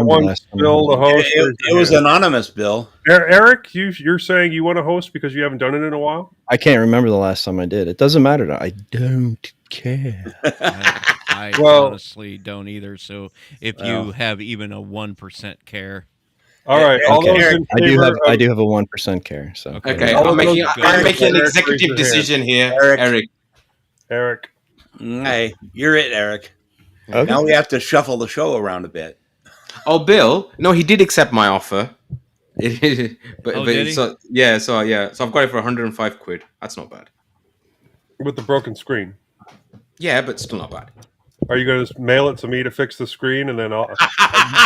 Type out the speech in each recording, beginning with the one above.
wants Bill to host. It was anonymous, Bill. Eric, you're saying you want to host because you haven't done it in a while? I can't remember the last time I did. It doesn't matter. I don't care. I honestly don't either. So if you have even a 1% care. All right. All those in favor I do have a 1% care. So okay, I'm making an executive decision here, Eric. Hey, you're it, Eric. Okay. Now we have to shuffle the show around a bit. Oh, Bill? No, he did accept my offer. But did he? So I've got it for 105 quid. That's not bad. with the broken screen. Yeah, but still not bad. Are you going to mail it to me to fix the screen, and then I'll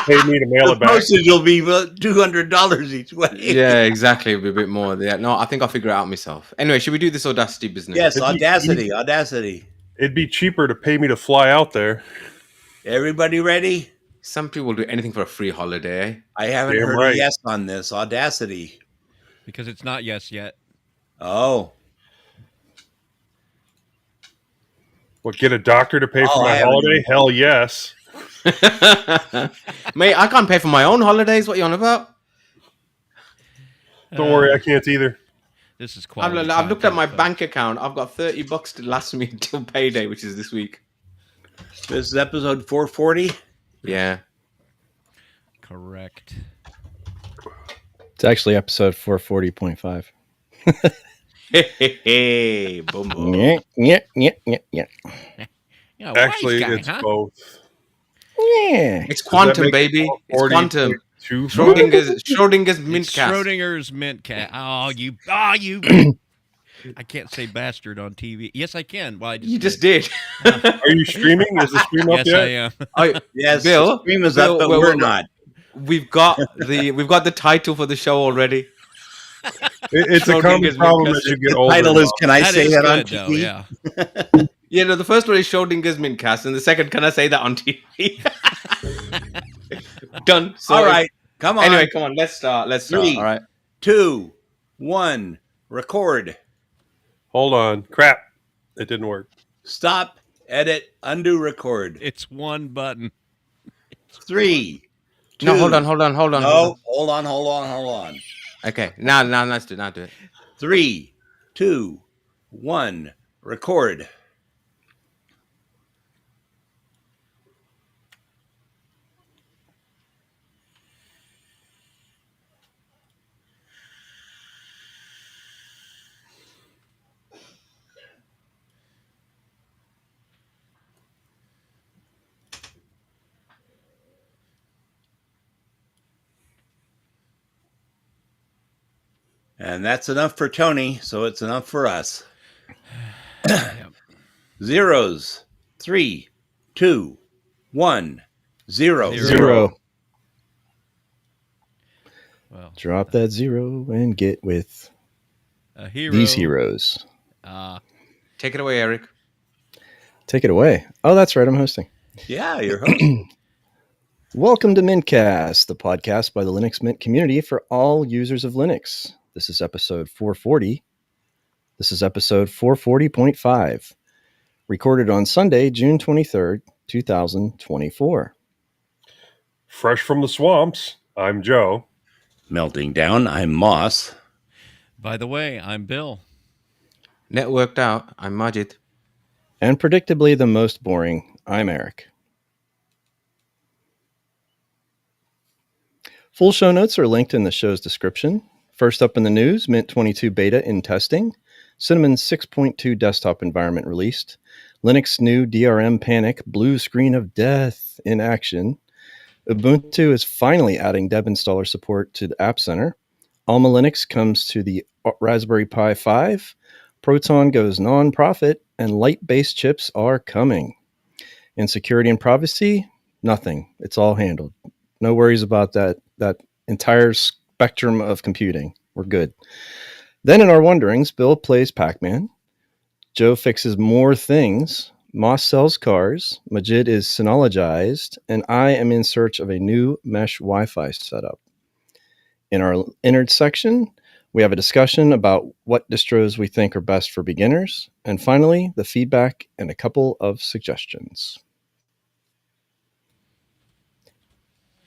pay me to mail it back? Postage will be $200 each way. Yeah, exactly. It'll be a bit more. Yeah, no, I think I'll figure it out myself. Anyway, should we do this Audacity business? Yes, Audacity. It'd be cheaper to pay me to fly out there. Everybody ready? Some people will do anything for a free holiday. I haven't heard a yes on this. Audacity. Because it's not yes yet. Oh. What, get a doctor to pay for my holiday? Hell yes. Mate, I can't pay for my own holidays. What are you on about? Don't worry, I can't either. This is quality. I've looked at my bank account. I've got $30 to last me until payday, which is this week. This is episode 440? Yeah. Correct. It's actually episode 440.5. Hey, boom, boom. Yeah. Actually, it's both. Yeah. It's quantum, baby. It's quantum. Schrodinger's mintCast. Schrodinger's mintCast. Oh, you. I can't say bastard on TV. Yes, I can. Well, you just did. Are you streaming? Is the stream up yet? Yes, I am. Yes, Bill, the stream is up, but we're not. We've got the title for the show already. It's a common problem as you get older. The title is, can I say that on TV? Though, yeah. Yeah, no, the first one is Schrodinger's mintCast, and the second, can I say that on TV? Done. So all right. Come on. Anyway, come on. Let's start. 3, all right. 2, 1. Record. Hold on. Crap. It didn't work. Stop. Edit. Undo. Record. It's one button. 3, 2. No, hold on. No, hold on. Okay. Now let's do it. 3, 2, 1. Record. And that's enough for Tony, so it's enough for us. Zeros. 3, 2, 1. 0. Well, Drop that 0 and get with these heroes. Take it away, Eric. Take it away. Oh, that's right. I'm hosting. Yeah, you're hosting. Welcome to mintCast, the podcast by the Linux Mint community for all users of Linux. This is episode 440. This is episode 440.5, recorded on Sunday, June 23rd, 2024. Fresh from the swamps, I'm Joe. Melting down, I'm Moss. by the way, I'm Bill. Networked out, I'm Majid. And predictably the most boring, I'm Eric. Full show notes are linked in the show's description. First up in the news, Mint 22 beta in testing, Cinnamon 6.2 desktop environment released, Linux new DRM panic, blue screen of death in action, Ubuntu is finally adding deb installer support to the App Center, Alma Linux comes to the Raspberry Pi 5, Proton goes non-profit, and light-based chips are coming. In security and privacy, nothing. It's all handled. No worries about that entire spectrum of computing. We're good. Then in our wonderings, Bill plays Pac-Man. Joe fixes more things. Moss sells cars. Majid is synologized. And I am in search of a new mesh Wi-Fi setup. In our innards section, we have a discussion about what distros we think are best for beginners. And finally, the feedback and a couple of suggestions.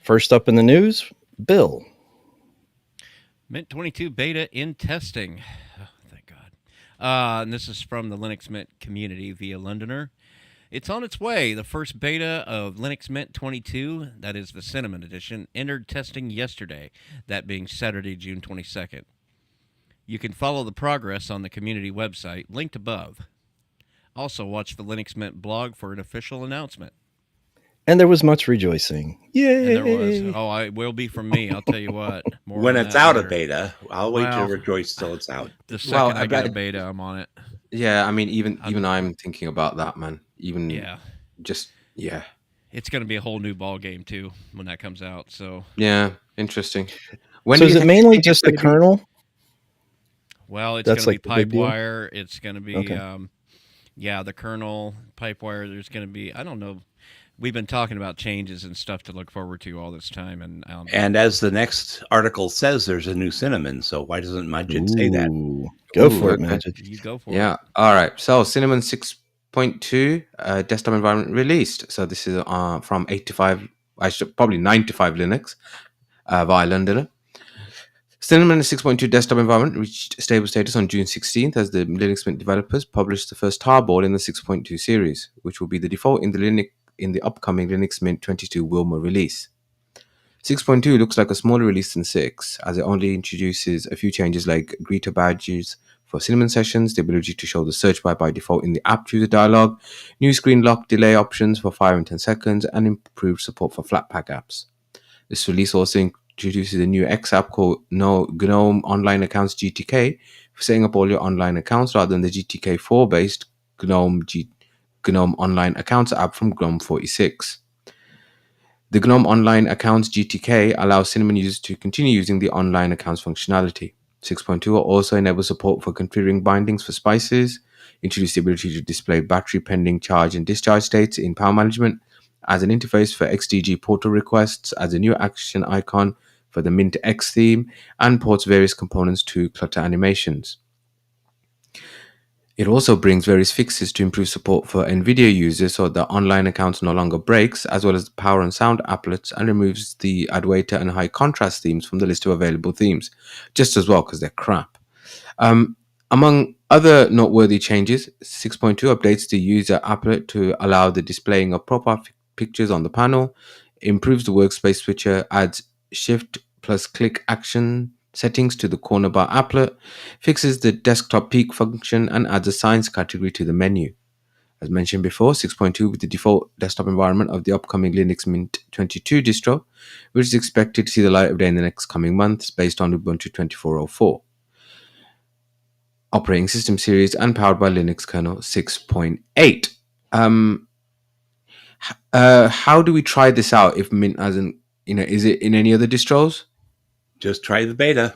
First up in the news, Bill. Mint 22 beta in testing. Oh, thank God. And this is from the Linux Mint community via Londoner. It's on its way. The first beta of Linux Mint 22, that is the Cinnamon edition, entered testing yesterday, that being Saturday, June 22nd. You can follow the progress on the community website, linked above. Also, watch the Linux Mint blog for an official announcement. And there was much rejoicing. Yay! And there was. Oh, it will be from me. I'll tell you what. More When on it's that out later. of beta, I'll wait to Well, rejoice till it's out. The second Well, I get a beta, I'm on it. Yeah, I mean, even I'm thinking about that, man. Even Yeah. just yeah, It's going to be a whole new ball game too when that comes out. So yeah, interesting. When So do is you it think mainly it's just the gonna be? kernel? well, it's That's going to like the big be deal? Pipewire. It's going to be Okay. yeah, the kernel Pipewire. There's going to be I don't know. We've been talking about changes and stuff to look forward to all this time, And as the next article says, there's a new Cinnamon. So why doesn't Majid say that? Ooh, go Ooh, for it, okay. Magic. you go for Yeah. it. All right. So Cinnamon 6.2 desktop environment released. So this is from 85, I should probably 95 Linux via Londoner. Cinnamon 6.2 desktop environment reached stable status on June 16th as the Linux Mint developers published the first tarball in the 6.2 series, which will be the default in the upcoming Linux Mint 22 Wilma release. 6.2 looks like a smaller release than 6, as it only introduces a few changes like greeter badges for Cinnamon sessions, the ability to show the search bar by default in the app chooser dialog, new screen lock delay options for 5 and 10 seconds, and improved support for Flatpak apps. This release also introduces a new X app called GNOME Online Accounts GTK for setting up all your online accounts rather than the GTK4 based GNOME Online Accounts app from GNOME 46. The GNOME Online Accounts GTK allows Cinnamon users to continue using the online accounts functionality. 6.2 also enables support for configuring bindings for spices, introduce the ability to display battery pending charge and discharge states in power management, as an interface for XDG portal requests, as a new action icon for the Mint X theme, and ports various components to Clutter animations. It also brings various fixes to improve support for NVIDIA users so that online accounts no longer breaks, as well as the power and sound applets, and removes the Adwaita and high contrast themes from the list of available themes, just as well because they're crap. Among other noteworthy changes, 6.2 updates the user applet to allow the displaying of profile pictures on the panel, improves the workspace switcher, adds shift plus click action settings to the corner bar applet, fixes the desktop peak function, and adds a science category to the menu. As mentioned before, 6.2 with the default desktop environment of the upcoming Linux Mint 22 distro, which is expected to see the light of day in the next coming months based on Ubuntu 24.04 operating system series and powered by Linux kernel 6.8. How do we try this out if Mint hasn't, is it in any other distros? Just try the beta.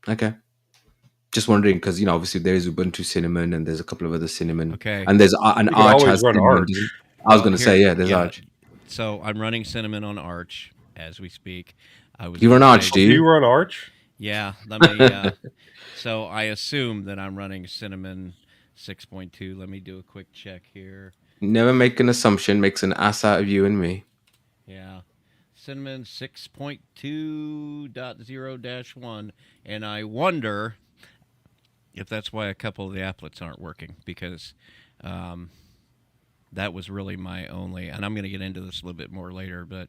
Okay. Just wondering because, obviously there is Ubuntu Cinnamon and there's a couple of other Cinnamon. Okay. And there's an You can Arch always has run Cinnamon. Arch. I was going to say, there's Arch. So I'm running Cinnamon on Arch as we speak. You run Arch, do Do you? you run Arch? Yeah. Let me. So I assume that I'm running Cinnamon 6.2. Let me do a quick check here. Never make an assumption, makes an ass out of you and me. Yeah. Cinnamon 6.2.0-1. And I wonder if that's why a couple of the applets aren't working, because that was really my only, and I'm going to get into this a little bit more later, but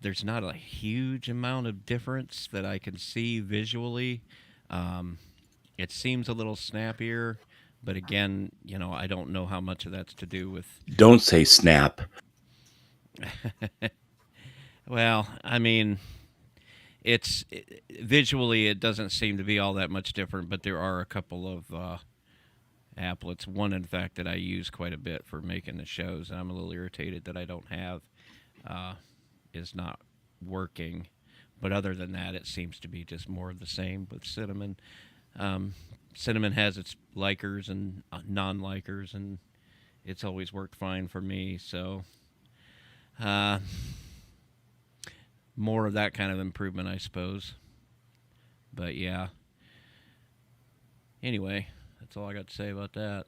there's not a huge amount of difference that I can see visually. It seems a little snappier, but again, I don't know how much of that's to do with. Don't say snap. Well, I mean, visually it doesn't seem to be all that much different, but there are a couple of applets. One, in fact, that I use quite a bit for making the shows, and I'm a little irritated that I don't have, is not working. But other than that, it seems to be just more of the same with Cinnamon. Cinnamon has its likers and non-likers, and it's always worked fine for me. So more of that kind of improvement, I suppose. But yeah. Anyway, that's all I got to say about that.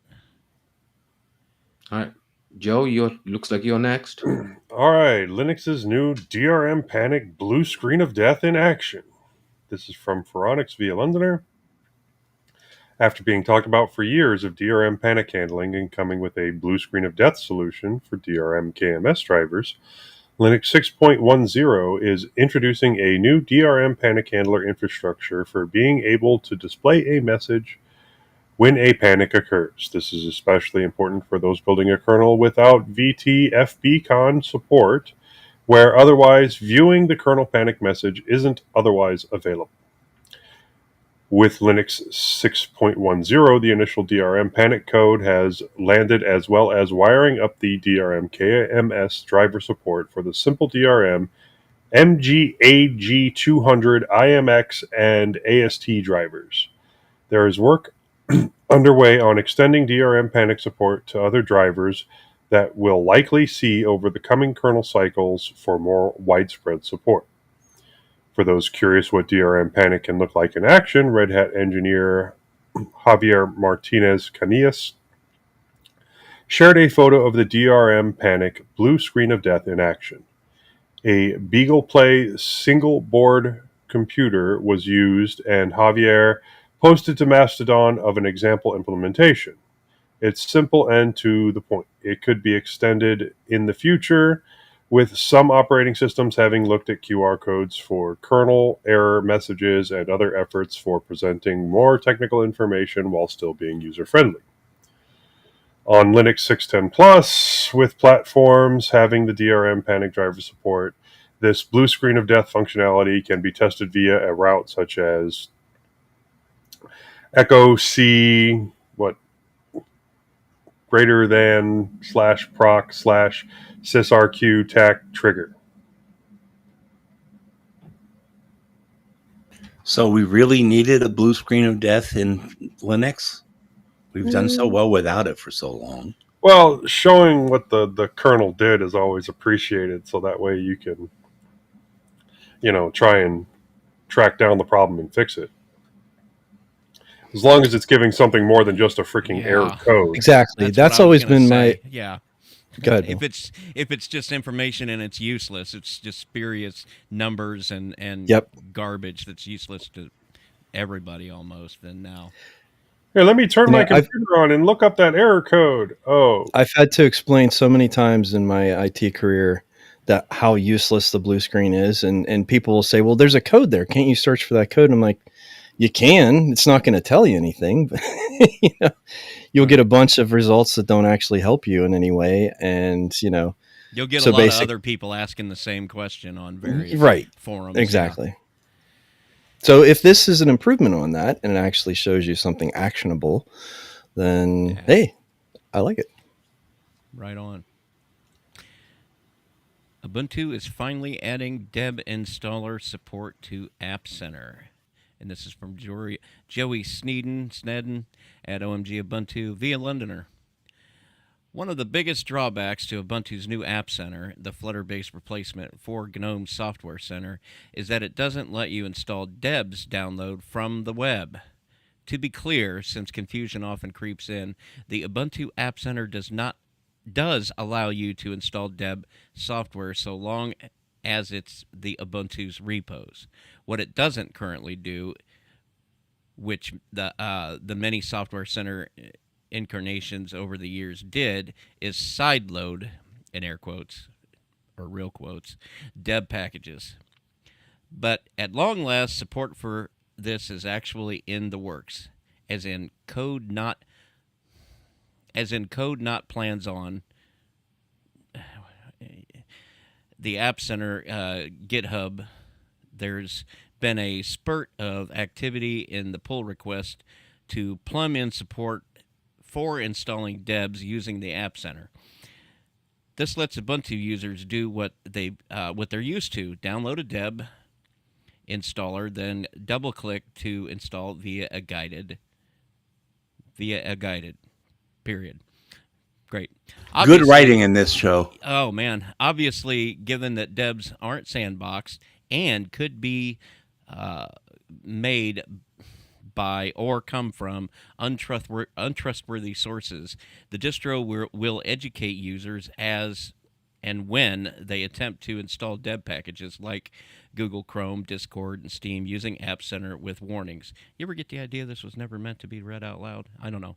All right. Joe, looks like you're next. All right, Linux's new DRM Panic blue screen of death in action. This is from Phoronix via Londoner. After being talked about for years of DRM panic handling and coming with a blue screen of death solution for DRM KMS drivers, Linux 6.10 is introducing a new DRM panic handler infrastructure for being able to display a message when a panic occurs. This is especially important for those building a kernel without VTFBcon support, where otherwise viewing the kernel panic message isn't otherwise available. With Linux 6.10, the initial DRM panic code has landed, as well as wiring up the DRM KMS driver support for the simple DRM MGAG200 IMX and AST drivers. There is work underway on extending DRM panic support to other drivers that we'll likely see over the coming kernel cycles for more widespread support. For those curious what DRM panic can look like in action, Red Hat engineer Javier Martinez Canillas shared a photo of the DRM panic blue screen of death in action. A Beagle Play single board computer was used, and Javier posted to Mastodon of an example implementation. It's simple and to the point. It could be extended in the future, with some operating systems having looked at QR codes for kernel error messages and other efforts for presenting more technical information while still being user-friendly. On Linux 610 Plus, with platforms having the DRM panic driver support, this blue screen of death functionality can be tested via a route such as echo C greater than /proc /sysrq tac trigger. So we really needed a blue screen of death in Linux? We've done so well without it for so long. Well, showing what the kernel did is always appreciated, so that way you can, try and track down the problem and fix it. As long as it's giving something more than just a freaking error code. Exactly. That's always been my... Yeah. Go ahead. If it's just information and it's useless, it's just spurious numbers and garbage that's useless to everybody almost. Then now... Here, let me turn my computer on and look up that error code. Oh. I've had to explain so many times in my IT career that how useless the blue screen is. And people will say, well, there's a code there. Can't you search for that code? And I'm like, you can. It's not going to tell you anything. But you'll get a bunch of results that don't actually help you in any way. And, you'll get a lot of other people asking the same question on various forums. Exactly. Yeah. So if this is an improvement on that and it actually shows you something actionable, then hey, I like it. Right on. Ubuntu is finally adding deb installer support to App Center. And this is from Joey Snedden at OMG Ubuntu via Londoner. One of the biggest drawbacks to Ubuntu's new App Center, the Flutter-based replacement for GNOME Software Center, is that it doesn't let you install debs download from the web. To be clear, since confusion often creeps in, the Ubuntu App Center does allow you to install deb software so long as it's the Ubuntu's repos. What it doesn't currently do, which the many Software Center incarnations over the years did, is sideload, in air quotes, or real quotes, deb packages. But at long last, support for this is actually in the works, as in code not plans on. The App Center GitHub, there's been a spurt of activity in the pull request to plumb in support for installing debs using the App Center. This lets Ubuntu users do what they're used to: download a deb installer, then double-click to install via a guided. Period. Great. Good writing in this show. Oh, man. Obviously, given that debs aren't sandboxed and could be made by or come from untrustworthy sources. The distro will educate users as and when they attempt to install deb packages like Google Chrome, Discord, and Steam using App Center with warnings. You ever get the idea this was never meant to be read out loud? I don't know.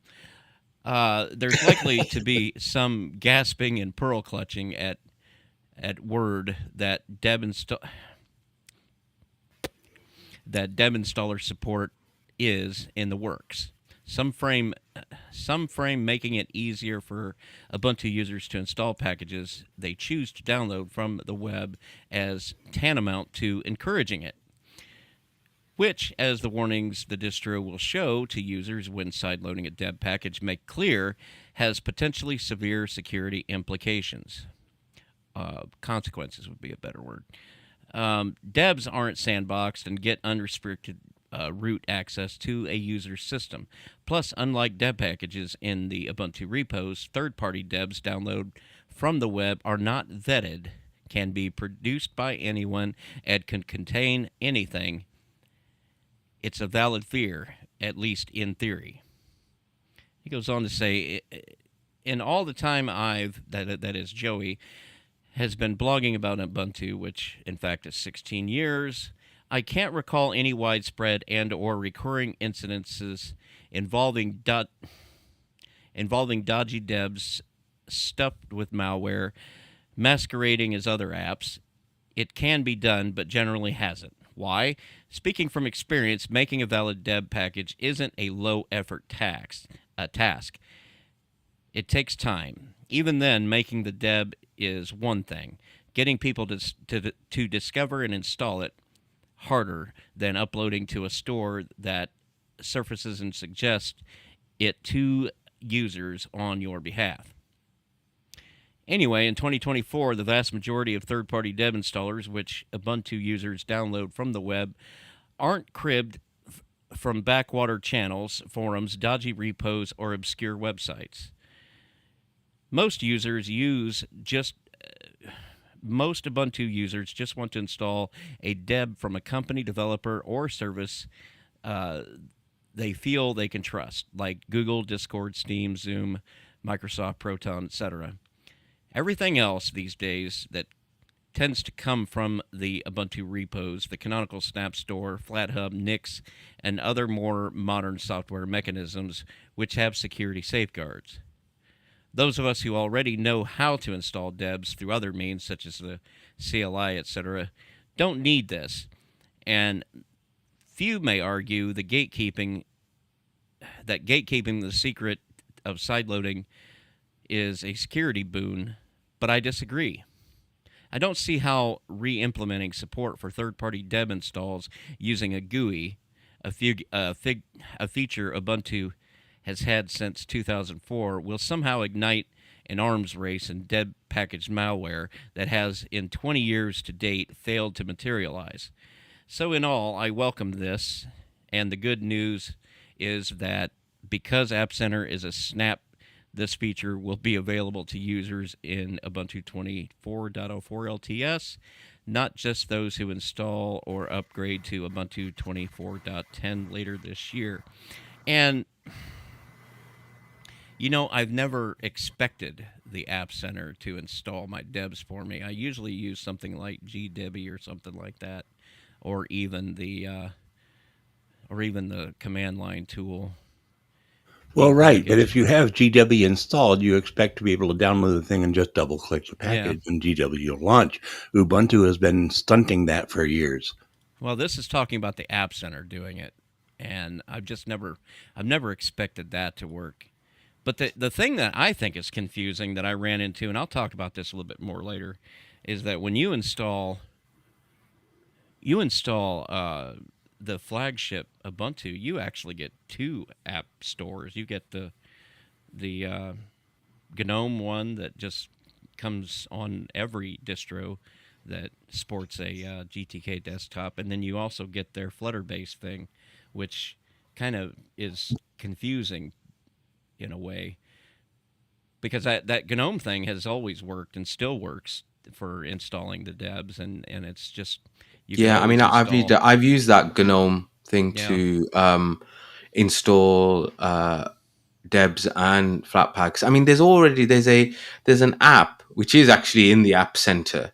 There's likely to be some gasping and pearl clutching at word that deb installer support is in the works. Some frame making it easier for Ubuntu users to install packages they choose to download from the web as tantamount to encouraging it, which, as the warnings the distro will show to users when sideloading a deb package make clear, has potentially severe security implications. Consequences would be a better word. Debs aren't sandboxed and get unrestricted root access to a user's system. Plus, unlike deb packages in the Ubuntu repos, third-party debs download from the web are not vetted, can be produced by anyone, and can contain anything. It's a valid fear, at least in theory. He goes on to say, in all the time that is Joey, has been blogging about Ubuntu, which in fact is 16 years, I can't recall any widespread and or recurring incidences involving dodgy debs stuffed with malware, masquerading as other apps. It can be done, but generally hasn't. Why? Speaking from experience, making a valid deb package isn't a low-effort task. It takes time. Even then, making the deb is one thing. Getting people to discover and install it harder than uploading to a store that surfaces and suggests it to users on your behalf. Anyway, in 2024, the vast majority of third-party deb installers, which Ubuntu users download from the web, aren't cribbed from backwater channels, forums, dodgy repos, or obscure websites. Most Ubuntu users just want to install a deb from a company, developer, or service they feel they can trust, like Google, Discord, Steam, Zoom, Microsoft, Proton, etc. Everything else these days that tends to come from the Ubuntu repos, the Canonical Snap Store, FlatHub, Nix, and other more modern software mechanisms which have security safeguards. Those of us who already know how to install debs through other means, such as the CLI, etc., don't need this. And few may argue that gatekeeping the secret of sideloading is a security boon, but I disagree. I don't see how re-implementing support for third-party deb installs using a GUI, a feature Ubuntu has had since 2004, will somehow ignite an arms race in deb packaged malware that has, in 20 years to date, failed to materialize. So in all, I welcome this, and the good news is that because App Center is a snap, this feature will be available to users in Ubuntu 24.04 LTS, not just those who install or upgrade to Ubuntu 24.10 later this year. And you know, I've never expected the App Center to install my debs for me. I usually use something like GDebi or something like that, or even the command line tool. Well, right, but if you have GW installed, you expect to be able to download the thing and just double-click the package, and GW will launch. Ubuntu has been stunting that for years. Well, this is talking about the App Center doing it, and I've never expected that to work. But the thing that I think is confusing that I ran into, and I'll talk about this a little bit more later, is that when you install the flagship Ubuntu, you actually get two app stores. You get the GNOME one that just comes on every distro that sports a GTK desktop, and then you also get their Flutter-based thing, which kind of is confusing in a way, because that GNOME thing has always worked and still works for installing the debs, and it's just I've used that GNOME thing to install Debs and Flatpaks. I mean, there's an app which is actually in the App Center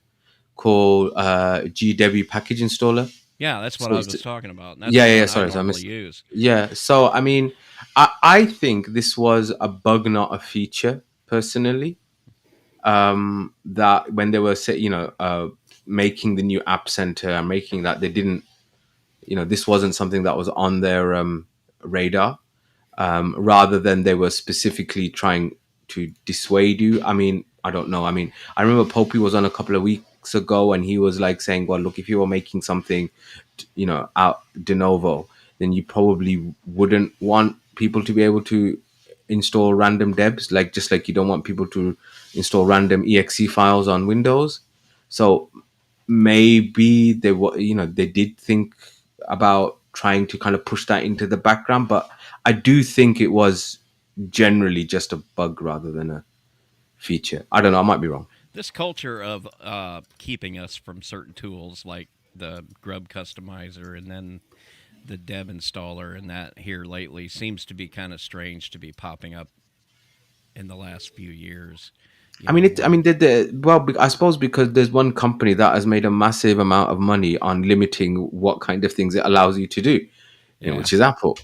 called GW Package Installer. Yeah, that's what So I it's, was talking about. And that's yeah, the yeah, yeah. one I Sorry, so I normally missed. use. Yeah, so I mean, I think this was a bug, not a feature, personally. That when they were making the new App Center and making that, they didn't, this wasn't something that was on their radar. Rather than they were specifically trying to dissuade you. I mean, I don't know. I mean, I remember Popey was on a couple of weeks ago and he was like saying, well, look, if you were making something, out de novo, then you probably wouldn't want people to be able to install random debs, like just like you don't want people to install random exe files on Windows. So maybe they did think about trying to kind of push that into the background, but I do think it was generally just a bug rather than a feature. I don't know, I might be wrong. This culture of keeping us from certain tools like the Grub Customizer and then the Deb installer and that here lately seems to be kind of strange to be popping up in the last few years. I mean, I suppose because there's one company that has made a massive amount of money on limiting what kind of things it allows you to do, Yeah. which is Apple.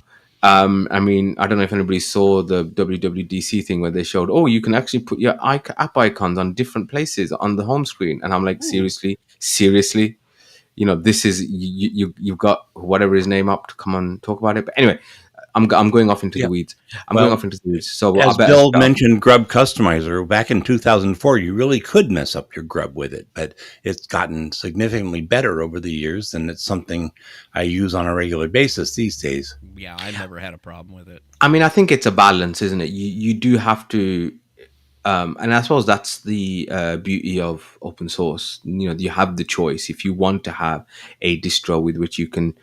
I mean, I don't know if anybody saw the WWDC thing where they showed, oh, you can actually put your app icons on different places on the home screen, and I'm like, seriously, this is you've got whatever his name up to come on talk about it. But anyway, I'm going off into the weeds. Going off into the weeds. So as Bill mentioned, Grub Customizer back in 2004, you really could mess up your grub with it, but it's gotten significantly better over the years, and it's something I use on a regular basis these days. Yeah, I've never had a problem with it. I mean, I think it's a balance, isn't it? You do have to, and I suppose that's the beauty of open source. You have the choice. If you want to have a distro with which you can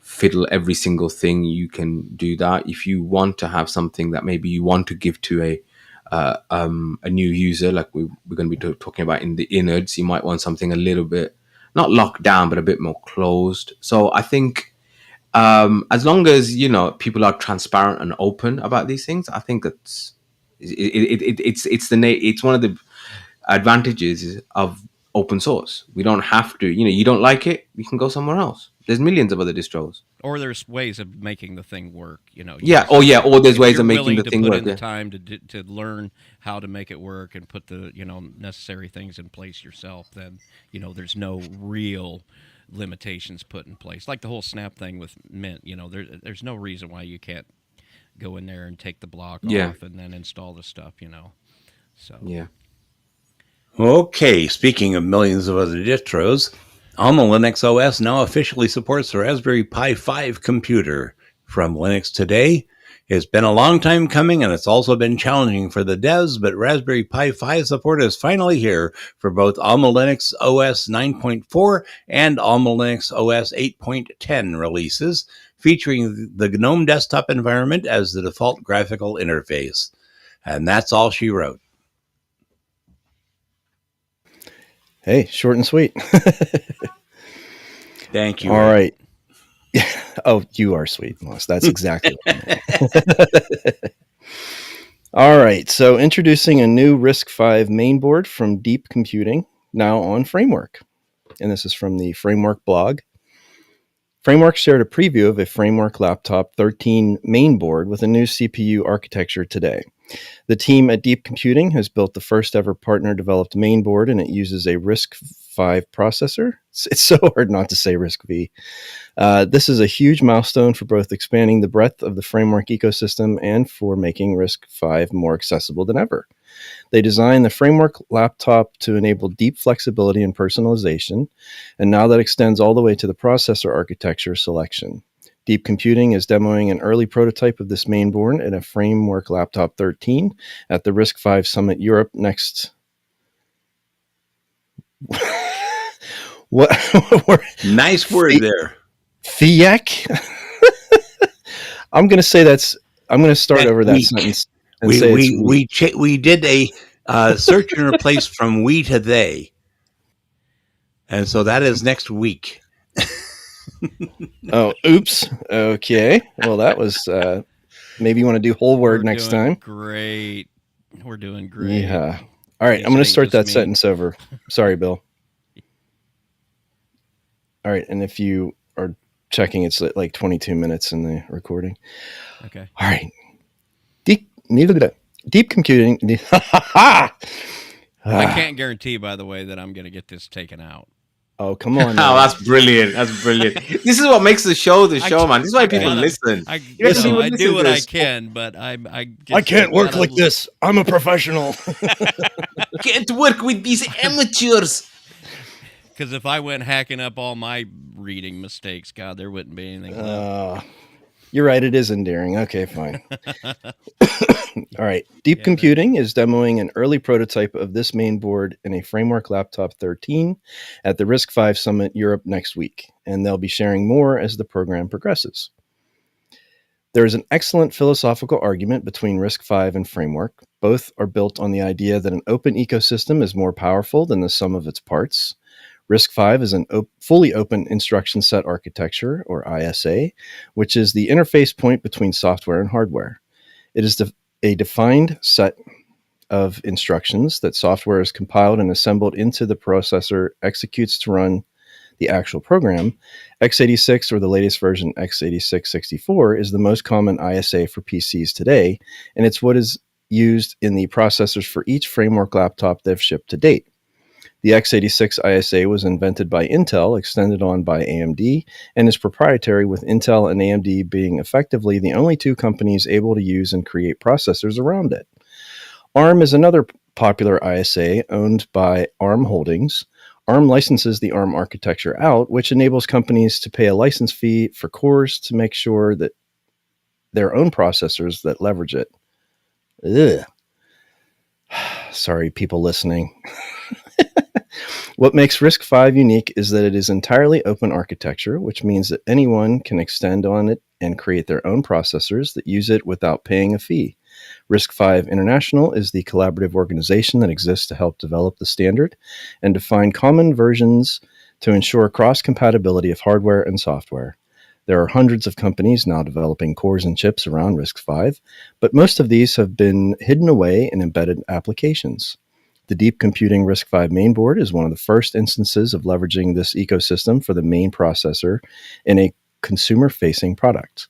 fiddle every single thing, you can do that. If you want to have something that maybe you want to give to a new user, like we're going to be talking about in the innards, you might want something a little bit not locked down, but a bit more closed. So I think as long as people are transparent and open about these things, I think it's one of the advantages of open source. We don't have to, you don't like it, you can go somewhere else. There's millions of other distros, or there's ways of making the thing work. Or there's ways of making the thing work. work. In the time to learn how to make it work and put the necessary things in place yourself. Then there's no real limitations put in place, like the whole Snap thing with Mint. There's no reason why you can't go in there and take the block off and then install the stuff. So yeah. Okay, speaking of millions of other distros, Alma Linux OS now officially supports the Raspberry Pi 5 computer. From Linux Today, it's been a long time coming and it's also been challenging for the devs, but Raspberry Pi 5 support is finally here for both Alma Linux OS 9.4 and Alma Linux OS 8.10 releases, featuring the GNOME desktop environment as the default graphical interface. And that's all she wrote. Hey, short and sweet. Thank you. All right. Oh, you are sweet, Moss. That's exactly what All right. So introducing a new RISC-V mainboard from Deep Computing, now on Framework. And this is from the Framework blog. Framework shared a preview of a Framework Laptop 13 mainboard with a new CPU architecture today. The team at Deep Computing has built the first ever partner-developed mainboard, and it uses a RISC-V processor. It's so hard not to say RISC-V. This is a huge milestone for both expanding the breadth of the Framework ecosystem and for making RISC-V more accessible than ever. They designed the Framework laptop to enable deep flexibility and personalization, and now that extends all the way to the processor architecture selection. Deep Computing is demoing an early prototype of this mainboard in a Framework Laptop 13 at the RISC-V Summit Europe next. What? Nice word there. FIAC? I'm going to say that's. I'm going to start over that sentence. And we did a search and replace from we to they, and so that is next week. Oh, oops. Okay. Well, that was maybe you want to do whole word We're next doing time. Great. We're doing great. Yeah. All right. Guess I'm it going to ain't start just that me. sentence over. Sorry, Bill. All right. And if you are checking, it's like 22 minutes in the recording. Okay. All right. Deep computing. I can't guarantee, by the way, that I'm going to get this taken out. Oh, come on Oh, now. that's brilliant. That's brilliant. This is what makes the show, man. This is why people listen. I You reckon people I listen do to what I this? can, but I I can't work like this. I'm a professional. Can't work with these amateurs. Because if I went hacking up all my reading mistakes, God, there wouldn't be anything left. You're right. It is endearing. Okay, fine. All right. Deep Yeah, Computing is demoing an early prototype of this main board in a Framework Laptop 13 at the RISC-V Summit Europe next week, and they'll be sharing more as the program progresses. There is an excellent philosophical argument between RISC-V and Framework. Both are built on the idea that an open ecosystem is more powerful than the sum of its parts. RISC-V is an fully open instruction set architecture, or ISA, which is the interface point between software and hardware. It is a defined set of instructions that software is compiled and assembled into the processor executes to run the actual program. x86 or the latest version x86-64 is the most common ISA for PCs today, and it's what is used in the processors for each Framework laptop they've shipped to date. The x86 ISA was invented by Intel, extended on by AMD, and is proprietary, with Intel and AMD being effectively the only two companies able to use and create processors around it. ARM is another popular ISA owned by ARM Holdings. ARM licenses the ARM architecture out, which enables companies to pay a license fee for cores to make sure that their own processors that leverage it. Ugh. Sorry, people listening. What makes RISC-V unique is that it is entirely open architecture, which means that anyone can extend on it and create their own processors that use it without paying a fee. RISC-V International is the collaborative organization that exists to help develop the standard and define common versions to ensure cross-compatibility of hardware and software. There are hundreds of companies now developing cores and chips around RISC-V, but most of these have been hidden away in embedded applications. The Deep Computing RISC-V mainboard is one of the first instances of leveraging this ecosystem for the main processor in a consumer-facing product.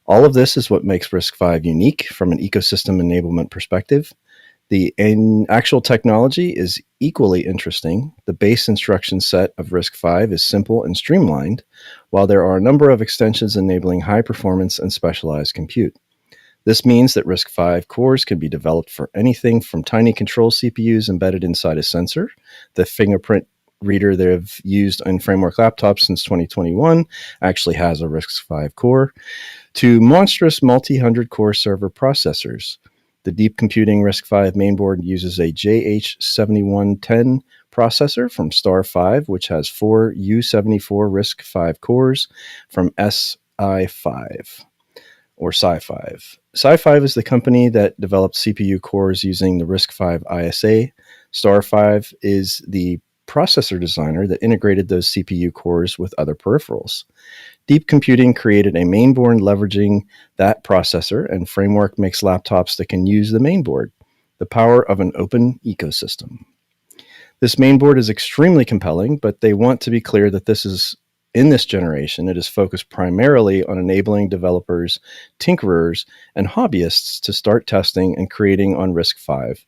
All of this is what makes RISC-V unique from an ecosystem enablement perspective. The actual technology is equally interesting. The base instruction set of RISC-V is simple and streamlined, while there are a number of extensions enabling high performance and specialized compute. This means that RISC-V cores can be developed for anything from tiny control CPUs embedded inside a sensor, the fingerprint reader they've used in Framework laptops since 2021 actually has a RISC-V core, to monstrous multi-hundred core server processors. The Deep Computing RISC-V mainboard uses a JH7110 processor from Star 5, which has 4 U74 RISC-V cores from SI5 or Sci5. Sci5 is the company that developed CPU cores using the RISC-V ISA. Star 5 is the processor designer that integrated those CPU cores with other peripherals. Deep Computing created a mainboard leveraging that processor, and Framework makes laptops that can use the mainboard, the power of an open ecosystem. This mainboard is extremely compelling, but they want to be clear that in this generation, it is focused primarily on enabling developers, tinkerers, and hobbyists to start testing and creating on RISC-V.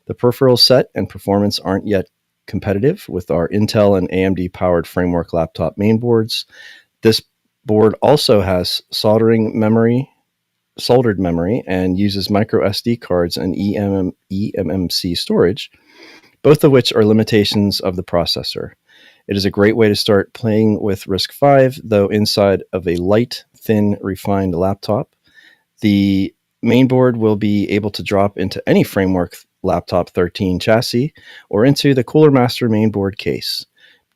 The peripheral set and performance aren't yet competitive with our Intel and AMD-powered Framework laptop mainboards. This board also has soldered memory and uses micro SD cards and eMMC storage, both of which are limitations of the processor. It is a great way to start playing with RISC-V, though inside of a light, thin, refined laptop. The mainboard will be able to drop into any Framework Laptop 13 chassis or into the Cooler Master mainboard case.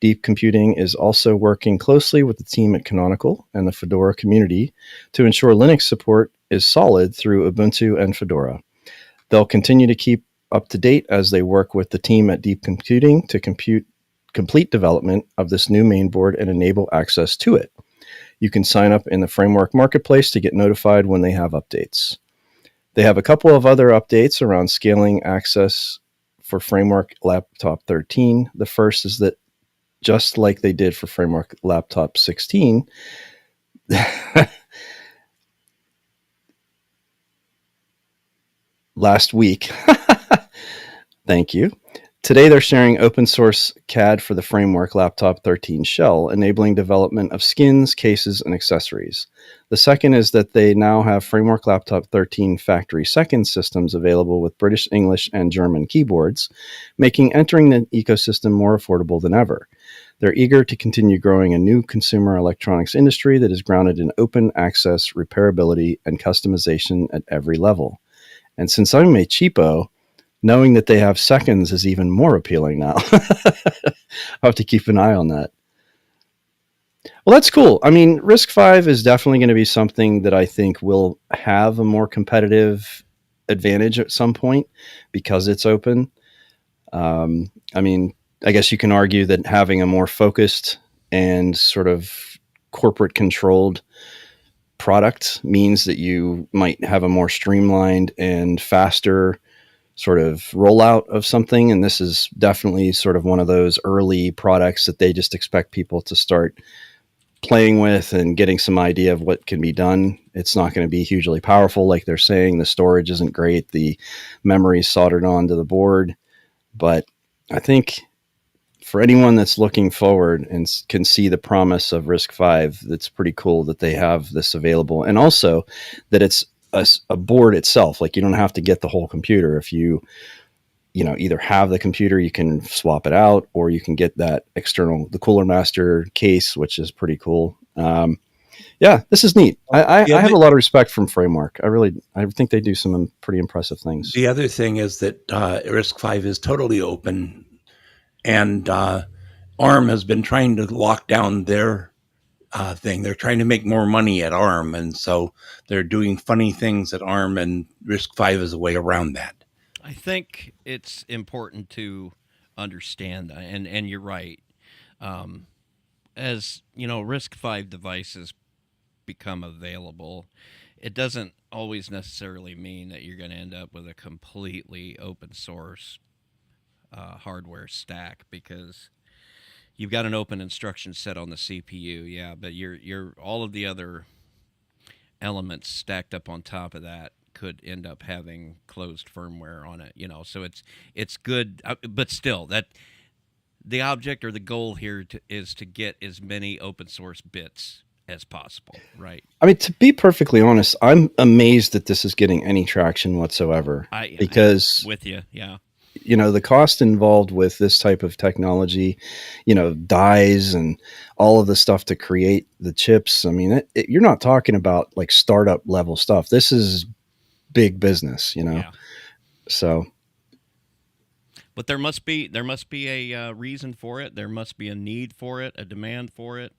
Deep Computing is also working closely with the team at Canonical and the Fedora community to ensure Linux support is solid through Ubuntu and Fedora. They'll continue to keep up to date as they work with the team at Deep Computing to complete development of this new mainboard and enable access to it. You can sign up in the Framework Marketplace to get notified when they have updates. They have a couple of other updates around scaling access for Framework Laptop 13. The first is that just like they did for Framework Laptop 16, last week, thank you. Today, they're sharing open source CAD for the Framework Laptop 13 shell, enabling development of skins, cases, and accessories. The second is that they now have Framework Laptop 13 factory second systems available with British, English, and German keyboards, making entering the ecosystem more affordable than ever. They're eager to continue growing a new consumer electronics industry that is grounded in open access, repairability, and customization at every level. And since I'm a cheapo, knowing that they have seconds is even more appealing now. I'll have to keep an eye on that. Well, that's cool. I mean, RISC-V is definitely going to be something that I think will have a more competitive advantage at some point because it's open. I mean, I guess you can argue that having a more focused and sort of corporate controlled product means that you might have a more streamlined and faster sort of rollout of something. And this is definitely sort of one of those early products that they just expect people to start playing with and getting some idea of what can be done. It's not going to be hugely powerful, like they're saying. The storage isn't great. The memory is soldered onto the board. But I think for anyone that's looking forward and can see the promise of RISC-V, that's pretty cool that they have this available. And also that it's a board itself. Like, you don't have to get the whole computer. If you either have the computer, you can swap it out, or you can get that external, the Cooler Master case, which is pretty cool. Yeah, this is neat. I have a lot of respect from Framework. I think they do some pretty impressive things. The other thing is that RISC-V is totally open, and ARM has been trying to lock down their thing. They're trying to make more money at ARM, and so they're doing funny things at ARM, and RISC-V is a way around that. I think it's important to understand that, and you're right. As you know, RISC-V devices become available, it doesn't always necessarily mean that you're going to end up with a completely open source hardware stack, because you've got an open instruction set on the CPU, yeah, but you're all of the other elements stacked up on top of that could end up having closed firmware on it, so it's good, but still, that the object or the goal here is to get as many open source bits as possible, right? I mean, to be perfectly honest, I'm amazed that this is getting any traction whatsoever. Because I'm with you, yeah. The cost involved with this type of technology, dyes and all of the stuff to create the chips. I mean, you're not talking about like startup level stuff. This is big business, Yeah. So, but there must be a reason for it. There must be a need for it, a demand for it.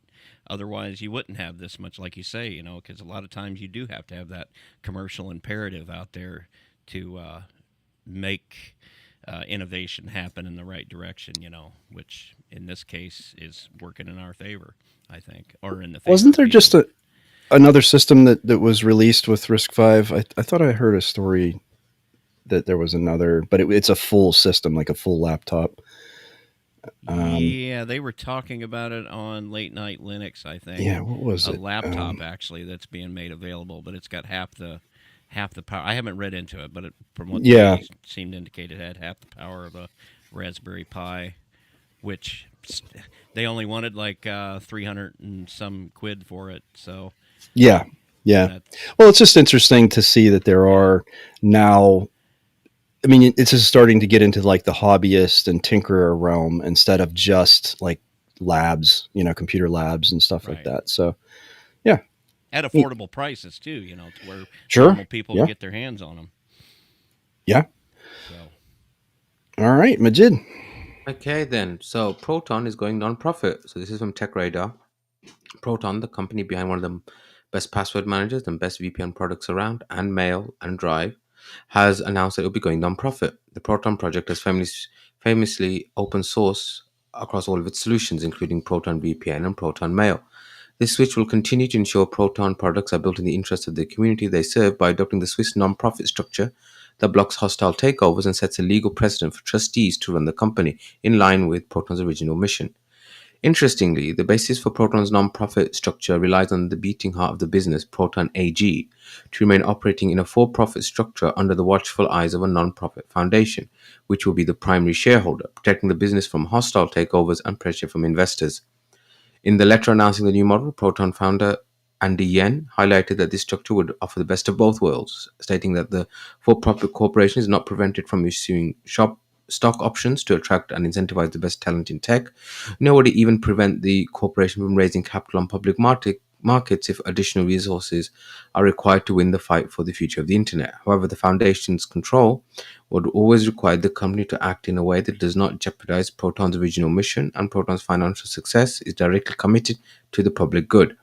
Otherwise, you wouldn't have this much, like you say, because a lot of times you do have to have that commercial imperative out there to make innovation happen in the right direction, which in this case is working in our favor, I think, or in the favor. Wasn't there just another system that was released with RISC-V? I thought I heard a story that there was another, but it's a full system, like a full laptop. Yeah, they were talking about it on Late Night Linux, I think. Yeah, what was it? A laptop, actually, that's being made available, but it's got half the power. I haven't read into it, but from what they seemed to indicate, it had half the power of a Raspberry Pi, which they only wanted like 300 and some quid for it. So yeah. Well, it's just interesting to see that there are now. I mean, it's just starting to get into like the hobbyist and tinkerer realm instead of just like labs, computer labs and stuff like that. So, yeah. At affordable prices too, to where normal people can get their hands on them. Yeah. So. All right, Majid. Okay, then. So Proton is going non-profit. So this is from TechRadar. Proton, the company behind one of the best password managers and best VPN products around, and Mail and Drive, has announced that it will be going non-profit. The Proton project is famously open source across all of its solutions, including Proton VPN and Proton Mail. This switch will continue to ensure Proton products are built in the interest of the community they serve by adopting the Swiss non-profit structure that blocks hostile takeovers and sets a legal precedent for trustees to run the company in line with Proton's original mission. Interestingly, the basis for Proton's non-profit structure relies on the beating heart of the business, Proton AG, to remain operating in a for-profit structure under the watchful eyes of a non-profit foundation, which will be the primary shareholder, protecting the business from hostile takeovers and pressure from investors. In the letter announcing the new model, Proton founder Andy Yen highlighted that this structure would offer the best of both worlds, stating that the for-profit corporation is not prevented from issuing stock options to attract and incentivize the best talent in tech, nor would it even prevent the corporation from raising capital on public markets if additional resources are required to win the fight for the future of the internet. However, the foundation's control would always require the company to act in a way that does not jeopardize Proton's original mission, and Proton's financial success is directly committed to the public good.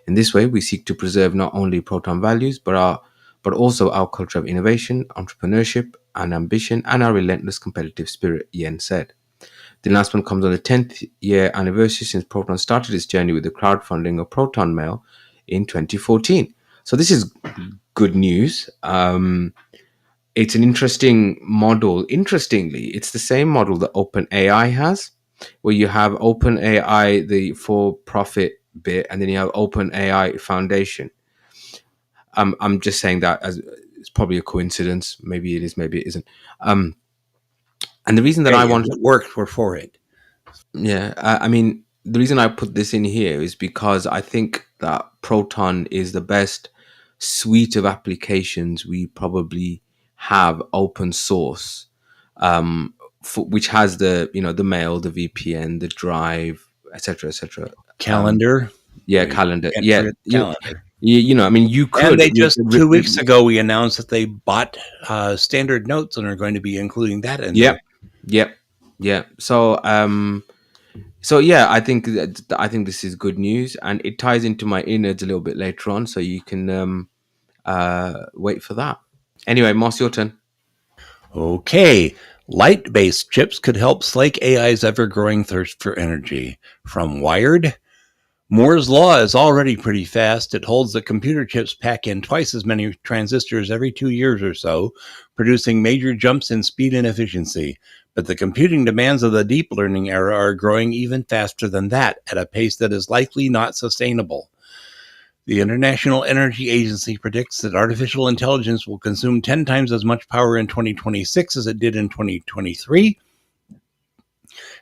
In this way, we seek to preserve not only Proton values, but also our culture of innovation, entrepreneurship, and ambition, and our relentless competitive spirit, Yen said. The announcement comes on the 10th year anniversary since Proton started its journey with the crowdfunding of Proton Mail in 2014. So this is good news. It's an interesting model. Interestingly, it's the same model that OpenAI has, where you have OpenAI, the for-profit bit, and then you have OpenAI Foundation. I'm just saying that as it's probably a coincidence. Maybe it is, maybe it isn't. And the reason that I want it worked, we're for it. Yeah, I mean, the reason I put this in here is because I think that Proton is the best suite of applications we probably have open source, which has the the mail, the VPN, the drive, etc., etc. Calendar. Calendar. Can't Yeah, forget calendar. I mean, you could. And they just 2 weeks ago we announced that they bought Standard Notes and are going to be including that in there. Yep. So yeah, I think this is good news, and it ties into my innards a little bit later on. So you can wait for that. Anyway, Moss, your turn. Okay. Light-based chips could help slake AI's ever-growing thirst for energy. From Wired, Moore's law is already pretty fast. It holds that computer chips pack in twice as many transistors every 2 years or so, producing major jumps in speed and efficiency. But the computing demands of the deep learning era are growing even faster than that, at a pace that is likely not sustainable. The International Energy Agency predicts that artificial intelligence will consume 10 times as much power in 2026 as it did in 2023,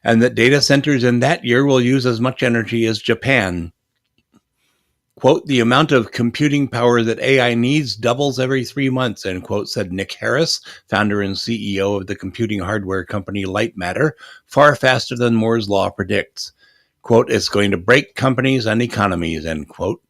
and that data centers in that year will use as much energy as Japan. Quote, the amount of computing power that AI needs doubles every 3 months, end quote, said Nick Harris, founder and CEO of the computing hardware company Lightmatter, far faster than Moore's law predicts. Quote, it's going to break companies and economies, end quote.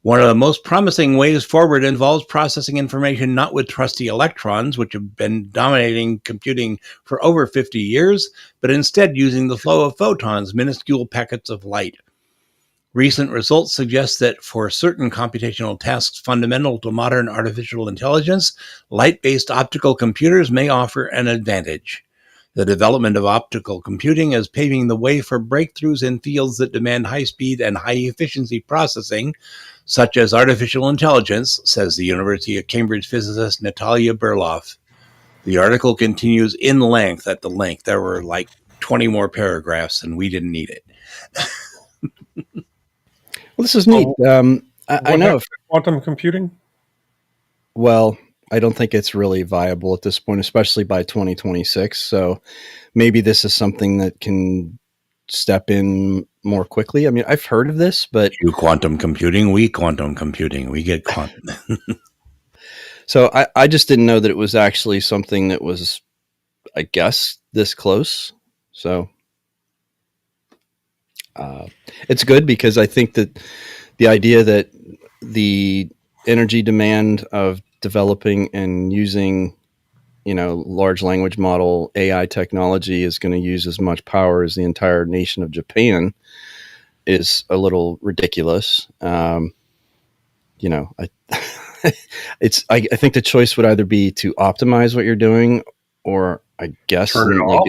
One of the most promising ways forward involves processing information not with trusty electrons, which have been dominating computing for over 50 years, but instead using the flow of photons, minuscule packets of light. Recent results suggest that for certain computational tasks fundamental to modern artificial intelligence, light-based optical computers may offer an advantage. The development of optical computing is paving the way for breakthroughs in fields that demand high-speed and high-efficiency processing, such as artificial intelligence, says the University of Cambridge physicist Natalia Berloff. The article continues in length at the link. There were like 20 more paragraphs, and we didn't need it. Well, this is neat. I know. Quantum computing? Well, I don't think it's really viable at this point, especially by 2026. So maybe this is something that can step in more quickly. I mean, I've heard of this, but you quantum computing, we get quantum. So I just didn't know that it was actually something that was, I guess, this close. So it's good because I think that the idea that the energy demand of developing and using, large language model AI technology is going to use as much power as the entire nation of Japan is a little ridiculous. I think the choice would either be to optimize what you're doing, or I guess turn it off.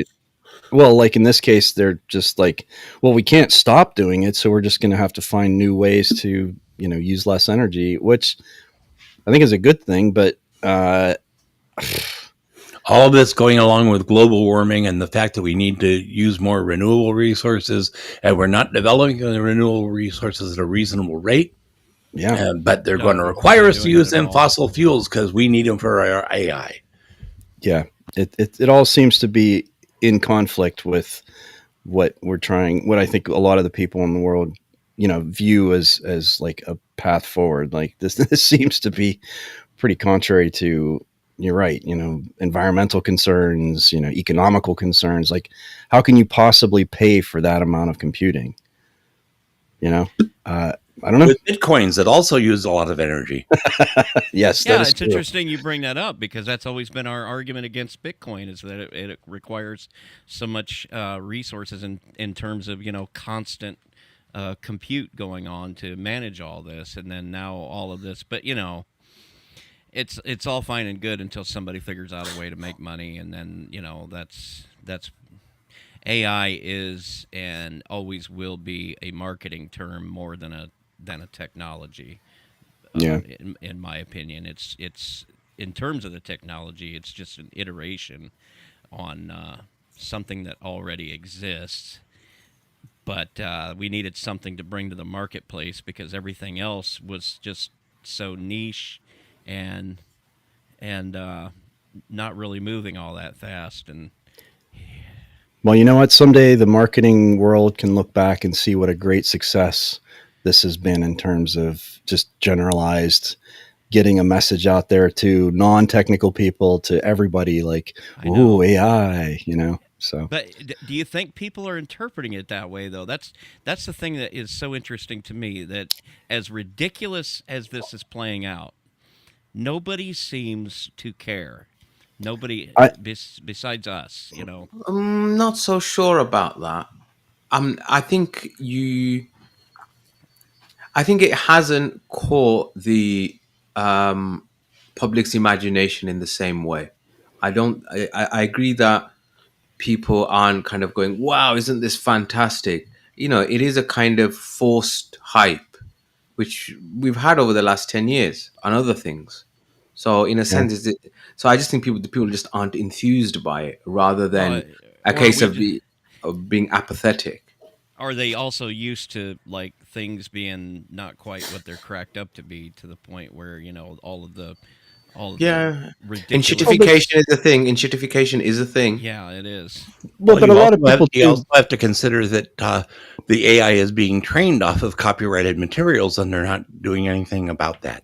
Well, like in this case, they're just like, well, we can't stop doing it, so we're just going to have to find new ways to, use less energy, which I think is a good thing. But All of this going along with global warming and the fact that we need to use more renewable resources, and we're not developing the renewable resources at a reasonable rate. yeah, But they're No, going to we're require not us to doing it use at them all. fossil fuels because we need them for our AI. yeah, it all seems to be in conflict with what I think a lot of the people in the world, view as like a path forward. Like this, this seems to be pretty contrary to, you're right, environmental concerns, economical concerns. Like, how can you possibly pay for that amount of computing? I don't know. With bitcoins that also use a lot of energy. Yes, that Yeah, is it's true. interesting you bring that up because that's always been our argument against Bitcoin is that it requires so much resources in terms of constant compute going on to manage all this, and then now all of this. But it's all fine and good until somebody figures out a way to make money, and then that's AI is and always will be a marketing term more than a technology. Yeah. In my opinion, it's in terms of the technology, it's just an iteration on something that already exists. But we needed something to bring to the marketplace because everything else was just so niche and and not really moving all that fast. And Well, you know what? Someday the marketing world can look back and see what a great success this has been in terms of just generalized getting a message out there to non-technical people, to everybody, like, I ooh, know. AI, So But do you think people are interpreting it that way though? That's the thing that is so interesting to me. That as ridiculous as this is playing out, nobody seems to care. Nobody I besides us, I'm not so sure about that. I think it hasn't caught the public's imagination in the same way. I don't. I agree that people aren't kind of going, "Wow, isn't this fantastic?" It is a kind of forced hype, which we've had over the last 10 years on other things. So, in a yeah. sense, so I just think people just aren't enthused by it, rather well, than a or case of being apathetic. are they also used to like things being not quite what they're cracked up to be to the point where all of the Yeah, ridiculous. Well, but enshittification is a thing. Enshittification is a thing. Yeah, it is. well, but a lot of people You also too. have to consider that the AI is being trained off of copyrighted materials, and they're not doing anything about that.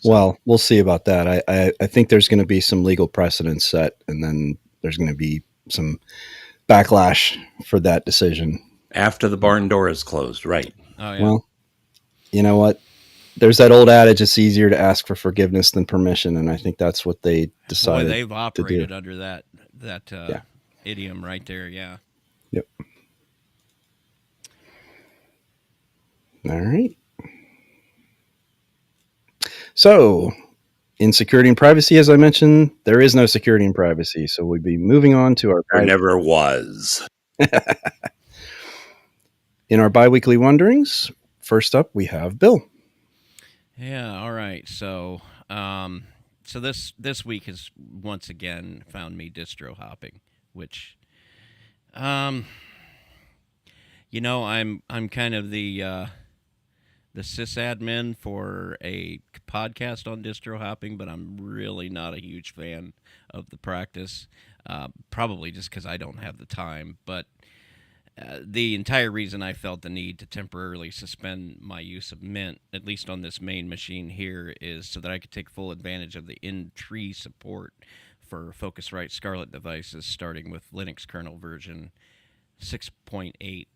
So, Well, we'll see about that. I think there's going to be some legal precedents set, and then there's going to be some backlash for that decision. after the barn door is closed, right? Oh yeah. Well, you know what? There's that old adage: it's easier to ask for forgiveness than permission, and I think that's what they Boy, decided they've to do. operated under that Yeah. idiom right there. Yeah. Yep. All right. So, in security and privacy, as I mentioned, there is no security and privacy. So we'll be moving on to our There never was. in our biweekly wonderings. First up, we have Bill. Yeah. All right. So this week has once again found me distro hopping, which um I'm kind of the sysadmin for a podcast on distro hopping, but I'm really not a huge fan of the practice. Probably just because I don't have the time. But the entire reason I felt the need to temporarily suspend my use of Mint, at least on this main machine here, is so that I could take full advantage of the in-tree support for Focusrite Scarlett devices, starting with Linux kernel version 6.8.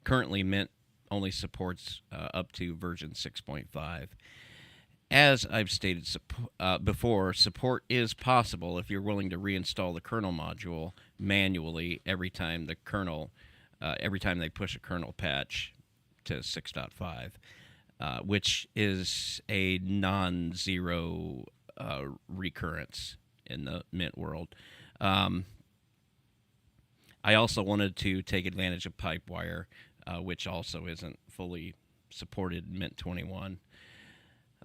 Currently, Mint only supports up to version 6.5. As I've stated before, support is possible if you're willing to reinstall the kernel module manually every time they push a kernel patch to 6.5, which is a non-zero recurrence in the Mint world. I also wanted to take advantage of Pipewire, which also isn't fully supported in Mint 21.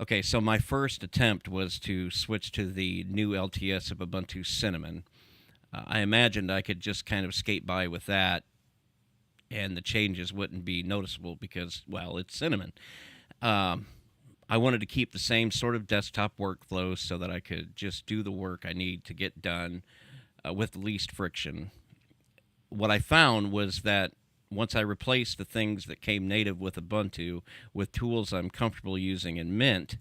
Okay, so my first attempt was to switch to the new LTS of Ubuntu Cinnamon. I imagined I could just kind of skate by with that, and the changes wouldn't be noticeable because, well, it's Cinnamon. I wanted to keep the same sort of desktop workflow so that I could just do the work I need to get done with the least friction. What I found was that once I replaced the things that came native with Ubuntu with tools I'm comfortable using in Mint,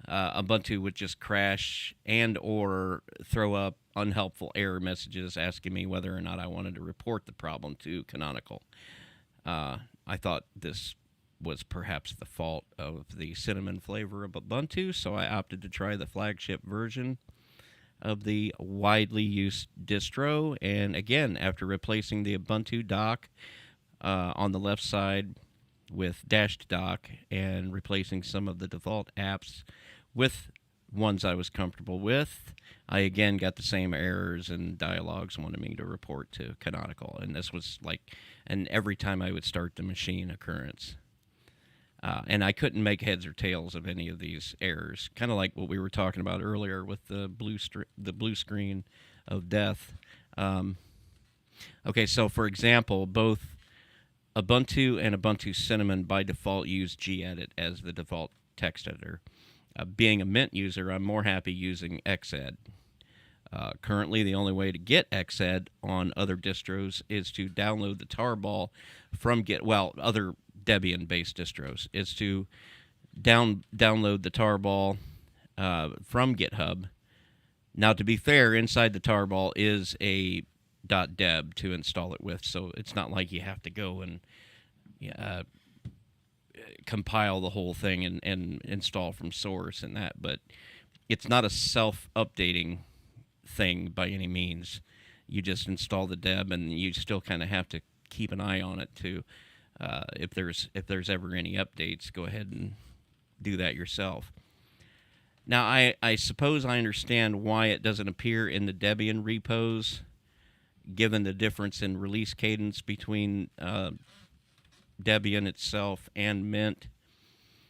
Ubuntu would just crash and or throw up unhelpful error messages asking me whether or not I wanted to report the problem to Canonical. I thought this was perhaps the fault of the cinnamon flavor of Ubuntu, so I opted to try the flagship version of the widely used distro. And again, after replacing the Ubuntu dock on the left side with dashed dock and replacing some of the default apps with ones I was comfortable with, I again got the same errors and dialogues wanting me to report to Canonical. And this was like an every time I would start the machine occurrence. And I couldn't make heads or tails of any of these errors. Kind of like what we were talking about earlier with the blue screen of death. Okay, so for example, both Ubuntu and Ubuntu Cinnamon by default use gedit as the default text editor. Being a Mint user, I'm more happy using Xed. Currently, the only way to get Xed on other distros is to download the tarball from other Debian-based distros, is to download the tarball from GitHub. Now, to be fair, inside the tarball is a .deb to install it with, so it's not like you have to go and compile the whole thing and install from source and that, but it's not a self-updating thing by any means. You just install the deb, and you still kind of have to keep an eye on it to if there's ever any updates, go ahead and do that yourself. Now, I suppose I understand why it doesn't appear in the Debian repos, given the difference in release cadence between Debian itself and Mint.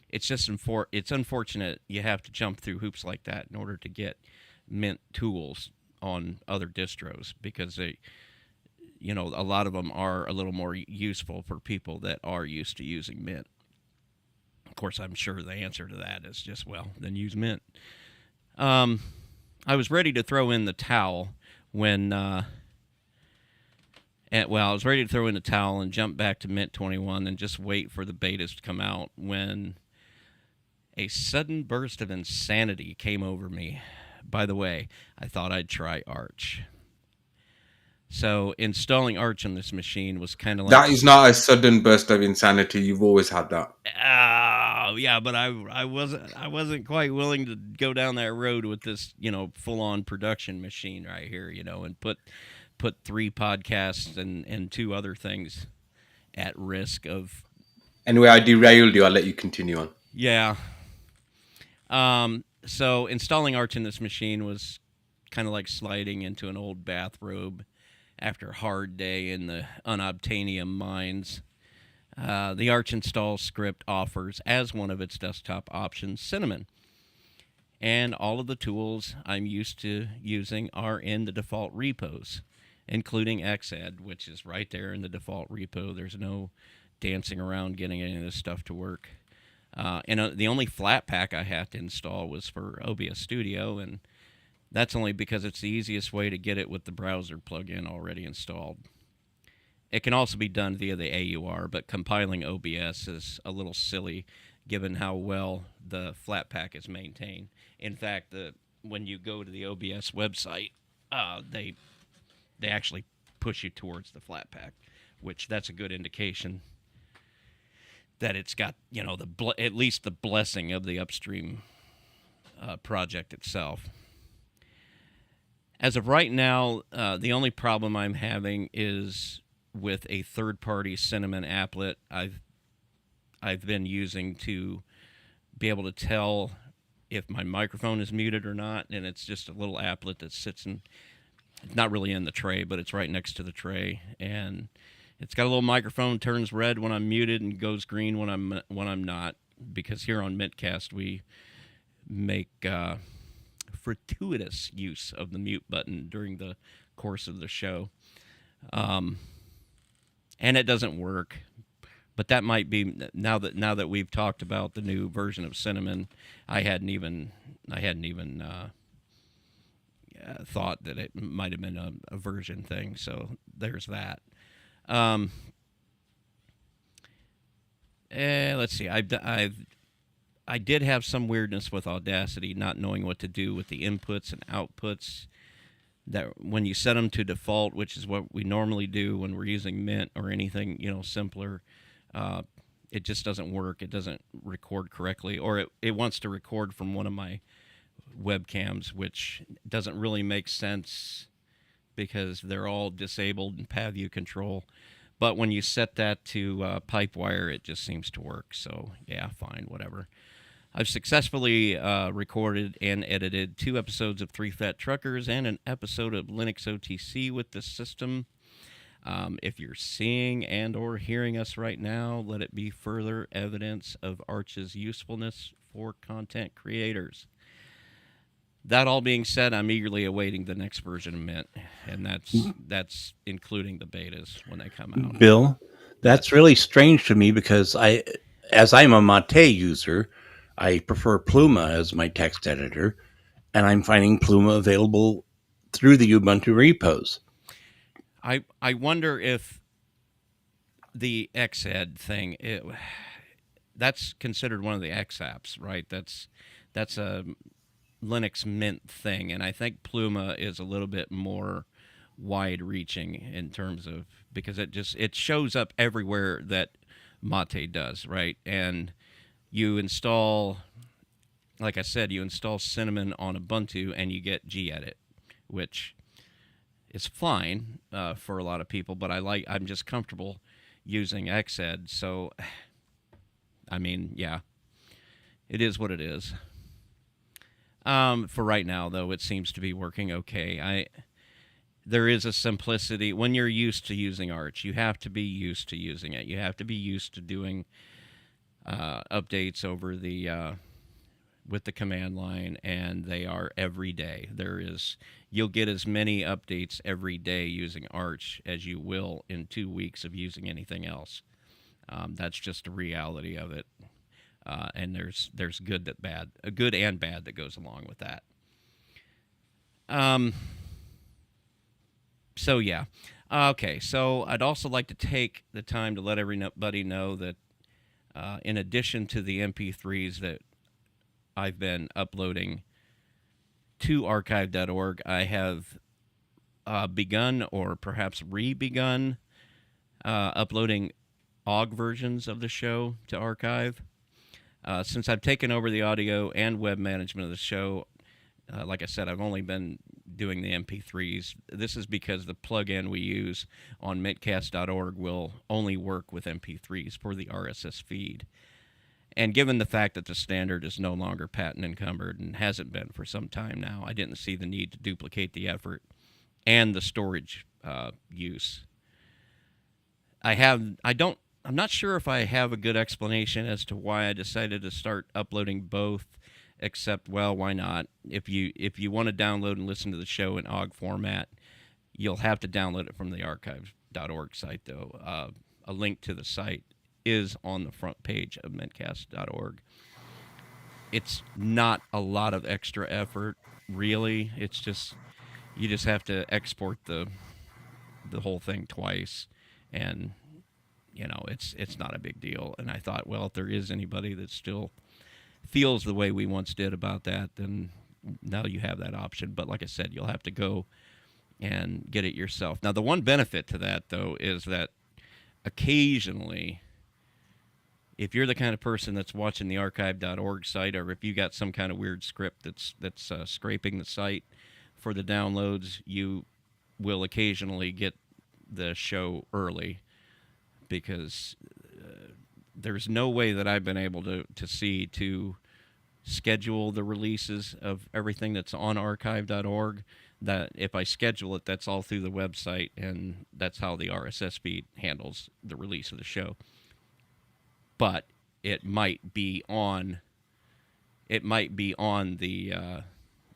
It's just it's unfortunate you have to jump through hoops like that in order to get Mint tools on other distros, because they, a lot of them are a little more useful for people that are used to using Mint. Of course, I'm sure the answer to that is just, well, then use Mint. I was ready to throw in the towel when, I was ready to throw in the towel and jump back to Mint 21 and just wait for the betas to come out when a sudden burst of insanity came over me. By the way, I thought I'd try Arch. So installing Arch on this machine was kind of like... That is not a sudden burst of insanity. You've always had that. Yeah, but I wasn't quite willing to go down that road with this, full-on production machine right here, and put 3 podcasts and 2 other things at risk of... Anyway, I derailed you. I'll let you continue on. Yeah. So installing Arch in this machine was kind of like sliding into an old bathrobe after a hard day in the unobtainium mines. The Arch install script offers, as one of its desktop options, Cinnamon. And all of the tools I'm used to using are in the default repos, including Xed, which is right there in the default repo. There's no dancing around getting any of this stuff to work. And the only Flatpak I had to install was for OBS Studio, and that's only because it's the easiest way to get it with the browser plugin already installed. It can also be done via the AUR, but compiling OBS is a little silly given how well the Flatpak is maintained. In fact, when you go to the OBS website, they actually push you towards the Flatpak, which that's a good indication that it's got, at least the blessing of the upstream project itself. As of right now, the only problem I'm having is with a third-party Cinnamon applet I've been using to be able to tell if my microphone is muted or not, and it's just a little applet that sits It's not really in the tray, but it's right next to the tray, and it's got a little microphone. Turns red when I'm muted and goes green when I'm not. Because here on mintCast we make fortuitous use of the mute button during the course of the show, and it doesn't work. But that might be now that we've talked about the new version of Cinnamon. I hadn't even thought that it might have been a version thing. So there's that. Let's see. I did have some weirdness with Audacity, not knowing what to do with the inputs and outputs. That when you set them to default, which is what we normally do when we're using Mint or anything, simpler, it just doesn't work. It doesn't record correctly, or it wants to record from one of my webcams, which doesn't really make sense because they're all disabled in path view control. But when you set that to Pipewire, it just seems to work. So yeah, fine, whatever. I've successfully recorded and edited 2 episodes of 3 Fat Truckers and an episode of Linux OTC with this system. If you're seeing and or hearing us right now, let it be further evidence of Arch's usefulness for content creators. That all being said, I'm eagerly awaiting the next version of Mint, and that's including the betas when they come out. Bill, that's really strange to me because as I'm a Mate user, I prefer Pluma as my text editor, and I'm finding Pluma available through the Ubuntu repos. I wonder if the Xed thing, that's considered one of the X apps, right? That's a Linux Mint thing, and I think Pluma is a little bit more wide-reaching in terms of, because it shows up everywhere that Mate does, right? And you install, like I said, you install Cinnamon on Ubuntu and you get gedit, which is fine for a lot of people, but I'm just comfortable using Xed. So, I mean, yeah, it is what it is. For right now, though, it seems to be working okay. There is a simplicity when you're used to using Arch. You have to be used to using it. You have to be used to doing updates over with the command line, and they are every day. You'll get as many updates every day using Arch as you will in 2 weeks of using anything else. That's just the reality of it. And there's good and bad that goes along with that. So yeah. Okay, so I'd also like to take the time to let everybody know that in addition to the MP3s that I've been uploading to archive.org, I have begun, or perhaps re-begun, uploading OGG versions of the show to archive. Since I've taken over the audio and web management of the show, like I said, I've only been doing the MP3s. This is because the plugin we use on mintcast.org will only work with MP3s for the RSS feed. And given the fact that the standard is no longer patent encumbered and hasn't been for some time now, I didn't see the need to duplicate the effort and the storage use. I'm not sure if I have a good explanation as to why I decided to start uploading both, except, well, why not? If you want to download and listen to the show in OGG format, you'll have to download it from the archive.org site, though. A link to the site is on the front page of mintcast.org. It's not a lot of extra effort, really. It's just, you just have to export the whole thing twice, and it's not a big deal. And I thought, well, if there is anybody that still feels the way we once did about that, then now you have that option. But like I said, you'll have to go and get it yourself. Now, the one benefit to that, though, is that occasionally, if you're the kind of person that's watching the archive.org site, or if you got some kind of weird script that's scraping the site for the downloads, you will occasionally get the show early, because there's no way that I've been able to see to schedule the releases of everything that's on archive.org that if I schedule it, that's all through the website, and that's how the RSS feed handles the release of the show. But it might be on the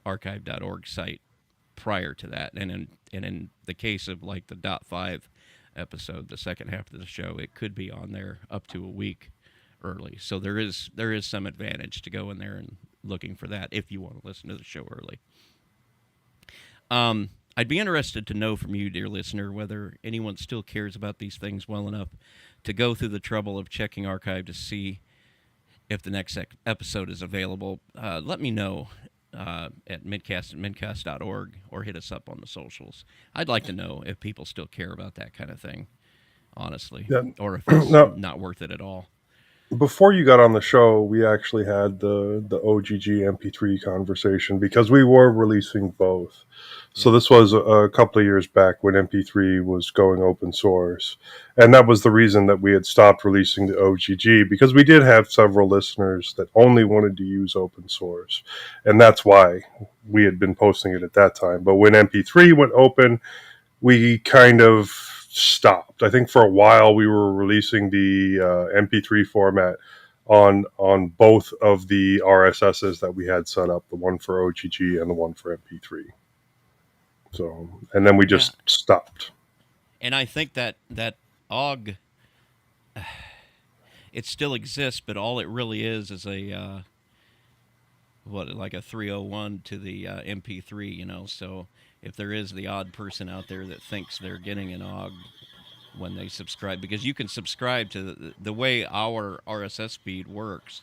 archive.org site prior to that, and in the case of like the .5 episode, the second half of the show, it could be on there up to a week early. So there is some advantage to go in there and looking for that if you want to listen to the show early. I'd be interested to know from you, dear listener, whether anyone still cares about these things well enough to go through the trouble of checking archive to see if the next episode is available. Let me know at mintcast@mintcast.org, or hit us up on the socials. I'd like to know if people still care about that kind of thing, honestly, Yeah. or if it's No, not worth it at all. before you got on the show, we actually had the OGG MP3 conversation because we were releasing both. So this was a couple of years back when MP3 was going open source. And that was the reason that we had stopped releasing the OGG, because we did have several listeners that only wanted to use open source. And that's why we had been posting it at that time. But when MP3 went open, we kind of stopped. I think for a while we were releasing the MP3 format on both of the RSSs that we had set up, the one for OGG and the one for MP3. So, and then we just stopped. And I think that OGG, it still exists, but all it really is a like a 301 to the MP3, you know. So if there is the odd person out there that thinks they're getting an OGG when they subscribe, because you can subscribe to the way our RSS feed works,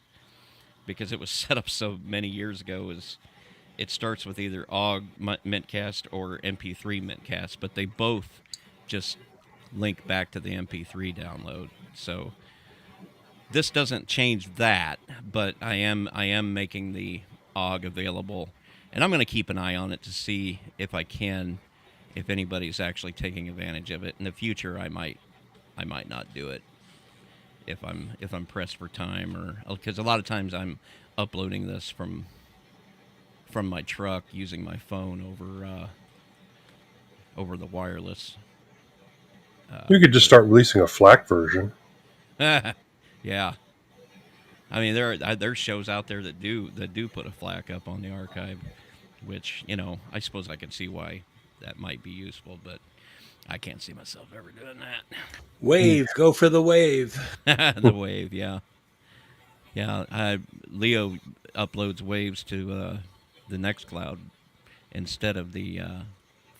because it was set up so many years ago, is it starts with either OGG mintcast or MP3 mintcast, but they both just link back to the MP3 download. So this doesn't change that, but I am making the OGG available, and I'm going to keep an eye on it to see if anybody's actually taking advantage of it. In the future, I might not do it if I'm pressed for time, or because a lot of times I'm uploading this from my truck using my phone over the wireless. You could just start releasing a FLAC version. Yeah. I mean, there's shows out there that do put a FLAC up on the archive, which, you know, I suppose I can see why that might be useful, but I can't see myself ever doing that. Wave, go for the wave. The wave, yeah. Leo uploads waves to the Nextcloud instead of the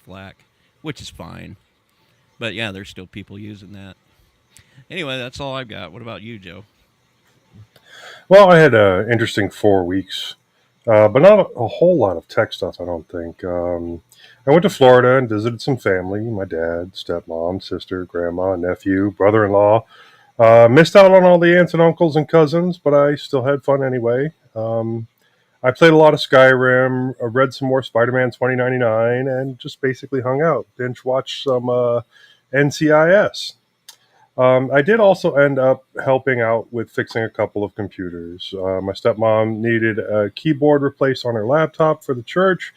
FLAC, which is fine. But yeah, there's still people using that. Anyway, that's all I've got. What about you, Joe? Well, I had an interesting 4 weeks, but not a whole lot of tech stuff, I don't think. I went to Florida and visited some family, my dad, stepmom, sister, grandma, nephew, brother-in-law. Missed out on all the aunts and uncles and cousins, but I still had fun anyway. I played a lot of Skyrim, read some more Spider-Man 2099, and just basically hung out, binge-watched some NCIS. I did also end up helping out with fixing a couple of computers. My stepmom needed a keyboard replaced on her laptop for the church,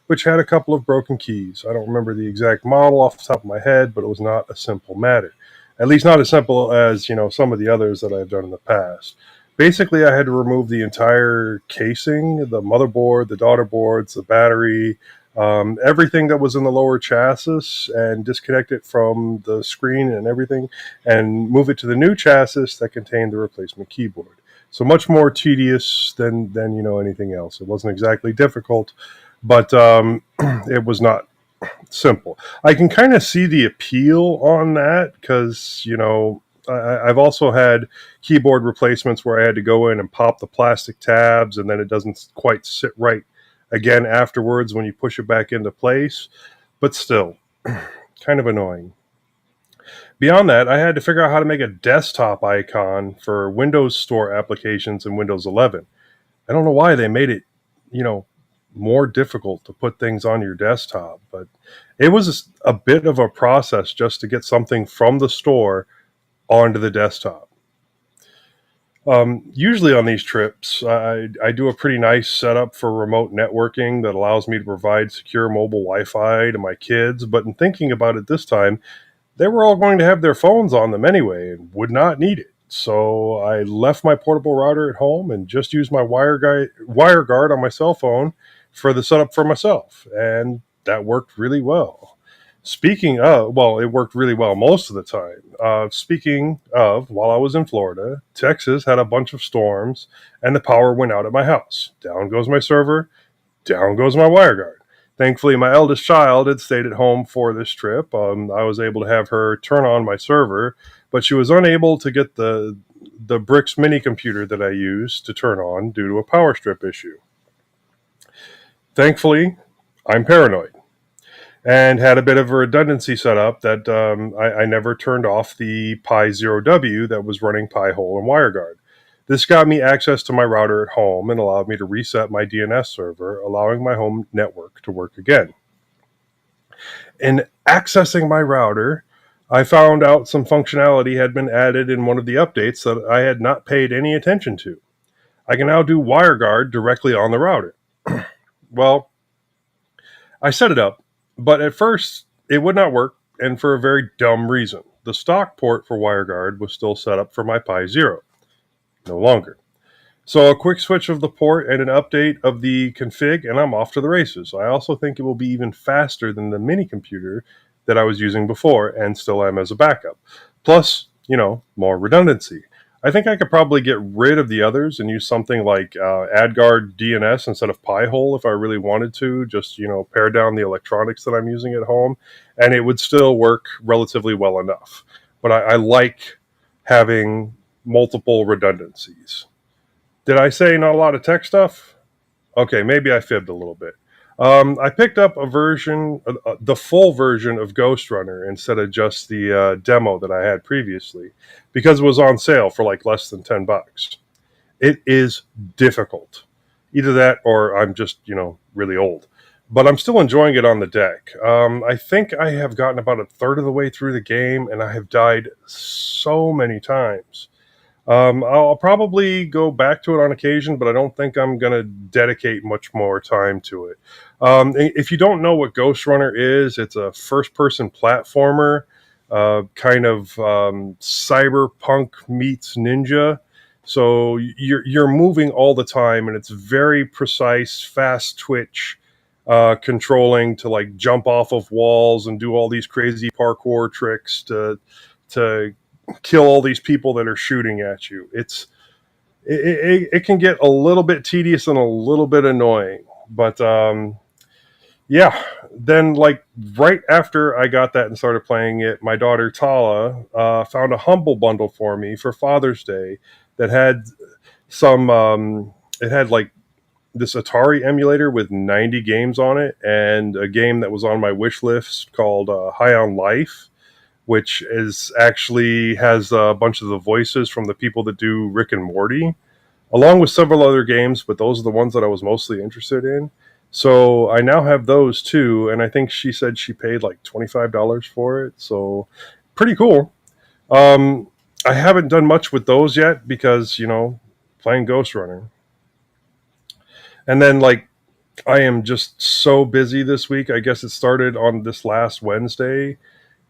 which had a couple of broken keys. I don't remember the exact model off the top of my head, but it was not a simple matter. At least not as simple as, some of the others that I've done in the past. Basically, I had to remove the entire casing, the motherboard, the daughter boards, the battery, everything that was in the lower chassis, and disconnect it from the screen and everything, and move it to the new chassis that contained the replacement keyboard. So much more tedious than anything else. It wasn't exactly difficult, but it was not simple. I can kind of see the appeal on that because, I've also had keyboard replacements where I had to go in and pop the plastic tabs, and then it doesn't quite sit right again afterwards when you push it back into place. But still, kind of annoying. Beyond that, I had to figure out how to make a desktop icon for Windows Store applications in Windows 11. I don't know why they made it, more difficult to put things on your desktop, but it was a bit of a process just to get something from the store onto the desktop. Usually on these trips, I do a pretty nice setup for remote networking that allows me to provide secure mobile Wi-Fi to my kids. But in thinking about it this time, they were all going to have their phones on them anyway and would not need it. So I left my portable router at home and just used my wire guard on my cell phone for the setup for myself. And that worked really well. Speaking of, well, it worked really well most of the time. Speaking of, while I was in Florida, Texas had a bunch of storms and the power went out at my house. Down goes my server, down goes my wire guard. Thankfully, my eldest child had stayed at home for this trip. I was able to have her turn on my server, but she was unable to get the Bricks mini computer that I use to turn on due to a power strip issue. Thankfully, I'm paranoid and had a bit of a redundancy set up that I never turned off the Pi 0W that was running Pi-hole and WireGuard. This got me access to my router at home and allowed me to reset my DNS server, allowing my home network to work again. In accessing my router, I found out some functionality had been added in one of the updates that I had not paid any attention to. I can now do WireGuard directly on the router. Well, I set it up, but at first it would not work, and for a very dumb reason. The stock port for WireGuard was still set up for my Pi 0. No longer. So a quick switch of the port and an update of the config, and I'm off to the races. I also think it will be even faster than the mini computer that I was using before and still am as a backup. Plus, more redundancy. I think I could probably get rid of the others and use something like AdGuard DNS instead of Pi-hole if I really wanted to, just, pare down the electronics that I'm using at home, and it would still work relatively well enough. But I like having multiple redundancies. Did I say not a lot of tech stuff? Okay, maybe I fibbed a little bit. I picked up a version, the full version of Ghost Runner instead of just the demo that I had previously, because it was on sale for like less than $10. It is difficult. Either that or I'm just, really old. But I'm still enjoying it on the deck. I think I have gotten about a third of the way through the game, and I have died so many times. I'll probably go back to it on occasion, but I don't think I'm going to dedicate much more time to it. If you don't know what Ghost Runner is, it's a first-person platformer, kind of cyberpunk meets ninja. So you're moving all the time, and it's very precise, fast twitch, controlling to like jump off of walls and do all these crazy parkour tricks to kill all these people that are shooting at you. It can get a little bit tedious and a little bit annoying, but yeah. Then like right after I got that and started playing it, my daughter Tala found a Humble bundle for me for Father's Day that had some. It had like this Atari emulator with 90 games on it, and a game that was on my wish list called High on Life, which is actually has a bunch of the voices from the people that do Rick and Morty, along with several other games, but those are the ones that I was mostly interested in. So I now have those too, and I think she said she paid like $25 for it, so pretty cool. I haven't done much with those yet because, playing Ghost Runner. And then like I am just so busy this week. I guess it started on this last Wednesday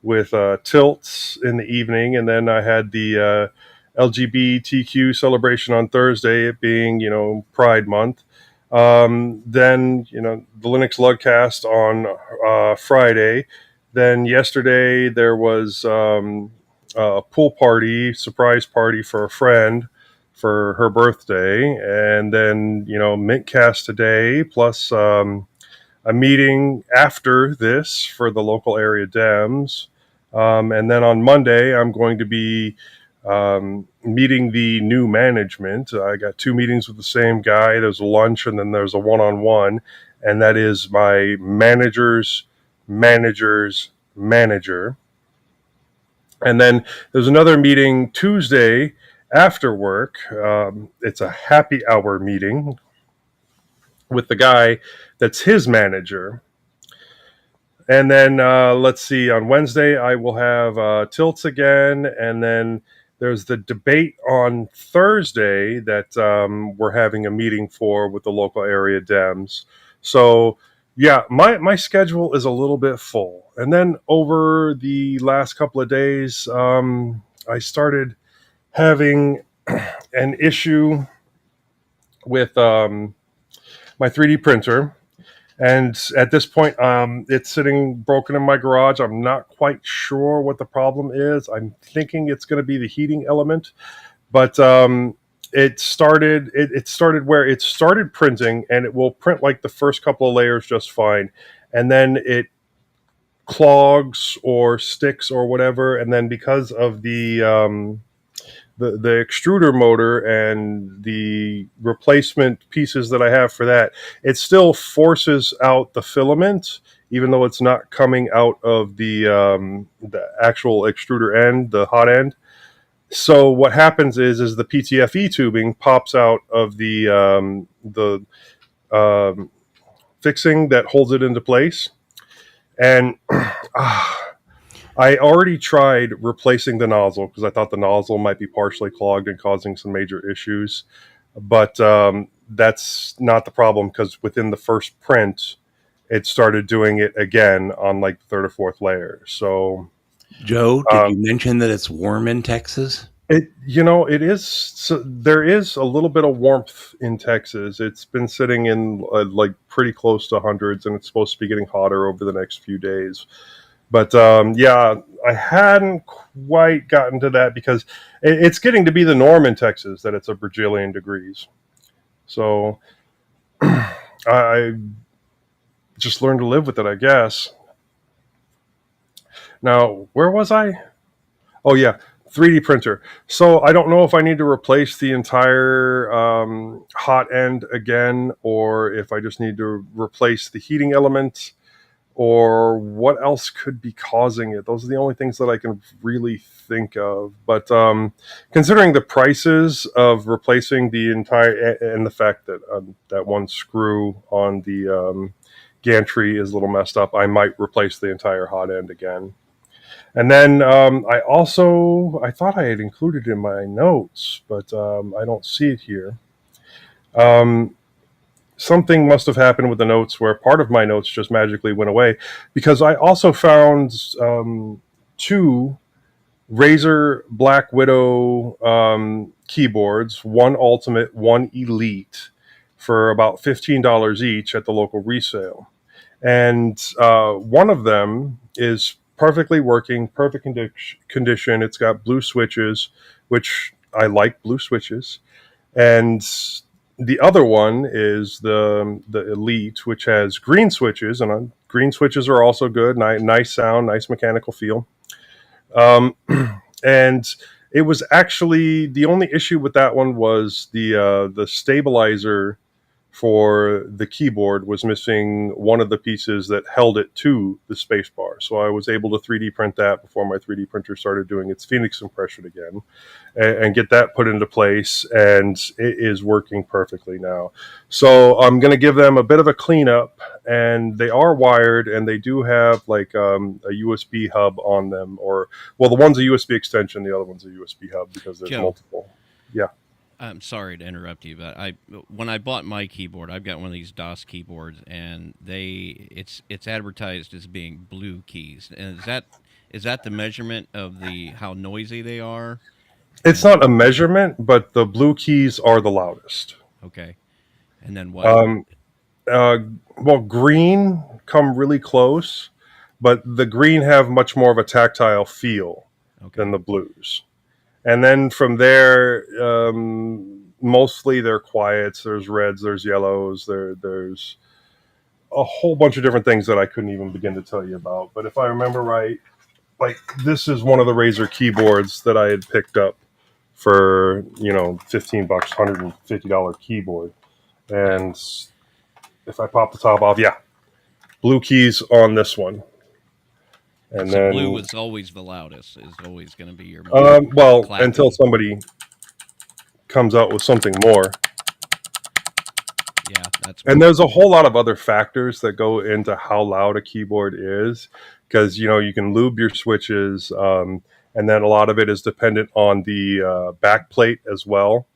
with tilts in the evening, and then I had the LGBTQ celebration on Thursday, it being Pride Month. Then the Linux Lugcast on Friday. Then yesterday there was a pool party, surprise party for a friend for her birthday, and then mintCast today, plus a meeting after this for the local area Dems. And then on Monday, I'm going to be meeting the new management. I got 2 meetings with the same guy. There's a lunch, and then there's a one-on-one, and that is my manager's manager's manager. And then there's another meeting Tuesday after work. It's a happy hour meeting with the guy that's his manager. And then let's see, on Wednesday I will have tilts again, and then there's the debate on Thursday that we're having a meeting for with the local area Dems. So yeah, my schedule is a little bit full. And then over the last couple of days, I started having an issue with my 3D printer. And at this point, it's sitting broken in my garage. I'm not quite sure what the problem is. I'm thinking it's going to be the heating element, but it started where it started printing, and it will print like the first couple of layers just fine, and then it clogs or sticks or whatever, and then because of the extruder motor and the replacement pieces that I have for that, it still forces out the filament, even though it's not coming out of the actual extruder end, the hot end. So what happens is the PTFE tubing pops out of the fixing that holds it into place, and I already tried replacing the nozzle because I thought the nozzle might be partially clogged and causing some major issues. But that's not the problem, because within the first print, it started doing it again on like the third or fourth layer. So, Joe, did you mention that it's warm in Texas? it is. So there is a little bit of warmth in Texas. It's been sitting in like pretty close to hundreds, and it's supposed to be getting hotter over the next few days. But yeah, I hadn't quite gotten to that because it's getting to be the norm in Texas that it's a bajillion degrees. So I just learned to live with it, I guess. Now, where was I? Oh, yeah, 3D printer. So I don't know if I need to replace the entire hot end again, or if I just need to replace the heating element, or what else could be causing it. Those are the only things that I can really think of. But considering the prices of replacing the entire, and the fact that that one screw on the gantry is a little messed up, I might replace the entire hot end again. And then I thought I had included in my notes, but I don't see it here. Something must have happened with the notes where part of my notes just magically went away, because I also found two Razer Black Widow keyboards, one Ultimate, one Elite, for about $15 each at the local resale. And one of them is perfectly working, perfect condition. It's got blue switches, which I like blue switches. And the other one is the Elite, which has green switches, and green switches are also good. Nice sound, nice mechanical feel. And it was actually the only issue with that one was the stabilizer for the keyboard was missing one of the pieces that held it to the spacebar. So I was able to 3D print that before my 3D printer started doing its Phoenix impression again, and get that put into place, and it is working perfectly now. So I'm going to give them a bit of a cleanup, and they are wired, and they do have like a USB hub on them, or, well, the one's a USB extension, the other one's a USB hub, because there's Joe. multiple. Yeah. I'm sorry to interrupt you, but when I bought my keyboard, I've got one of these DOS keyboards, and it's advertised as being blue keys. And is that the measurement of how noisy they are? It's not a measurement, but the blue keys are the loudest. Okay. And then what? Well, green come really close, but the green have much more of a tactile feel than the blues. And then from there, mostly they're quiets. There's reds, there's yellows, there's a whole bunch of different things that I couldn't even begin to tell you about. But if I remember right, like, this is one of the Razer keyboards that I had picked up for, $15, $150 keyboard. And if I pop the top off, yeah, blue keys on this one. And so then blue is always the loudest. Is always going to be your well, clapping. Until somebody comes out with something more. Yeah, that's. And there's a whole lot of other factors that go into how loud a keyboard is, because you can lube your switches, And then a lot of it is dependent on the back plate as well.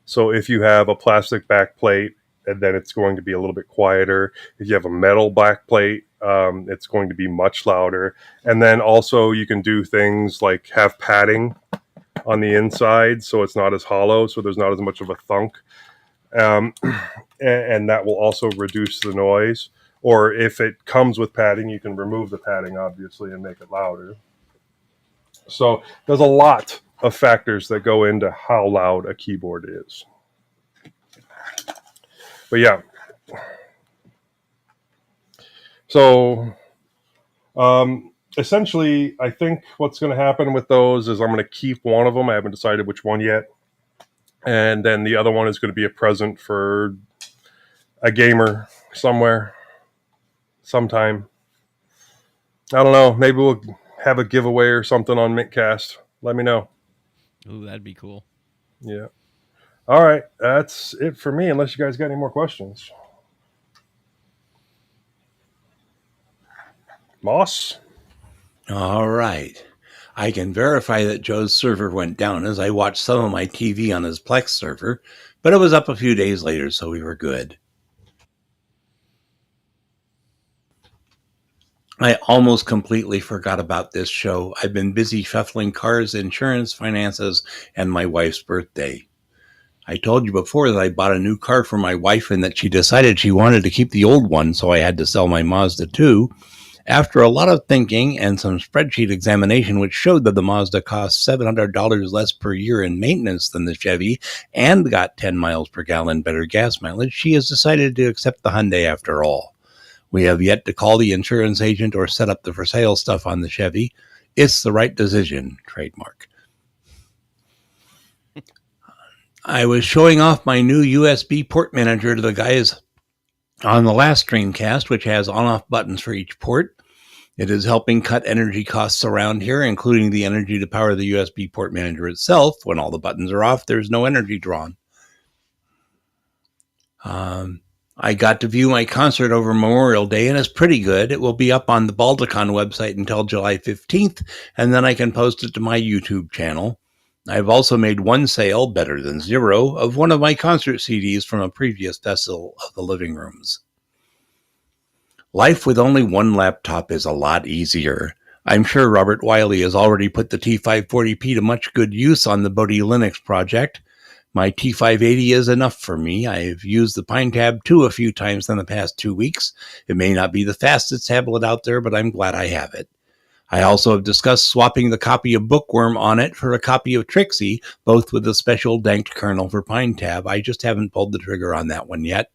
So if you have a plastic back plate, and then it's going to be a little bit quieter. If you have a metal back plate, it's going to be much louder. And then also you can do things like have padding on the inside, so it's not as hollow, so there's not as much of a thunk. Um, and that will also reduce the noise. Or if it comes with padding, you can remove the padding, obviously, and make it louder. So there's a lot of factors that go into how loud a keyboard is. But yeah. So essentially, I think what's going to happen with those is I'm going to keep one of them. I haven't decided which one yet. And then the other one is going to be a present for a gamer somewhere, sometime. I don't know. Maybe we'll have a giveaway or something on mintCast. Let me know. Ooh, that'd be cool. Yeah. All right. That's it for me, unless you guys got any more questions. Moss? All right. I can verify that Joe's server went down as I watched some of my TV on his Plex server, but it was up a few days later, so we were good. I almost completely forgot about this show. I've been busy shuffling cars, insurance, finances, and my wife's birthday. I told you before that I bought a new car for my wife and that she decided she wanted to keep the old one, so I had to sell my Mazda 2. After a lot of thinking and some spreadsheet examination, which showed that the Mazda cost $700 less per year in maintenance than the Chevy and got 10 miles per gallon better gas mileage, she has decided to accept the Hyundai after all. We have yet to call the insurance agent or set up the for sale stuff on the Chevy. It's the right decision, trademark. I was showing off my new USB port manager to the guys on the last Streamcast, which has on-off buttons for each port. It is helping cut energy costs around here, including the energy to power the USB port manager itself. When all the buttons are off, there's no energy drawn. I got to view my concert over Memorial Day, and it's pretty good. It will be up on the Baldicon website until July 15th, and then I can post it to my YouTube channel. I've also made one sale, better than zero, of one of my concert CDs from a previous Festival of the Living Rooms. Life with only one laptop is a lot easier. I'm sure Robert Wiley has already put the T540p to much good use on the Bodhi Linux project. My T580 is enough for me. I've used the PineTab 2 a few times in the past 2 weeks. It may not be the fastest tablet out there, but I'm glad I have it. I also have discussed swapping the copy of Bookworm on it for a copy of Trixie, both with a special danked kernel for PineTab. I just haven't pulled the trigger on that one yet.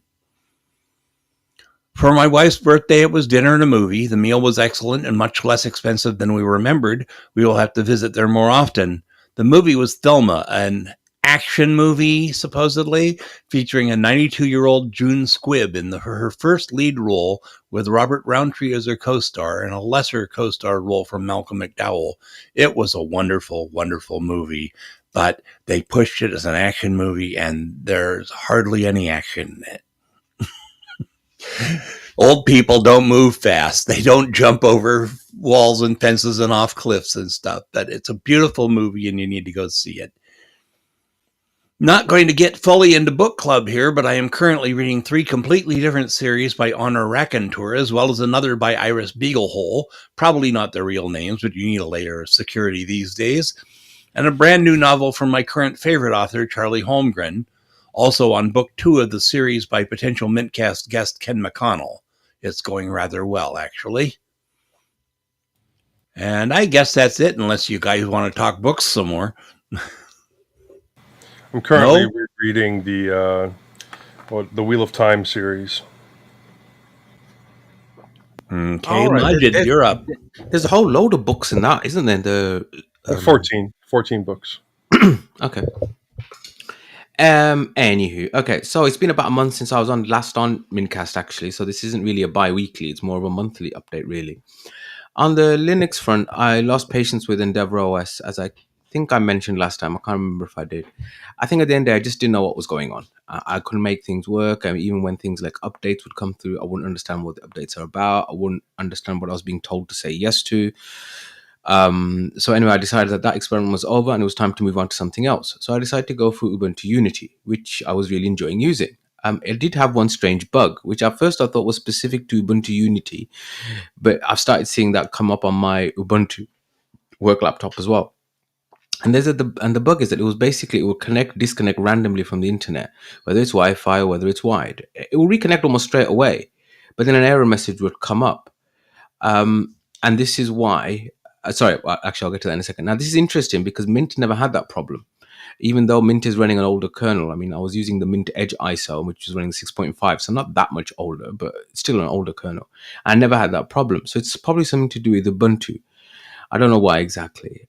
For my wife's birthday, it was dinner and a movie. The meal was excellent and much less expensive than we remembered. We will have to visit there more often. The movie was Thelma, an action movie, supposedly, featuring a 92-year-old June Squibb in her first lead role, with Robert Roundtree as her co-star and a lesser co-star role from Malcolm McDowell. It was a wonderful, wonderful movie, but they pushed it as an action movie, and there's hardly any action in it. Old people don't move fast. They don't jump over walls and fences and off cliffs and stuff, but it's a beautiful movie, and you need to go see it. Not going to get fully into book club here, but I am currently reading 3 completely different series by Honor Raconteur, as well as another by Iris Beaglehole. Probably not their real names, but you need a layer of security these days. And a brand new novel from my current favorite author, Charlie Holmgren. Also on book 2 of the series by potential mintCast guest Ken McConnell. It's going rather well, actually. And I guess that's it, unless you guys want to talk books some more. I'm currently reading the Wheel of Time series. Okay, Majid, you're up. There's a whole load of books in that, isn't there? 14 books. Okay. Anywho, okay, so it's been about a month since I was last on mintCast, actually, so this isn't really a bi-weekly, it's more of a monthly update, really. On the Linux front, I lost patience with Endeavour OS, as I think I mentioned last time. I can't remember if I did. I think at the end of the day, I just didn't know what was going on. I couldn't make things work. Even when things like updates would come through, I wouldn't understand what the updates are about. I wouldn't understand what I was being told to say yes to. So anyway, I decided that experiment was over and it was time to move on to something else. So I decided to go for Ubuntu Unity, which I was really enjoying using. It did have one strange bug, which at first I thought was specific to Ubuntu Unity, but I've started seeing that come up on my Ubuntu work laptop as well. And the bug is that it will connect, disconnect randomly from the internet, whether it's Wi-Fi or whether it's wired. It will reconnect almost straight away, but then an error message would come up. And this is why. Actually, I'll get to that in a second. Now, this is interesting because Mint never had that problem, even though Mint is running an older kernel. I mean, I was using the Mint Edge ISO, which is running 6.5, so not that much older, but it's still an older kernel. I never had that problem, so it's probably something to do with Ubuntu. I don't know why exactly.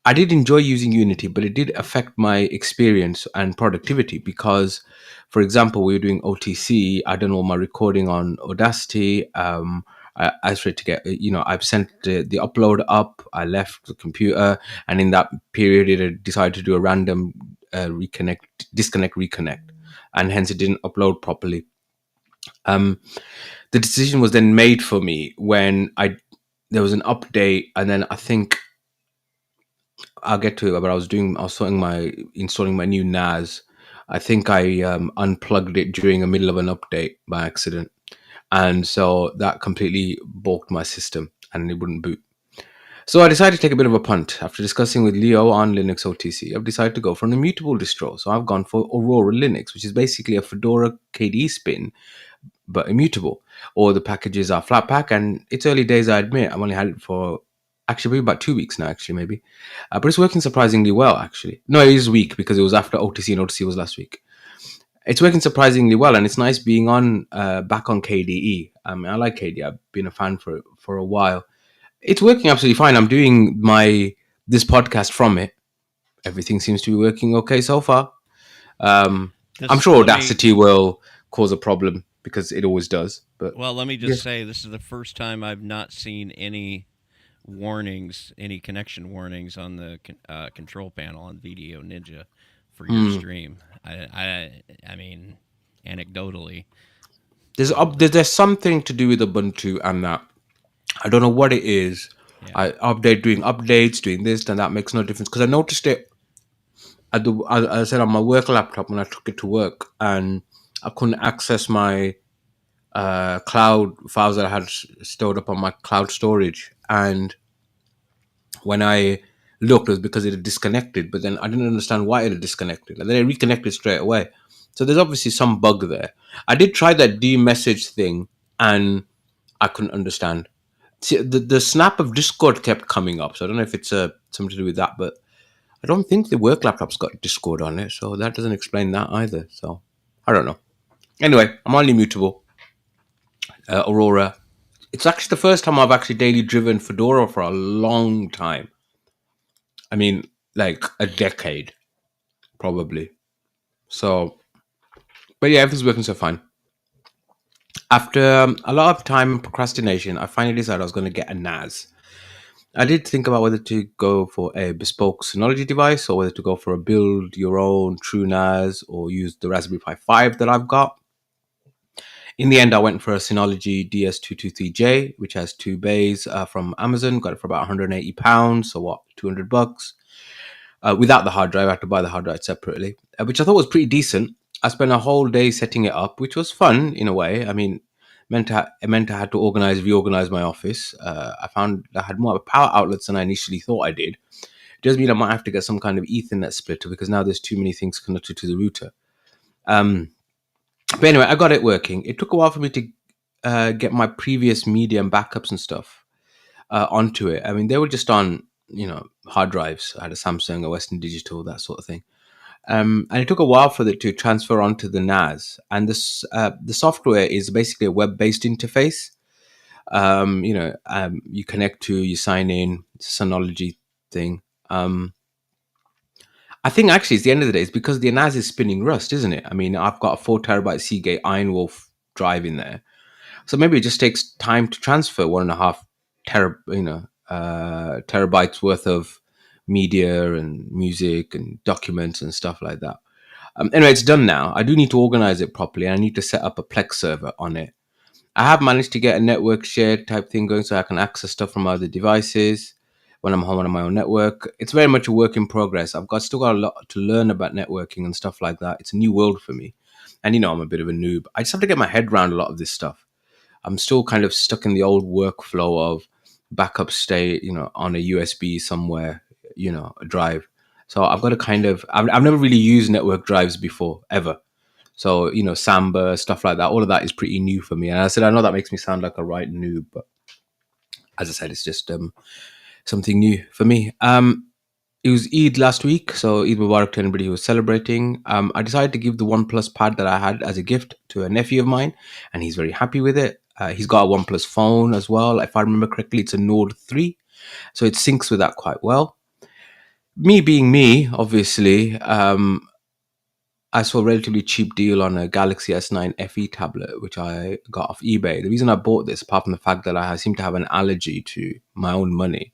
I did enjoy using Unity, but it did affect my experience and productivity because, for example, we were doing OTC. I done all my recording on Audacity. I asked for it to get, I've sent the upload up. I left the computer, and in that period, it had decided to do a random disconnect, reconnect, and hence it didn't upload properly. The decision was then made for me when there was an update, and then I think I'll get to it, but I was installing my new NAS. I think I unplugged it during the middle of an update by accident, and so that completely balked my system, and it wouldn't boot. So I decided to take a bit of a punt. After discussing with Leo on Linux OTC, I've decided to go for an immutable distro. So I've gone for Aurora Linux, which is basically a Fedora KDE spin, but immutable. All the packages are Flatpak, and it's early days, I admit. I've only had it for actually maybe about 2 weeks now, maybe. But it's working surprisingly well, actually. No, it is week because it was after OTC, and OTC was last week. It's working surprisingly well, and it's nice being back on KDE. I mean, I like KDE. I've been a fan for a while. It's working absolutely fine. I'm doing this podcast from it. Everything seems to be working okay so far. I'm sure Audacity will cause a problem because it always does. But well, let me just say this is the first time I've not seen any connection warnings on the control panel on Video Ninja for your stream. I mean, anecdotally, there's something to do with Ubuntu and that. I don't know what it is. Yeah. Doing updates, doing this, and that makes no difference because I noticed it. As I said, on my work laptop when I took it to work, and I couldn't access my cloud files that I had stored up on my cloud storage. And when I looked, it was because it had disconnected, but then I didn't understand why it had disconnected, and then it reconnected straight away. So there's obviously some bug there. I did try that demessage thing, and I couldn't understand. See, the snap of Discord kept coming up, so I don't know if it's something to do with that, but I don't think the work laptop's got Discord on it, so that doesn't explain that either. So I don't know. Anyway, I'm on immutable. Aurora. It's actually the first time I've actually daily driven Fedora for a long time. I mean, like a decade, probably. So, but yeah, everything's working so fine. After a lot of time and procrastination, I finally decided I was going to get a NAS. I did think about whether to go for a bespoke Synology device or whether to go for a build your own true NAS or use the Raspberry Pi 5 that I've got. In the end, I went for a Synology DS223J, which has 2 bays from Amazon. Got it for about £180, so what, $200? Without the hard drive, I had to buy the hard drive separately, which I thought was pretty decent. I spent a whole day setting it up, which was fun in a way. I mean, it meant I had to reorganize my office. I found I had more power outlets than I initially thought I did. It does mean I might have to get some kind of Ethernet splitter because now there's too many things connected to the router. But anyway, I got it working. It took a while for me to get my previous media and backups and stuff onto it. I mean, they were just on, hard drives. I had a Samsung, a Western Digital, that sort of thing. And it took a while for it to transfer onto the NAS. And the software is basically a web-based interface. You connect to, you sign in, it's a Synology thing. I think actually, it's the end of the day, it's because the NAS is spinning Rust, isn't it? I mean, I've got a 4 terabyte Seagate Iron Wolf drive in there. So maybe it just takes time to transfer 1.5 terabytes worth of media and music and documents and stuff like that. Anyway, it's done now. I do need to organize it properly. I need to set up a Plex server on it. I have managed to get a network share type thing going so I can access stuff from other devices when I'm home on my own network. It's very much a work in progress. Still got a lot to learn about networking and stuff like that. It's a new world for me. And, I'm a bit of a noob. I just have to get my head around a lot of this stuff. I'm still kind of stuck in the old workflow of backup state, on a USB somewhere, a drive. So I've got to I've never really used network drives before, ever. So, Samba, stuff like that, all of that is pretty new for me. And I said, I know that makes me sound like a right noob, but as I said, it's just something new for me. It was Eid last week, so Eid Mubarak to anybody who was celebrating. I decided to give the OnePlus pad that I had as a gift to a nephew of mine, and he's very happy with it. He's got a OnePlus phone as well. If I remember correctly, it's a Nord 3, so it syncs with that quite well. Me being me, obviously, I saw a relatively cheap deal on a Galaxy S9 FE tablet, which I got off eBay. The reason I bought this, apart from the fact that I seem to have an allergy to my own money,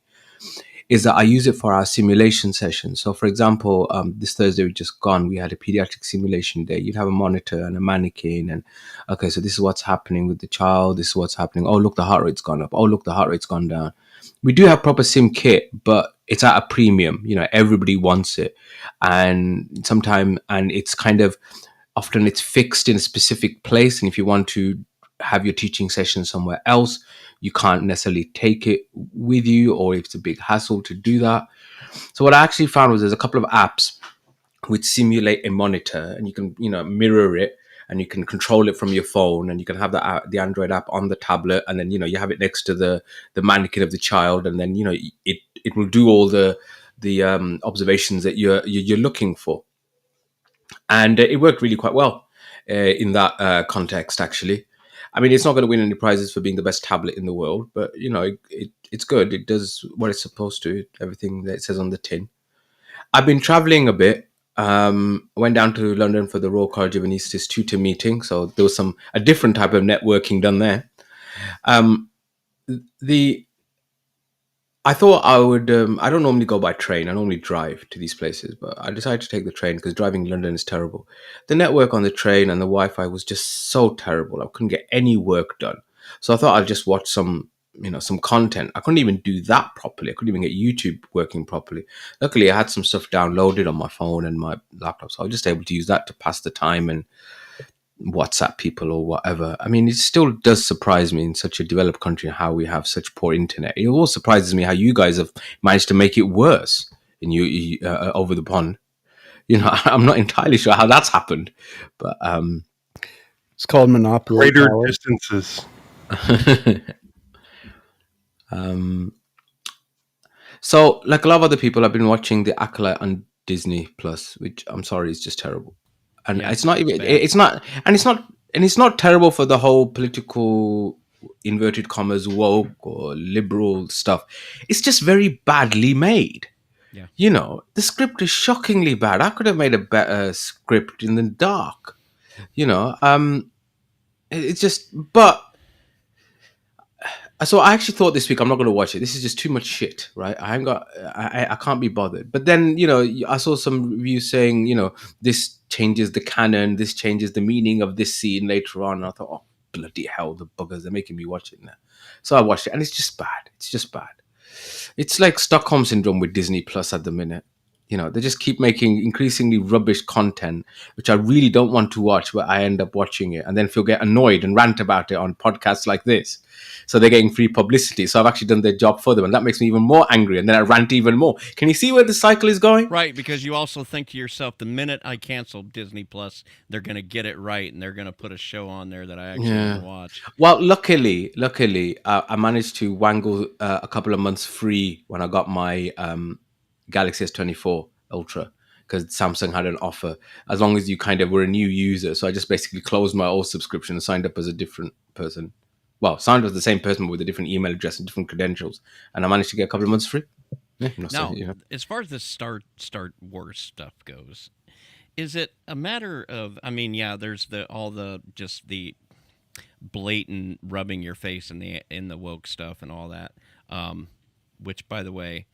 is that I use it for our simulation sessions. So, for example, this Thursday we just gone, we had a pediatric simulation day. You'd have a monitor and a mannequin, and okay, so this is what's happening with the child. This is what's happening. Oh, look, the heart rate's gone up. Oh, look, the heart rate's gone down. We do have proper sim kit, but it's at a premium. Everybody wants it, and it's kind of often it's fixed in a specific place. And if you want to have your teaching session somewhere else, you can't necessarily take it with you, or it's a big hassle to do that. So what I actually found was there's a couple of apps which simulate a monitor, and you can mirror it, and you can control it from your phone, and you can have the Android app on the tablet, and then you have it next to the mannequin of the child, and then it will do all the observations that you're looking for, and it worked really quite well in that context. Actually, I mean, it's not going to win any prizes for being the best tablet in the world, but it's good. It does what it's supposed to. Everything that it says on the tin. I've been traveling a bit. Went down to London for the Royal College of Anaesthetists tutor meeting, so there was a different type of networking done there. I thought I would. I don't normally go by train. I normally drive to these places, but I decided to take the train because driving in London is terrible. The network on the train and the Wi-Fi was just so terrible. I couldn't get any work done. So I thought I'd just watch some content. I couldn't even do that properly. I couldn't even get YouTube working properly. Luckily, I had some stuff downloaded on my phone and my laptop, so I was just able to use that to pass the time and WhatsApp people or whatever. I mean, it still does surprise me in such a developed country how we have such poor internet. It also surprises me how you guys have managed to make it worse in over the pond. I'm not entirely sure how that's happened, but it's called monopoly. Greater distances. So, like a lot of other people, I've been watching The Acolyte on Disney Plus, which I'm sorry is just terrible. And Yeah, it's not even it's it's not terrible for the whole political inverted commas woke or liberal stuff. It's just very badly made. Yeah. The script is shockingly bad. I could have made a better script in the dark. It's just, but so I actually thought this week I'm not going to watch it. This is just too much shit, right? I can't be bothered. But then I saw some reviews saying this changes the canon, this changes the meaning of this scene later on. And I thought, oh bloody hell, the buggers, they're making me watch it now. So I watched it, and it's just bad. It's just bad. It's like Stockholm Syndrome with Disney Plus at the minute. They just keep making increasingly rubbish content, which I really don't want to watch, but I end up watching it and then feel get annoyed and rant about it on podcasts like this. So they're getting free publicity. So I've actually done their job for them, and that makes me even more angry. And then I rant even more. Can you see where the cycle is going? right, because you also think to yourself, the minute I cancel Disney Plus, they're going to get it right, and they're going to put a show on there that I actually want to watch. Well, luckily, I managed to wangle a couple of months free when I got my Galaxy S24 Ultra, because Samsung had an offer as long as you kind of were a new user. So I just basically closed my old subscription and signed up as a different person. Well, signed up as the same person with a different email address and different credentials, and I managed to get a couple of months free. Now, as far as the Star Wars stuff goes, is it a matter of? I mean, yeah, there's the blatant rubbing your face in the woke stuff and all that. Which, by the way,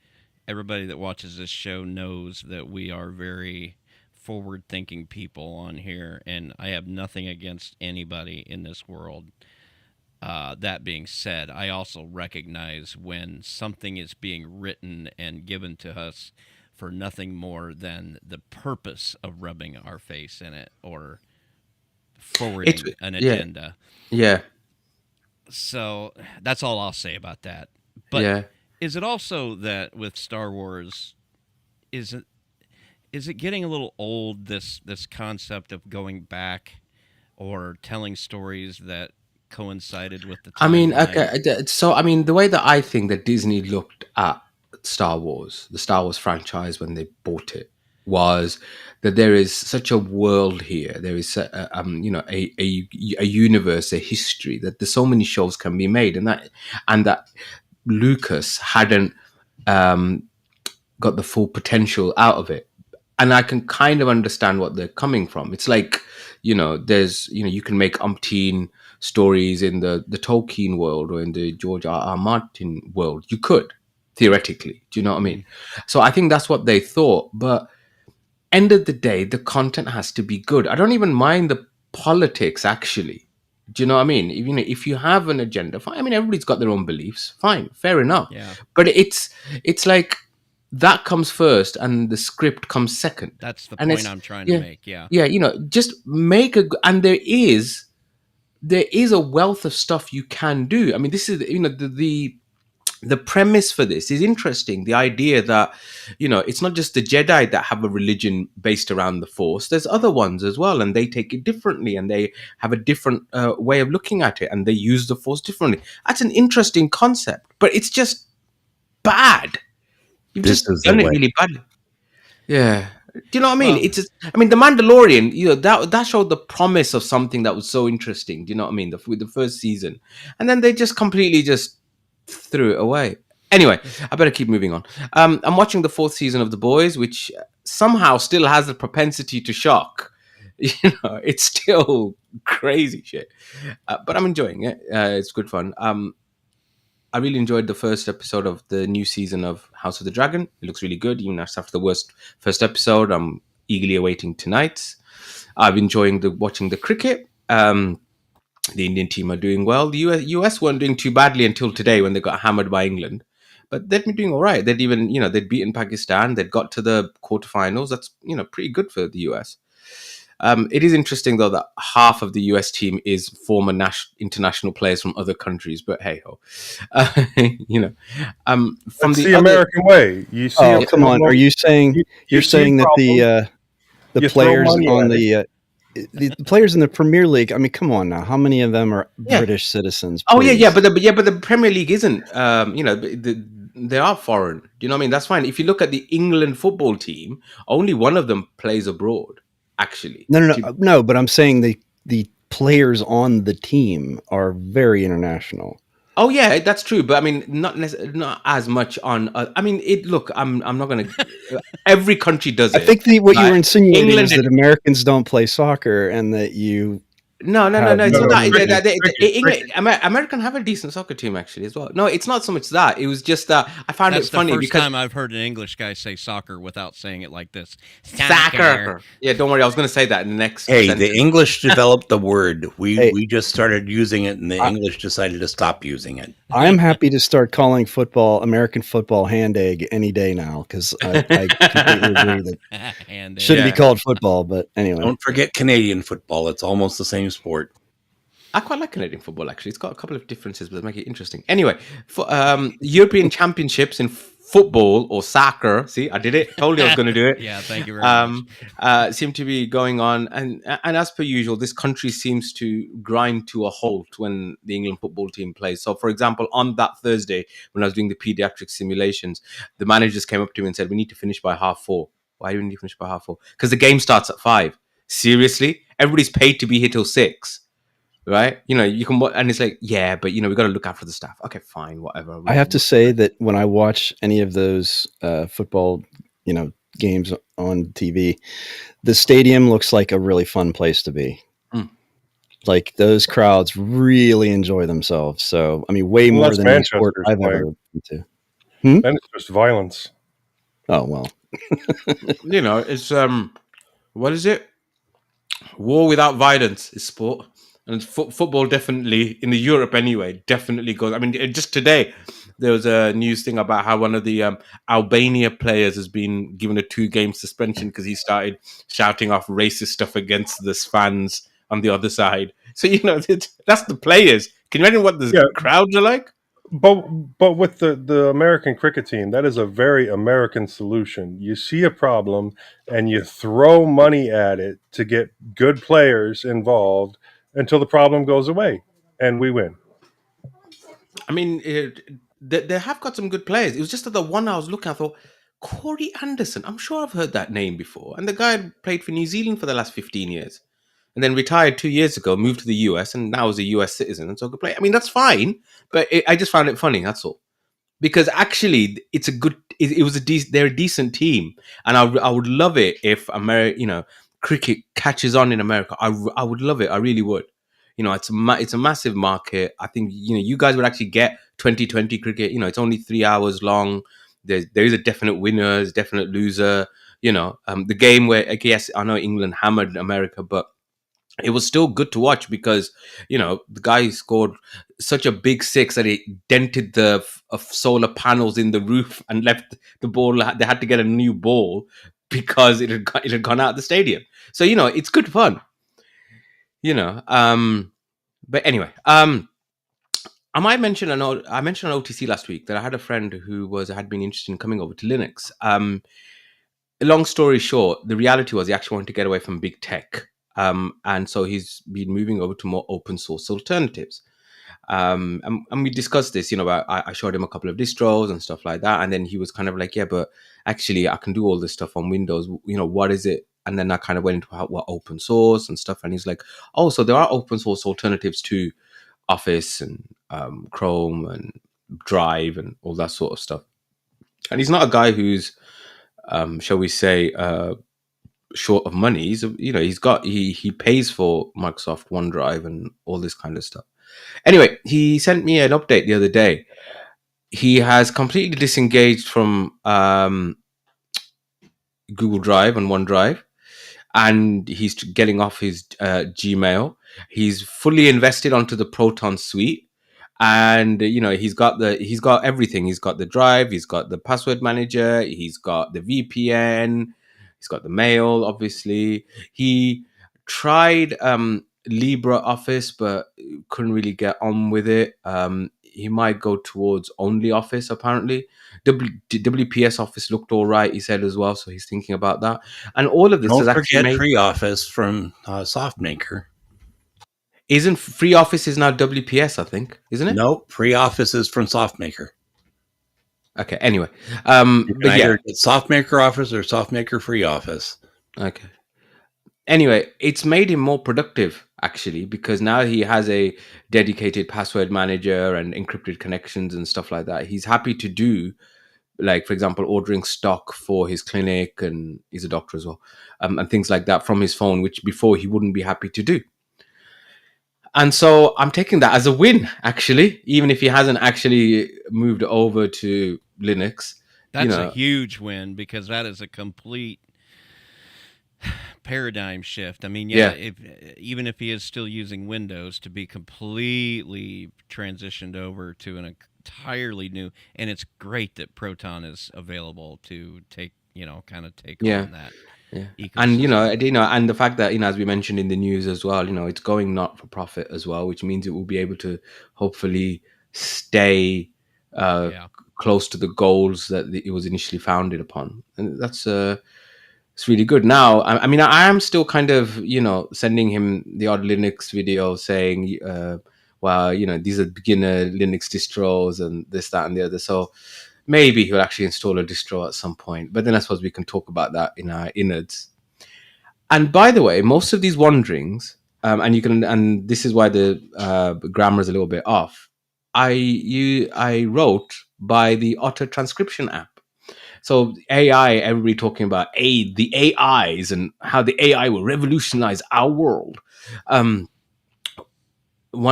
everybody that watches this show knows that we are very forward-thinking people on here, and I have nothing against anybody in this world. That being said, I also recognize when something is being written and given to us for nothing more than the purpose of rubbing our face in it or It's forwarding an yeah, agenda. yeah, So that's all I'll say about that. But yeah. is it also that with Star Wars, is it getting a little old, this concept of going back or telling stories that coincided with the I mean, timeline? so I mean, the way that I think that Disney looked at Star Wars, the Star Wars franchise when they bought it, was that there is such a world here. There is, a universe, a history that there's so many shows can be made, and that Lucas hadn't um, got the full potential out of it. And I can kind of understand what they're coming from. It's like, you can make umpteen stories in the Tolkien world or in the George R. Martin world. You could, theoretically. Do you know what I Mm-hmm. mean? So I think that's what they thought. But end of the day, the content has to be good. I don't even mind the politics, actually. Do you know what I mean? If you have an agenda, fine. I mean, everybody's got their own beliefs. Fine, fair enough. Yeah, But it's like that comes first, and the script comes second. that's the And point it's I'm trying to yeah, make. Yeah. yeah. Just make and there is a wealth of stuff you can do. I mean, this is the premise for this is interesting. The idea that it's not just the Jedi that have a religion based around the Force. There's other ones as well, and they take it differently, and they have a different way of looking at it, and they use the Force differently. That's an interesting concept, but it's just bad. You've This just is the done it way. really badly. Yeah. Do you know what I mean? Well, It's just, I mean, The Mandalorian, that showed the promise of something that was so interesting. Do you know what I mean? With the first season. And then they just completely just threw it away. Anyway, I better keep moving on. I'm watching the fourth season of The Boys, which somehow still has the propensity to shock. It's still crazy shit. But I'm enjoying it. It's good fun. I really enjoyed the first episode of the new season of House of the Dragon. It looks really good, even after the worst first episode. I'm eagerly awaiting tonight's. I've enjoying watching the cricket. The Indian team are doing well. The US weren't doing too badly until today when they got hammered by England, but they've been doing all right. They'd beaten Pakistan. They'd got to the quarterfinals. That's pretty good for the US. It is interesting though that half of the US team is former international players from other countries, but hey ho, from That's the the other. American way. You see Oh, a come on. problem, Are you saying you you're see a saying that problem, the you throw players money on at it. the players in the Premier League? I mean, come on now. How many of them are Yeah. British citizens? Oh yeah, Please? but the Premier League isn't. They are foreign. Do you know what I mean? That's fine. If you look at the England football team, only one of them plays abroad. Actually, No. But I'm saying the players on the team are very international. Oh yeah, that's true. But I mean, not as much on. I mean, Look, I'm not gonna. Every country does I it. think what you Right? were insinuating England is that Americans don't play soccer and that you No. have It's No, not it's that. cricket. England, American have a decent soccer team actually as well. No, it's not so much that. It was just that I found that's it the funny first because time I've heard an English guy say soccer without saying it like this. soccer. Yeah, don't worry. I was going to say that in the next Hey, sentence. the English developed the word. Hey. We just started using it, and the I- English decided to stop using it. I'm happy to start calling American football hand egg any day now because I completely agree that And it shouldn't Yeah. be called football. But anyway, Don't forget Canadian football. It's almost the same sport. I quite like Canadian football actually. It's got a couple of differences, but they make it interesting. Anyway, for European Championships in football or soccer. See, I did it. Told you I was going to do it. yeah, thank you very much. Seem to be going on, and as per usual, this country seems to grind to a halt when the England football team plays. So, for example, on that Thursday when I was doing the pediatric simulations, the managers came up to me and said, "We need to finish by 4:30." Why do we need to finish by 4:30? Because the game starts at 5. Seriously, everybody's paid to be here till 6. Right? You can, and it's like, yeah, but we got to look after the staff. Okay, fine, whatever. I have to say that when I watch any of those football, games on TV, the stadium looks like a really fun place to be. Mm. Like those crowds really enjoy themselves. So, I mean, way more that's than any sport Manchester's I've way. ever been to. Then it's just violence. Oh, well. It's what is it? War without violence is sport. And football definitely in the Europe anyway definitely goes. I mean, just today there was a news thing about how one of the Albania players has been given a 2-game suspension because he started shouting off racist stuff against the fans on the other side. So that's the players. Can you imagine what the Yeah, crowds are like? but with the American cricket team, that is a very American solution. You see a problem and you throw money at it to get good players involved until the problem goes away, and we win. I mean, they have got some good players. It was just that the one I was looking, I thought, Corey Anderson. I'm sure I've heard that name before. And the guy had played for New Zealand for the last 15 years. And then retired 2 years ago, moved to the US, and now is a US citizen and so could play. I mean, that's fine, but I just found it funny. That's all. Because actually, it's a good. It was they're a decent team, and I would love it if cricket catches on in America. I would love it. I really would. It's a massive market. I think you guys would actually get 2020 cricket. It's only 3 hours long. There is a definite winner, there's a definite loser. The game where I guess I know England hammered America, but it was still good to watch because the guy scored such a big six that it dented the solar panels in the roof and left the ball. They had to get a new ball because it had gone out of the stadium. So it's good fun. But anyway, I mentioned on OTC last week that I had a friend who had been interested in coming over to Linux. Long story short, the reality was he actually wanted to get away from big tech. And so he's been moving over to more open source alternatives. And we discussed this, I showed him a couple of distros and stuff like that. And then he was kind of like, yeah, but actually I can do all this stuff on Windows. What is it? And then I kind of went into what open source and stuff. And he's like, oh, so there are open source alternatives to Office and Chrome and Drive and all that sort of stuff. And he's not a guy who's, shall we say, short of money. He pays for Microsoft OneDrive and all this kind of stuff. Anyway, he sent me an update the other day. He has completely disengaged from Google Drive and OneDrive, and he's getting off his Gmail. He's fully invested onto the Proton suite, and he's got everything. He's got the Drive, he's got the password manager, he's got the VPN, he's got the mail. Obviously, he tried LibreOffice, but couldn't really get on with it. He might go towards only Office, apparently. WPS Office looked all right, he said as well, so he's thinking about that. And all of this Don't has actually forget Free Office from SoftMaker. Isn't Free Office is now WPS, I think, isn't it? Nope, Free Office is from SoftMaker. Okay, anyway. You can either get SoftMaker Office or SoftMaker Free Office. Okay. Anyway, it's made him more productive, actually, because now he has a dedicated password manager and encrypted connections and stuff like that. He's happy to do, like, for example, ordering stock for his clinic, and he's a doctor as well, and things like that from his phone, which before he wouldn't be happy to do. And so I'm taking that as a win, actually, even if he hasn't actually moved over to Linux. That's a huge win, because that is a complete paradigm shift. I mean, even if he is still using Windows, to be completely transitioned over to an entirely new, and it's great that Proton is available to take on that. Yeah. And and the fact that as we mentioned in the news as well, it's going not for profit as well, which means it will be able to hopefully stay close to the goals that it was initially founded upon, and that's it's really good. Now, I mean, I am still kind of sending him the odd Linux video saying, well, these are beginner Linux distros and this, that, and the other. So maybe he'll actually install a distro at some point. But then I suppose we can talk about that in our innards. And by the way, most of these wanderings, and this is why the grammar is a little bit off. I wrote by the Otter transcription app. So AI, everybody talking about the AIs and how the AI will revolutionize our world. One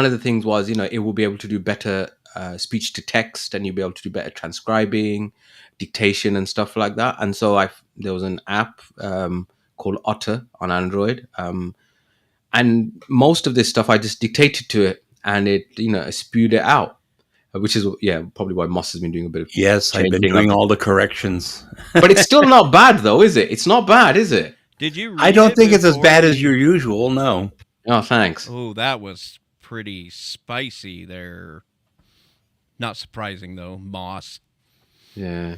of the things was, it will be able to do better speech to text, and you'll be able to do better transcribing, dictation, and stuff like that. And so there was an app called Otter on Android, and most of this stuff I just dictated to it, and it spewed it out, which is probably why Moss has been doing a bit of Yes, I've been changing doing up. all the corrections. But it's still not bad, though, is it? It's not bad, is it? Did you read I don't it think it's as before bad you- as your usual. No. Oh, thanks. Oh, that was pretty spicy there. Not surprising though, Moss. Yeah,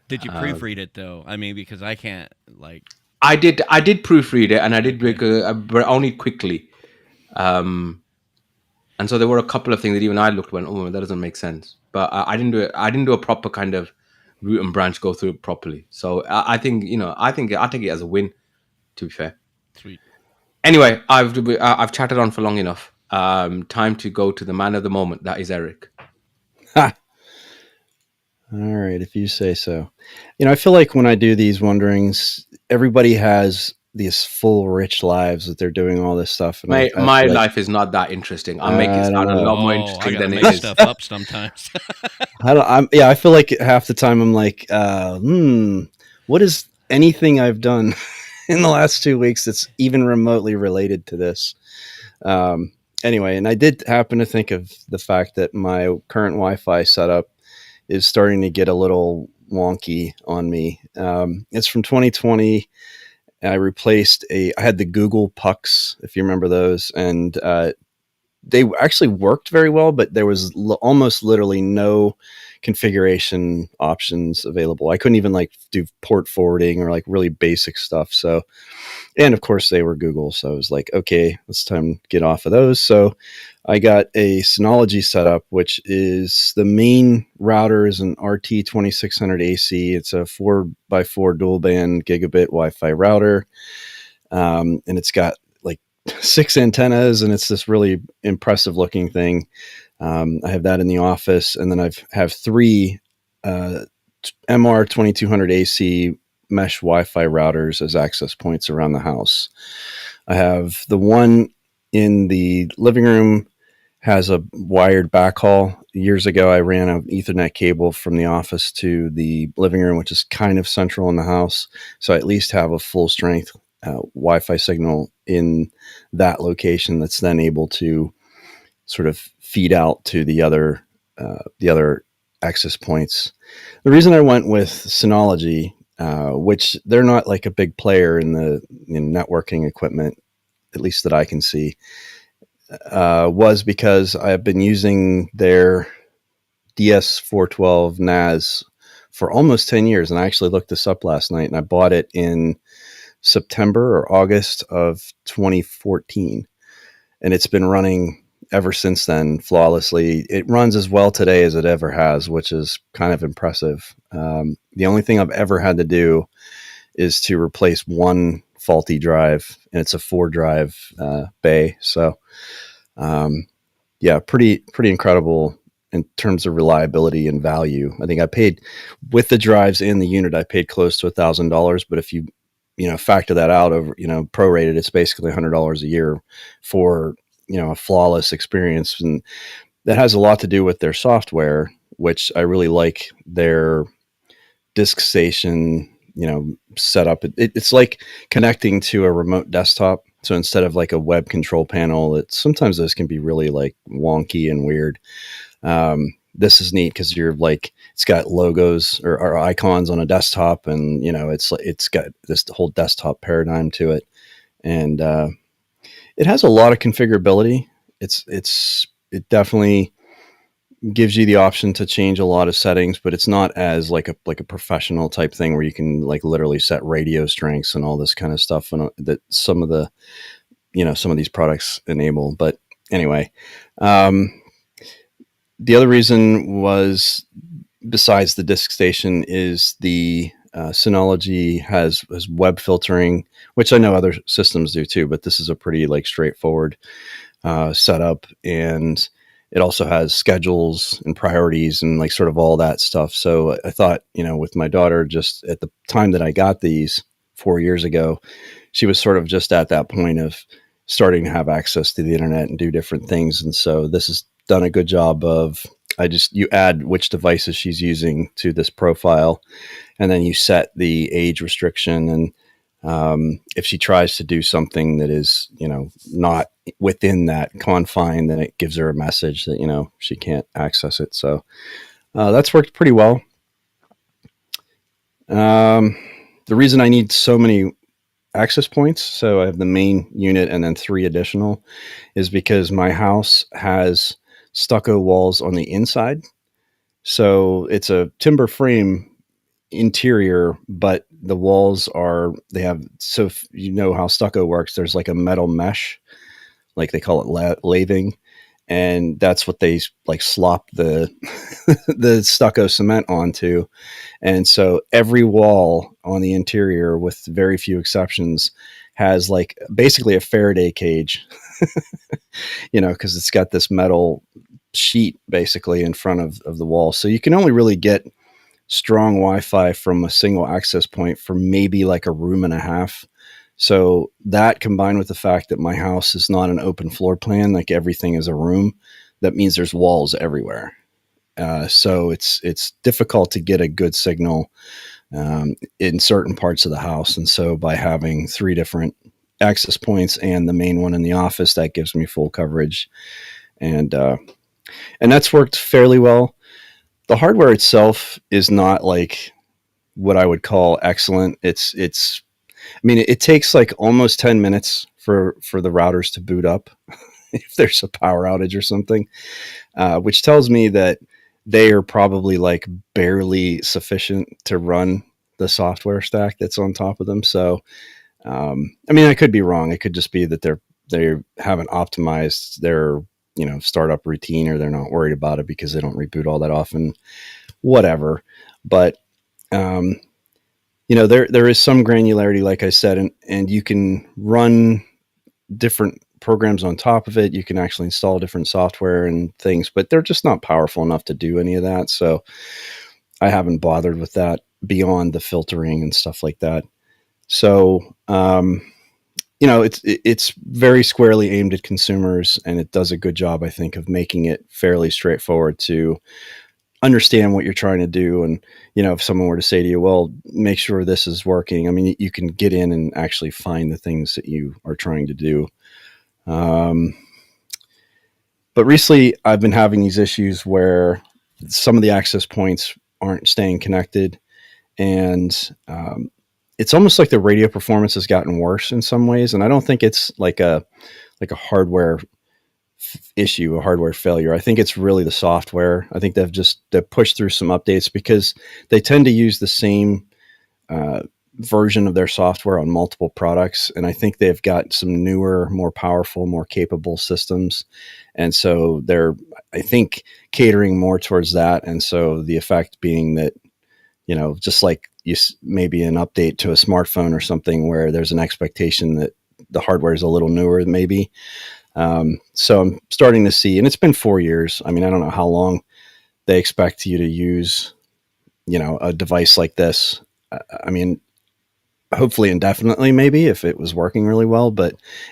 Did you proofread it though? I mean, because I can't like. I did proofread it, and I did make but only quickly. And so there were a couple of things that even I looked went, oh, that doesn't make sense. But I didn't do it. I didn't do a proper kind of root and branch go through it properly. So I think I take it as a win. To be fair. Sweet. Anyway, I've chatted on for long enough. Time to go to the man of the moment. That is Eric. Ha! All right, if you say so. I feel like when I do these wonderings, everybody has these full, rich lives that they're doing all this stuff. And My I feel like, life is not that interesting. I'll make it I sound don't a know. lot more I interesting gotta than it make is. stuff up sometimes. I feel like half the time I'm like, what is anything I've done in the last 2 weeks that's even remotely related to this? Anyway, and I did happen to think of the fact that my current Wi-Fi setup is starting to get a little wonky on me. It's from 2020. I had the Google Pucks, if you remember those, and they actually worked very well, but there was almost literally no configuration options available. I couldn't even do port forwarding or really basic stuff. So, and of course they were Google. So I was like, okay, it's time to get off of those. So I got a Synology setup, which is the main router is an RT2600 AC. It's a 4x4 dual band gigabit Wi-Fi router. And it's got 6 antennas, and it's this really impressive looking thing. I have that in the office, and then I have 3 MR2200 AC mesh Wi-Fi routers as access points around the house. I have the one in the living room has a wired backhaul. Years ago, I ran an Ethernet cable from the office to the living room, which is kind of central in the house. So I at least have a full strength Wi-Fi signal in that location that's then able to sort of feed out to the other access points. The reason I went with Synology, which they're not like a big player in the networking equipment, at least that I can see, was because I've been using their DS412 NAS for almost 10 years. And I actually looked this up last night, and I bought it in September or August of 2014. And it's been running ever since then flawlessly. It runs as well today as it ever has, which is kind of impressive. The only thing I've ever had to do is to replace one faulty drive, and it's a 4-drive bay. So, pretty incredible in terms of reliability and value. I think I paid, with the drives and the unit, I paid close to $1,000. But if you factor that out over, prorated, it's basically $100 a year for, a flawless experience. And that has a lot to do with their software, which I really like their disk station, setup. It's like connecting to a remote desktop. So instead of like a web control panel, sometimes those can be really wonky and weird. This is neat because it's got logos or icons on a desktop, and it's got this whole desktop paradigm to it, and it has a lot of configurability. It definitely gives you the option to change a lot of settings, but it's not as like a professional type thing where you can literally set radio strengths and all this kind of stuff, and that some of these products enable. But anyway, the other reason was, besides the disk station, is the Synology has web filtering, which I know other systems do too, but this is a pretty straightforward setup, and it also has schedules and priorities and sort of all that stuff. So I thought, with my daughter, just at the time that I got these 4 years ago, she was sort of just at that point of starting to have access to the internet and do different things. And so this has done a good job of, you add which devices she's using to this profile, and then you set the age restriction, and If she tries to do something that is, not within that confine, then it gives her a message that, she can't access it. So that's worked pretty well. The reason I need so many access points, so I have the main unit and then 3 additional, is because my house has stucco walls on the inside. So it's a timber frame interior, but the walls they have, so if you know how stucco works, there's like a metal mesh, like they call it laving, and that's what they like slop the the stucco cement onto. And so every wall on the interior, with very few exceptions, has like basically a Faraday cage, because it's got this metal sheet basically in front of the wall. So you can only really get strong Wi-Fi from a single access point for maybe like a room and a half. So that, combined with the fact that my house is not an open floor plan, like everything is a room, that means there's walls everywhere. So it's difficult to get a good signal in certain parts of the house. And so by having 3 different access points and the main one in the office, that gives me full coverage. And that's worked fairly well. The hardware itself is not like what I would call excellent. It takes like almost 10 minutes for the routers to boot up if there's a power outage or something, which tells me that they are probably like barely sufficient to run the software stack that's on top of them. So, I could be wrong. It could just be that they haven't optimized their startup routine, or they're not worried about it because they don't reboot all that often. Whatever, but there is some granularity, like I said, and you can run different programs on top of it. You can actually install different software and things, but they're just not powerful enough to do any of that. So I haven't bothered with that beyond the filtering and stuff like that. So, it's very squarely aimed at consumers, and it does a good job, I think, of making it fairly straightforward to understand what you're trying to do. And, if someone were to say to you, well, make sure this is working, you can get in and actually find the things that you are trying to do. But recently I've been having these issues where some of the access points aren't staying connected, and it's almost like the radio performance has gotten worse in some ways. And I don't think it's like a hardware issue, a hardware failure. I think it's really the software. I think they've pushed through some updates because they tend to use the same version of their software on multiple products. And I think they've got some newer, more powerful, more capable systems. And so they're, I think, catering more towards that. And so the effect being that, just like maybe an update to a smartphone or something where there's an expectation that the hardware is a little newer, maybe. So I'm starting to see, and it's been 4 years. I don't know how long they expect you to use, a device like this. Hopefully indefinitely, maybe, if it was working really well.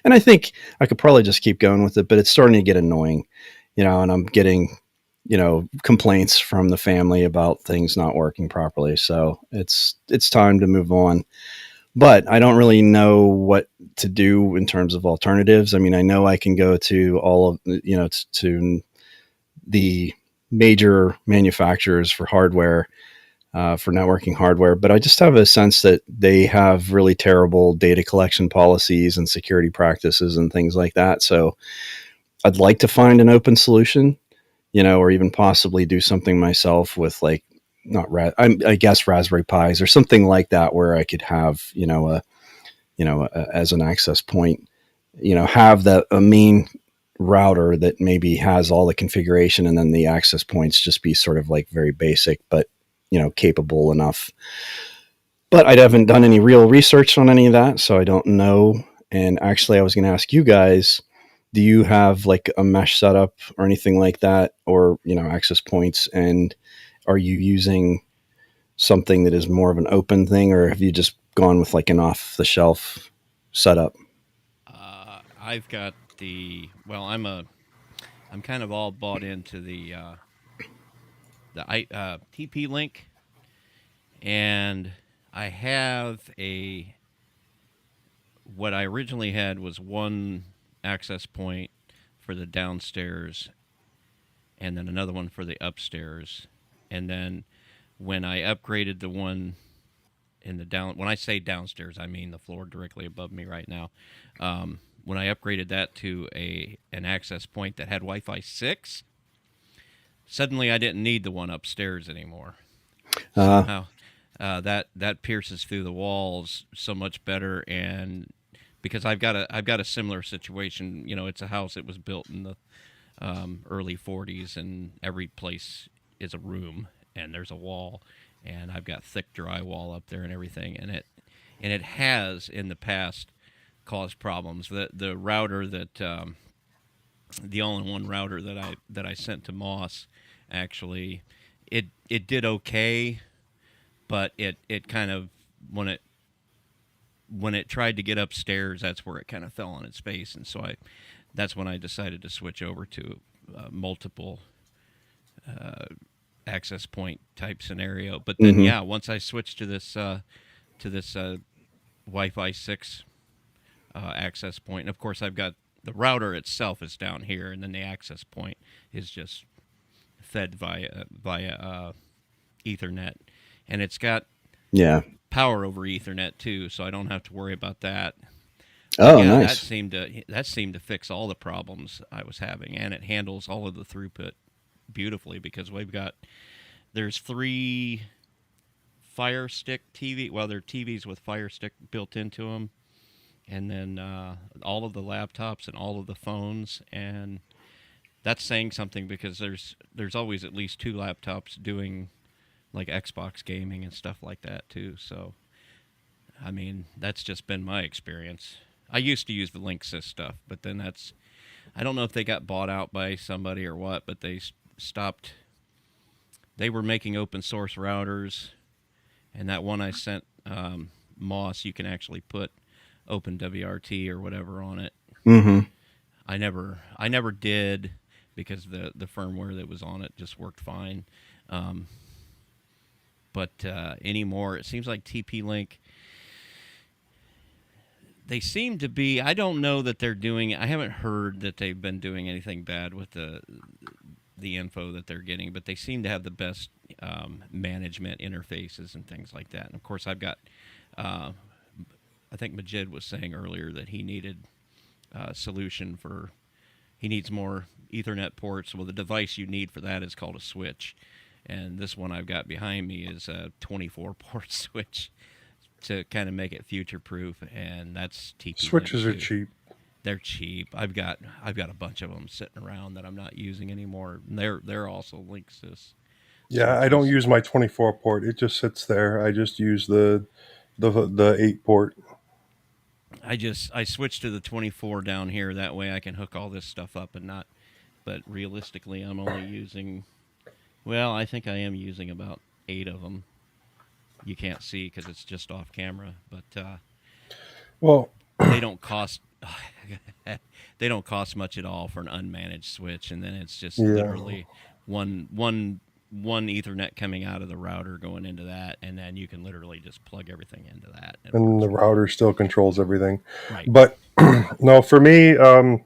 And I think I could probably just keep going with it, but it's starting to get annoying, and I'm getting, complaints from the family about things not working properly. So it's time to move on. But I don't really know what to do in terms of alternatives. I know I can go to all of, to the major manufacturers for hardware, for networking hardware, but I just have a sense that they have really terrible data collection policies and security practices and things like that. So I'd like to find an open solution, or even possibly do something myself with like, I guess Raspberry Pis or something like that, where I could have, as an access point, have a main router that maybe has all the configuration, and then the access points just be sort of like very basic, but capable enough. But I haven't done any real research on any of that, so I don't know. And actually, I was going to ask you guys, do you have like a mesh setup or anything like that, or access points? And are you using something that is more of an open thing, or have you just gone with like an off-the-shelf setup? I've got I'm kind of all bought into the TP Link, and I have a what I originally had was one access point for the downstairs, and then another one for the upstairs, and then when I upgraded the one in the down, when I say downstairs, I mean the floor directly above me right now. When I upgraded that to an access point that had Wi-Fi 6, suddenly I didn't need the one upstairs anymore. Somehow, that pierces through the walls so much better, and because I've got a similar situation. You know, it's a house that was built in the early 40s, and every place is a room, and there's a wall, and I've got thick drywall up there and everything, and it has in the past caused problems. The router that the all-in-one router that I sent to Moss, actually, it did okay, but it kind of when it tried to get upstairs, that's where it kind of fell on its face, and so that's when I decided to switch over to multiple access point type scenario. But then, once I switched to this Wi-Fi 6 access point, and of course I've got the router itself is down here, and then the access point is just fed via Ethernet, and it's got power over Ethernet too, so I don't have to worry about that. Oh, nice. That seemed to fix all the problems I was having, and it handles all of the throughput beautifully because there's 3 Fire Stick TV. Well, they're TVs with Fire Stick built into them, and then all of the laptops and all of the phones, and that's saying something because there's always at least 2 laptops doing like Xbox gaming and stuff like that too. So, I mean, that's just been my experience. I used to use the Linksys stuff, but then I don't know if they got bought out by somebody or what, but they stopped. They were making open source routers, and that one I sent Moss, you can actually put OpenWRT or whatever on it. Mm-hmm. I never did because the firmware that was on it just worked fine. But anymore, it seems like TP-Link, they seem to be, I don't know that they're doing, I haven't heard that they've been doing anything bad with the info that they're getting, but they seem to have the best management interfaces and things like that. And of course, I've got, I think Majid was saying earlier that he needed a solution he needs more Ethernet ports. Well, the device you need for that is called a switch. And this one I've got behind me is a 24-port switch to kind of make it future-proof, and that's TP. Switches are cheap. They're cheap. I've got a bunch of them sitting around that I'm not using anymore. They're also Linksys. Yeah, I don't use my 24-port. It just sits there. I just use the 8-port. I switched to the 24 down here. That way I can hook all this stuff up and not. But realistically, I'm only using. Well, I think I am using about 8 of them. You can't see because it's just off camera, but they don't cost. They don't cost much at all for an unmanaged switch, and then it's just literally one Ethernet coming out of the router going into that, and then you can literally just plug everything into that. And the router still controls everything. Right. But no, for me, I'm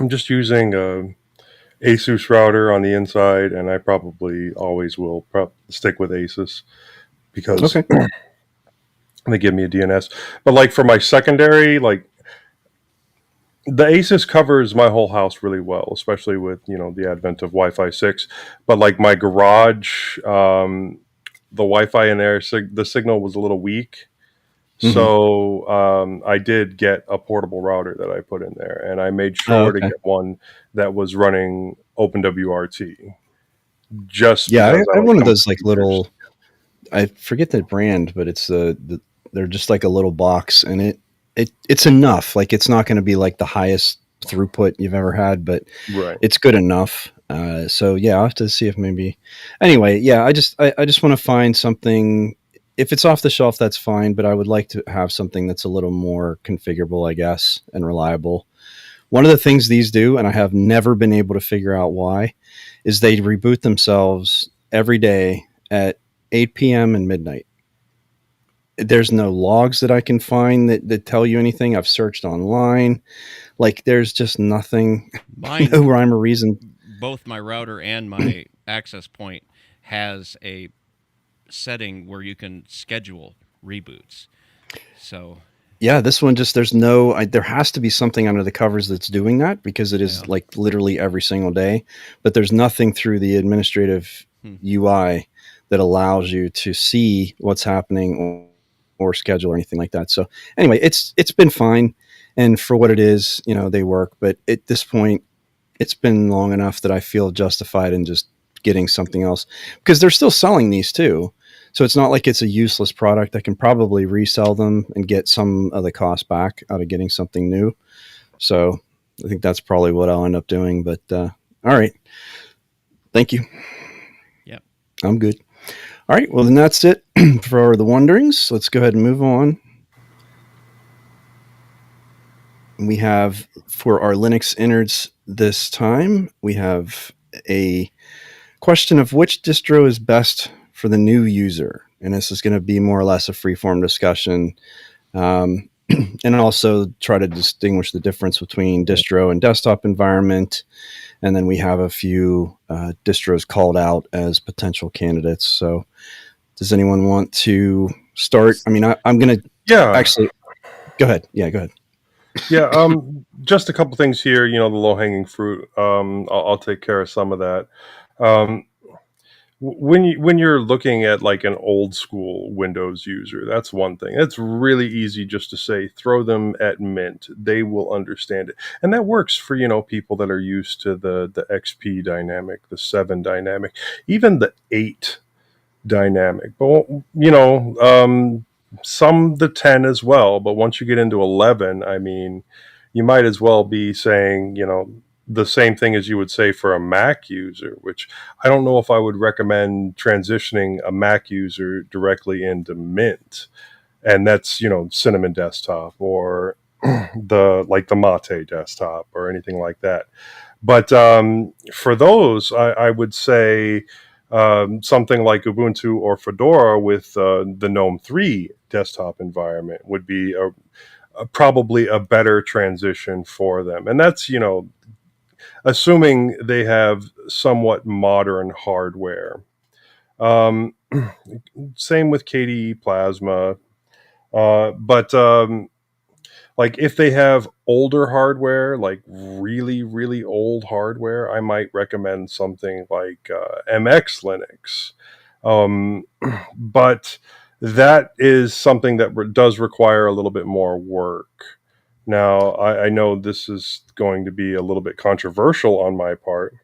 just using a Asus router on the inside, and I probably always will stick with Asus because they give me a DNS. But like for my secondary, like the Asus covers my whole house really well, especially with the advent of Wi-Fi 6. But like my garage, the Wi-Fi in there, the signal was a little weak. So I did get a portable router that I put in there, and I made sure to get one that was running OpenWRT. I have one of those like little, I forget the brand, but it's they're just like a little box, and it's enough. Like it's not going to be like the highest throughput you've ever had, but it's good enough. So yeah, I'll have to see if maybe. Anyway, yeah, I just want to find something. If it's off the shelf, that's fine, but I would like to have something that's a little more configurable, I guess, and reliable. One of the things these do, and I have never been able to figure out why, is they reboot themselves every day at 8 p.m. and midnight. there's no logs that I can find that tell you anything. I've searched online. Like, there's just nothing, Mine, no rhyme or reason. both my router and my access point has a setting where you can schedule reboots. So Yeah, this one just, there's no, there has to be something under the covers that's doing that, because it is Yeah. like literally every single day, but there's nothing through the administrative UI that allows you to see what's happening or schedule or anything like that. So anyway, it's been fine. And for what it is, they work, but at this point, it's been long enough that I feel justified in just getting something else, because they're still selling these too. So it's not like it's a useless product. I can probably resell them and get some of the cost back out of getting something new. So I think that's probably what I'll end up doing. But all right. Thank you. Yep. I'm good. All right. Well, then that's it for the wonderings. Let's go ahead and move on. We have, for our Linux innards this time, we have a question of which distro is best for the new user. And this is going to be more or less a free-form discussion, and also try to distinguish the difference between distro and desktop environment. And then we have a few distros called out as potential candidates. So does anyone want to start? I mean, I'm going to actually go ahead. Yeah, go ahead. Yeah, just a couple things here. The low-hanging fruit. I'll take care of some of that. When you're looking at like an old school Windows user, that's one thing. It's really easy just to say throw them at Mint. They will understand it, and that works for people that are used to the XP dynamic, the 7 dynamic, even the 8 dynamic. But some the 10 as well. But once you get into 11, I mean, you might as well be saying the same thing as you would say for a Mac user, which I don't know if I would recommend transitioning a Mac user directly into Mint. And that's, Cinnamon Desktop or the Mate desktop or anything like that. But for those, I would say something like Ubuntu or Fedora with the GNOME 3 desktop environment would be probably a better transition for them. And that's, assuming they have somewhat modern hardware. Same with KDE Plasma. But like if they have older hardware, like really, really old hardware, I might recommend something like MX Linux. But that is something that does require a little bit more work. Now, I know this is going to be a little bit controversial on my part,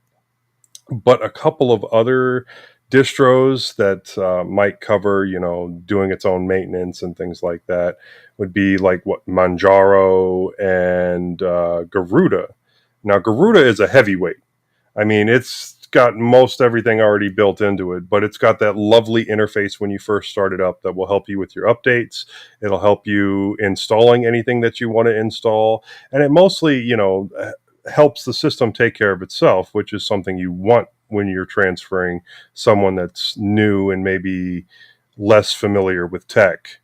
but a couple of other distros that might cover, doing its own maintenance and things like that would be like Manjaro and Garuda. Now, Garuda is a heavyweight. I mean, it's got most everything already built into it, but it's got that lovely interface when you first start it up that will help you with your updates. It'll help you installing anything that you want to install. And it mostly, helps the system take care of itself, which is something you want when you're transferring someone that's new and maybe less familiar with tech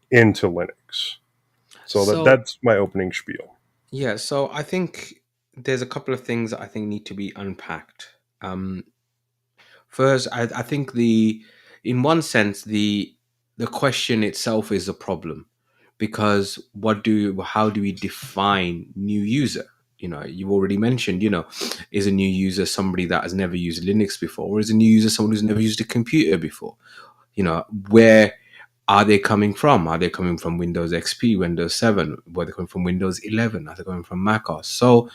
into Linux. So that's my opening spiel. Yeah, so I think there's a couple of things that I think need to be unpacked. First, I think in one sense, the question itself is a problem, because how do we define new user? You've already mentioned, is a new user somebody that has never used Linux before, or is a new user someone who's never used a computer before? Where are they coming from? Are they coming from Windows XP, Windows 7? Are they coming from Windows 11? Are they coming from Mac OS? So,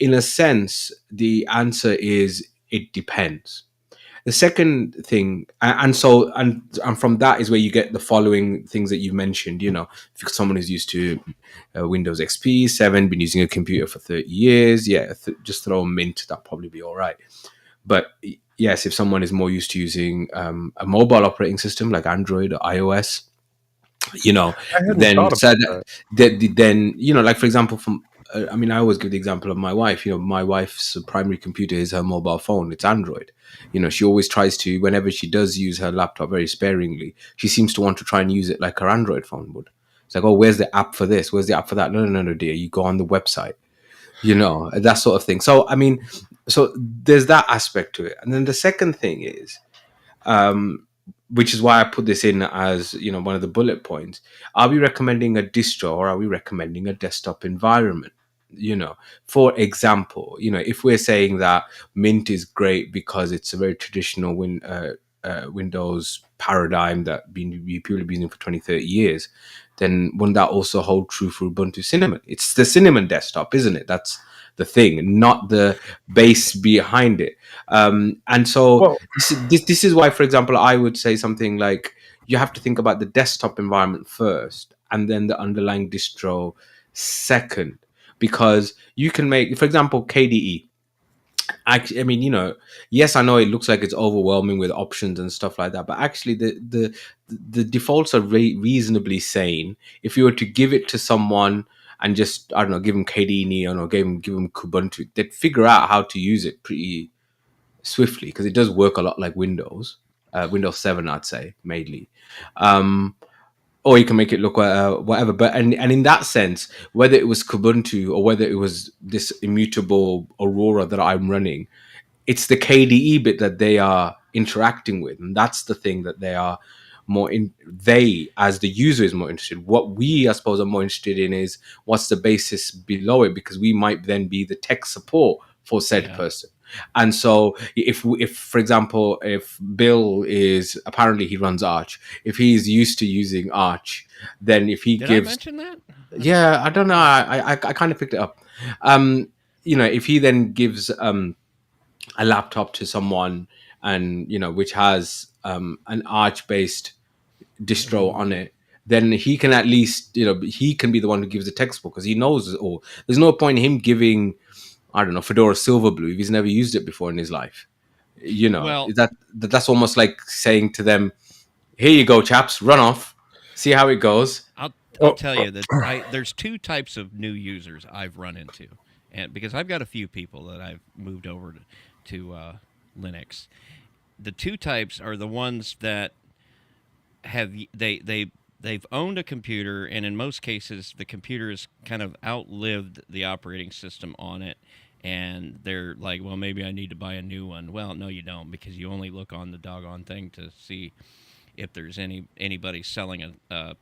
in a sense, the answer is it depends. The second thing, and from that is where you get the following things that you mentioned. If someone who's used to Windows XP 7, been using a computer for 30 years, just throw Mint, that'll probably be all right. But yes, if someone is more used to using a mobile operating system like Android or iOS, then like for example, from I mean, I always give the example of my wife. You know, my wife's primary computer is her mobile phone. It's Android. You know, she always tries to, whenever she does use her laptop very sparingly, she seems to want to try and use it like her Android phone would. It's like, oh, where's the app for this? Where's the app for that? No, no, no, no, dear. You go on the website, you know, that sort of thing. So, I mean, so there's that aspect to it. And then the second thing is, um, which is why I put this in as, you know, one of the bullet points. Are we recommending a distro or are we recommending a desktop environment? You know, for example, you know, if we're saying that Mint is great because it's a very traditional Windows paradigm that people have been using for 20, 30 years, then wouldn't that also hold true for Ubuntu Cinnamon? It's the Cinnamon desktop, isn't it? That's the thing, not the base behind it. And so Well, this is why, for example, I would say something like you have to think about the desktop environment first and then the underlying distro second, because you can make, for example, KDE. I mean, you know, yes, I know it looks like it's overwhelming with options and stuff like that, but actually, the defaults are reasonably sane. If you were to give it to someone and just, I don't know, give them KDE or give them Kubuntu, they'd figure out how to use it pretty swiftly because it does work a lot like Windows, Windows 7, I'd say, mainly. Um, or you can make it look whatever. But and in that sense, whether it was Kubuntu or whether it was this immutable Aurora that I'm running, it's the KDE bit that they are interacting with, and that's the thing that they are more in. They, as the user, is more interested. What we, I suppose, are more interested in is what's the basis below it, because we might then be the tech support for said person. And so, if for example, if Bill is apparently he runs Arch, if he's used to using Arch, then if he Did gives, I mention that? yeah, I don't know, I kind of picked it up. You know, if he then gives a laptop to someone and, you know, which has an Arch based distro on it, then he can at least, you know, he can be the one who gives the textbook because he knows it all. There's no point in him giving, I don't know, Fedora Silverblue if he's never used it before in his life. You know, Well, that's almost like saying to them, here you go, chaps, run off, see how it goes. I'll tell you that there's two types of new users I've run into, and because I've got a few people that I've moved over to Linux. The two types are the ones that have they've owned a computer, and in most cases the computer has kind of outlived the operating system on it, and they're like, well, maybe I need to buy a new one. Well, no, you don't, because you only look on the doggone thing to see if there's anybody selling a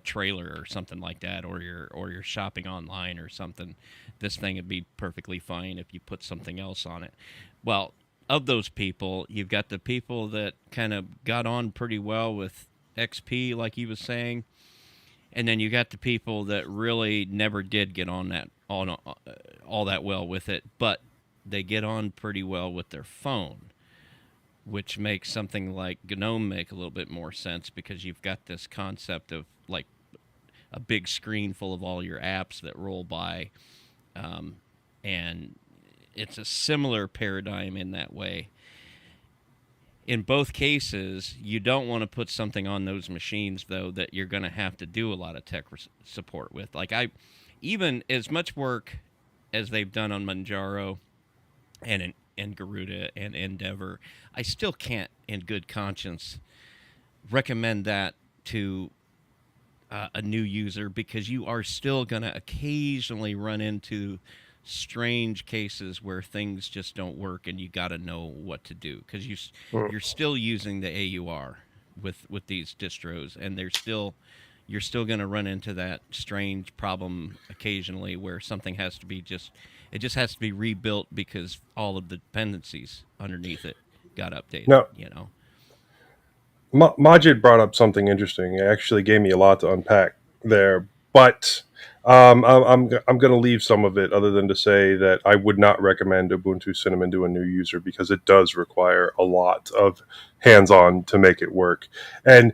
trailer or something like that, or you're shopping online or something. This thing would be perfectly fine if you put something else on it. Well, of those people, you've got the people that kind of got on pretty well with XP, like he was saying, and then you got the people that really never did get on that all that well with it, but they get on pretty well with their phone, which makes something like GNOME make a little bit more sense, because you've got this concept of like a big screen full of all your apps that roll by, and it's a similar paradigm in that way. In both cases, you don't want to put something on those machines, though, that you're going to have to do a lot of tech support with. Like, even as much work as they've done on Manjaro and Garuda and Endeavor, I still can't, in good conscience, recommend that to a new user, because you are still going to occasionally run into strange cases where things just don't work, and you got to know what to do, because you're still using the AUR with these distros, and you're still going to run into that strange problem occasionally where something has to be it just has to be rebuilt because all of the dependencies underneath it got updated. now, You know. Majid brought up something interesting. It actually gave me a lot to unpack there, but I'm going to leave some of it, other than to say that I would not recommend Ubuntu Cinnamon to a new user, because it does require a lot of hands-on to make it work. And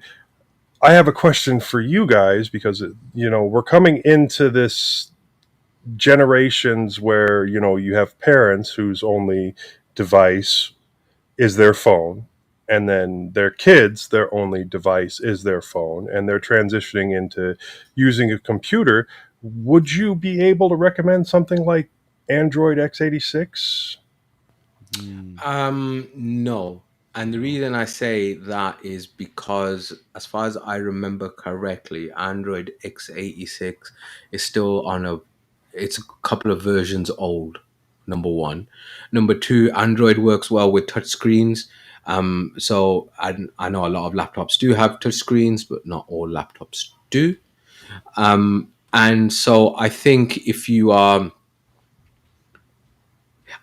I have a question for you guys, because we're coming into this generations where you have parents whose only device is their phone, and then their kids, their only device is their phone, and they're transitioning into using a computer would you be able to recommend something like Android x86? No. And the reason I say that is because, as far as I remember correctly, Android x86 is still it's a couple of versions old, number one. Number two, Android works well with touchscreens. So I know a lot of laptops do have touchscreens, but not all laptops do. And so I think if you are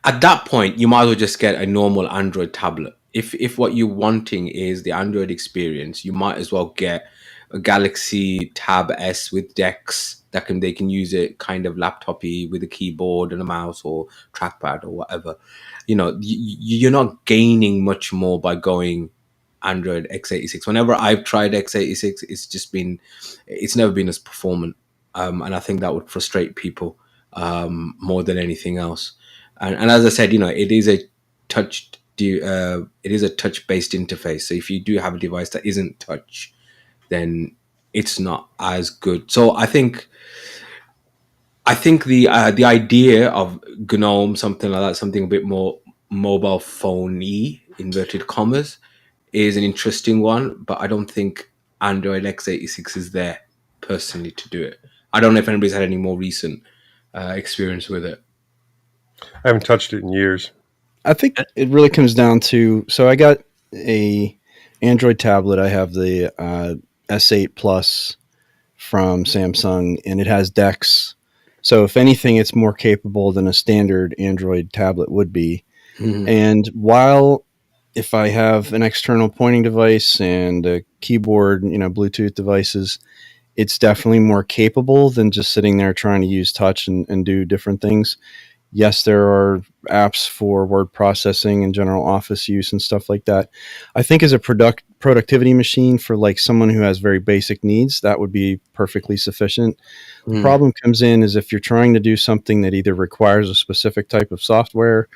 at that point, you might as well just get a normal Android tablet. If what you're wanting is the Android experience, you might as well get a Galaxy Tab S with DeX they can use it kind of laptopy with a keyboard and a mouse or trackpad or whatever. You're not gaining much more by going Android x86. Whenever I've tried x86, it's never been as performant, and I think that would frustrate people more than anything else. And as I said, it is a touch based interface. So if you do have a device that isn't touch, then it's not as good. So I think the idea of GNOME, something like that, something a bit more mobile phone-y, inverted commas, is an interesting one. But I don't think Android x86 is there personally to do it. I don't know if anybody's had any more recent experience with it. I haven't touched it in years. I think it really comes down to, so I got a Android tablet. I have the S8 Plus from Samsung, and it has DeX. So if anything, it's more capable than a standard Android tablet would be. Mhm. And while if I have an external pointing device and a keyboard, Bluetooth devices, it's definitely more capable than just sitting there trying to use touch and do different things. Yes, there are apps for word processing and general office use and stuff like that. I think as a productivity machine for like someone who has very basic needs, that would be perfectly sufficient. The Mm. problem comes in is if you're trying to do something that either requires a specific type of software,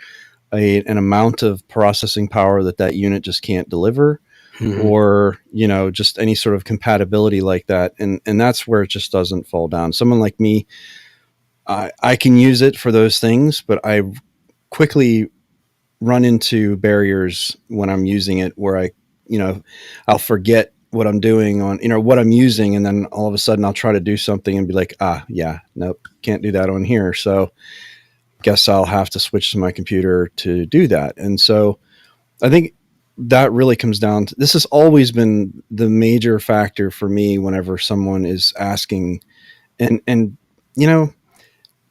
an amount of processing power that unit just can't deliver, Mhm. or just any sort of compatibility like that, and that's where it just doesn't fall down. Someone like me, I can use it for those things, but I quickly run into barriers when I'm using it where I'll forget what I'm doing on, what I'm using. And then all of a sudden I'll try to do something and be like, yeah, nope, can't do that on here. So guess I'll have to switch to my computer to do that. And so I think that really comes down to, this has always been the major factor for me whenever someone is asking. And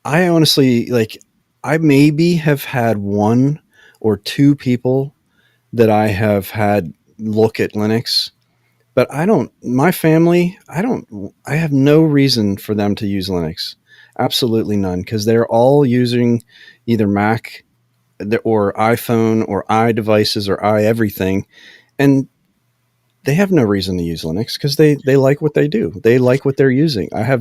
I honestly, like, I maybe have had one or two people that I have had look at Linux, but my family, I have no reason for them to use Linux. Absolutely none, because they're all using either Mac or iPhone or iDevices or everything. And they have no reason to use Linux because they like what they do. They like what they're using. I have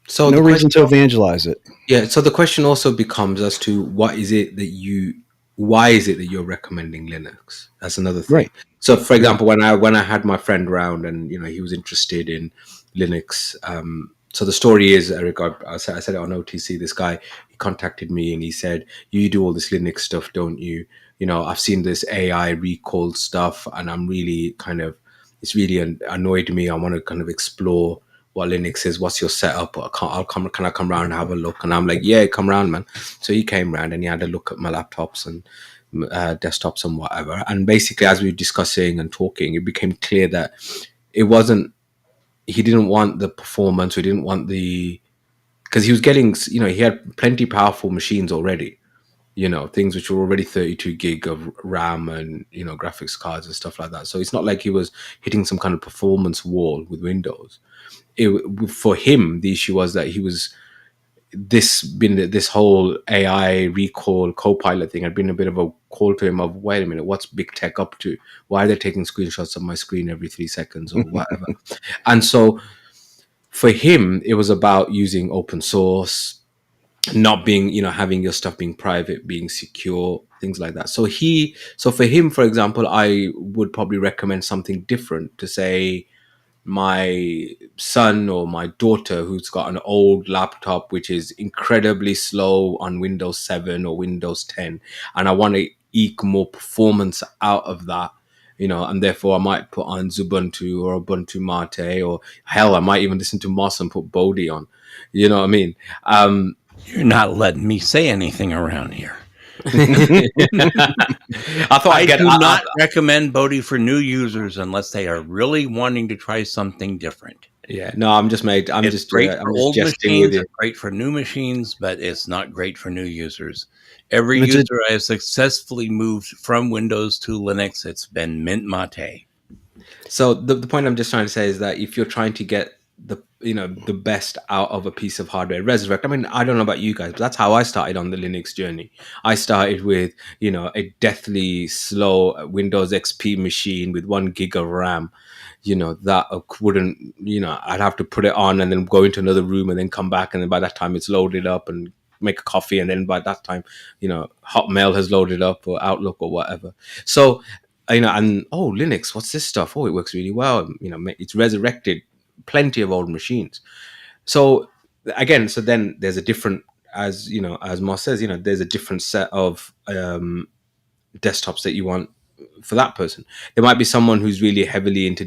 So no the reason to question, evangelize it. yeah. So the question also becomes as to why is it that you're recommending Linux? That's another thing. Right. So, for Yeah. example, when I had my friend round and he was interested in Linux. So the story is, Eric, I said it on OTC. This guy, he contacted me and he said, "You do all this Linux stuff, don't you? I've seen this AI recall stuff, and it's really annoyed me. I want to kind of explore what Linux is. What's your setup? Can I come around and have a look?" And I'm like, "Yeah, come around, man." So he came around and he had a look at my laptops and desktops and whatever. And basically, as we were discussing and talking, it became clear that it wasn't. He didn't want the performance. He didn't want because he was getting. He had plenty powerful machines already. Things which were already 32 gig of RAM and graphics cards and stuff like that. So it's not like he was hitting some kind of performance wall with Windows. For him, the issue was that he was this whole AI recall Copilot thing had been a bit of a call to him of, wait a minute, what's big tech up to? Why are they taking screenshots of my screen every 3 seconds or whatever? And so for him, it was about using open source, not being, having your stuff being private, being secure, things like that. So for him, for example, I would probably recommend something different to say, my son or my daughter who's got an old laptop which is incredibly slow on Windows 7 or Windows 10, and I want to eke more performance out of that, and therefore I might put on Ubuntu or Ubuntu Mate, or hell, I might even listen to Moss and put Bodhi on. You know what I mean? You're not letting me say anything around here. I thought I do not recommend Bodhi for new users unless they are really wanting to try something different. Yeah, no, I'm just great for old jesting machines. with you. It's great for new machines, but it's not great for new users. Every user I have successfully moved from Windows to Linux, it's been Mint Mate. So the point I'm just trying to say is that if you're trying to get the best out of a piece of hardware, Resurrect. I mean, I don't know about you guys, but that's how I started on the Linux journey. I started with a deathly slow Windows XP machine with 1 gig of RAM. That wouldn't, I'd have to put it on and then go into another room and then come back, and then by that time it's loaded up, and make a coffee, and then by that time Hotmail has loaded up, or Outlook or whatever. So and Linux, what's this stuff? Oh, it works really well. It's resurrected plenty of old machines. So again, then there's a different, as Moss says, there's a different set of desktops that you want for that person. There might be someone who's really heavily into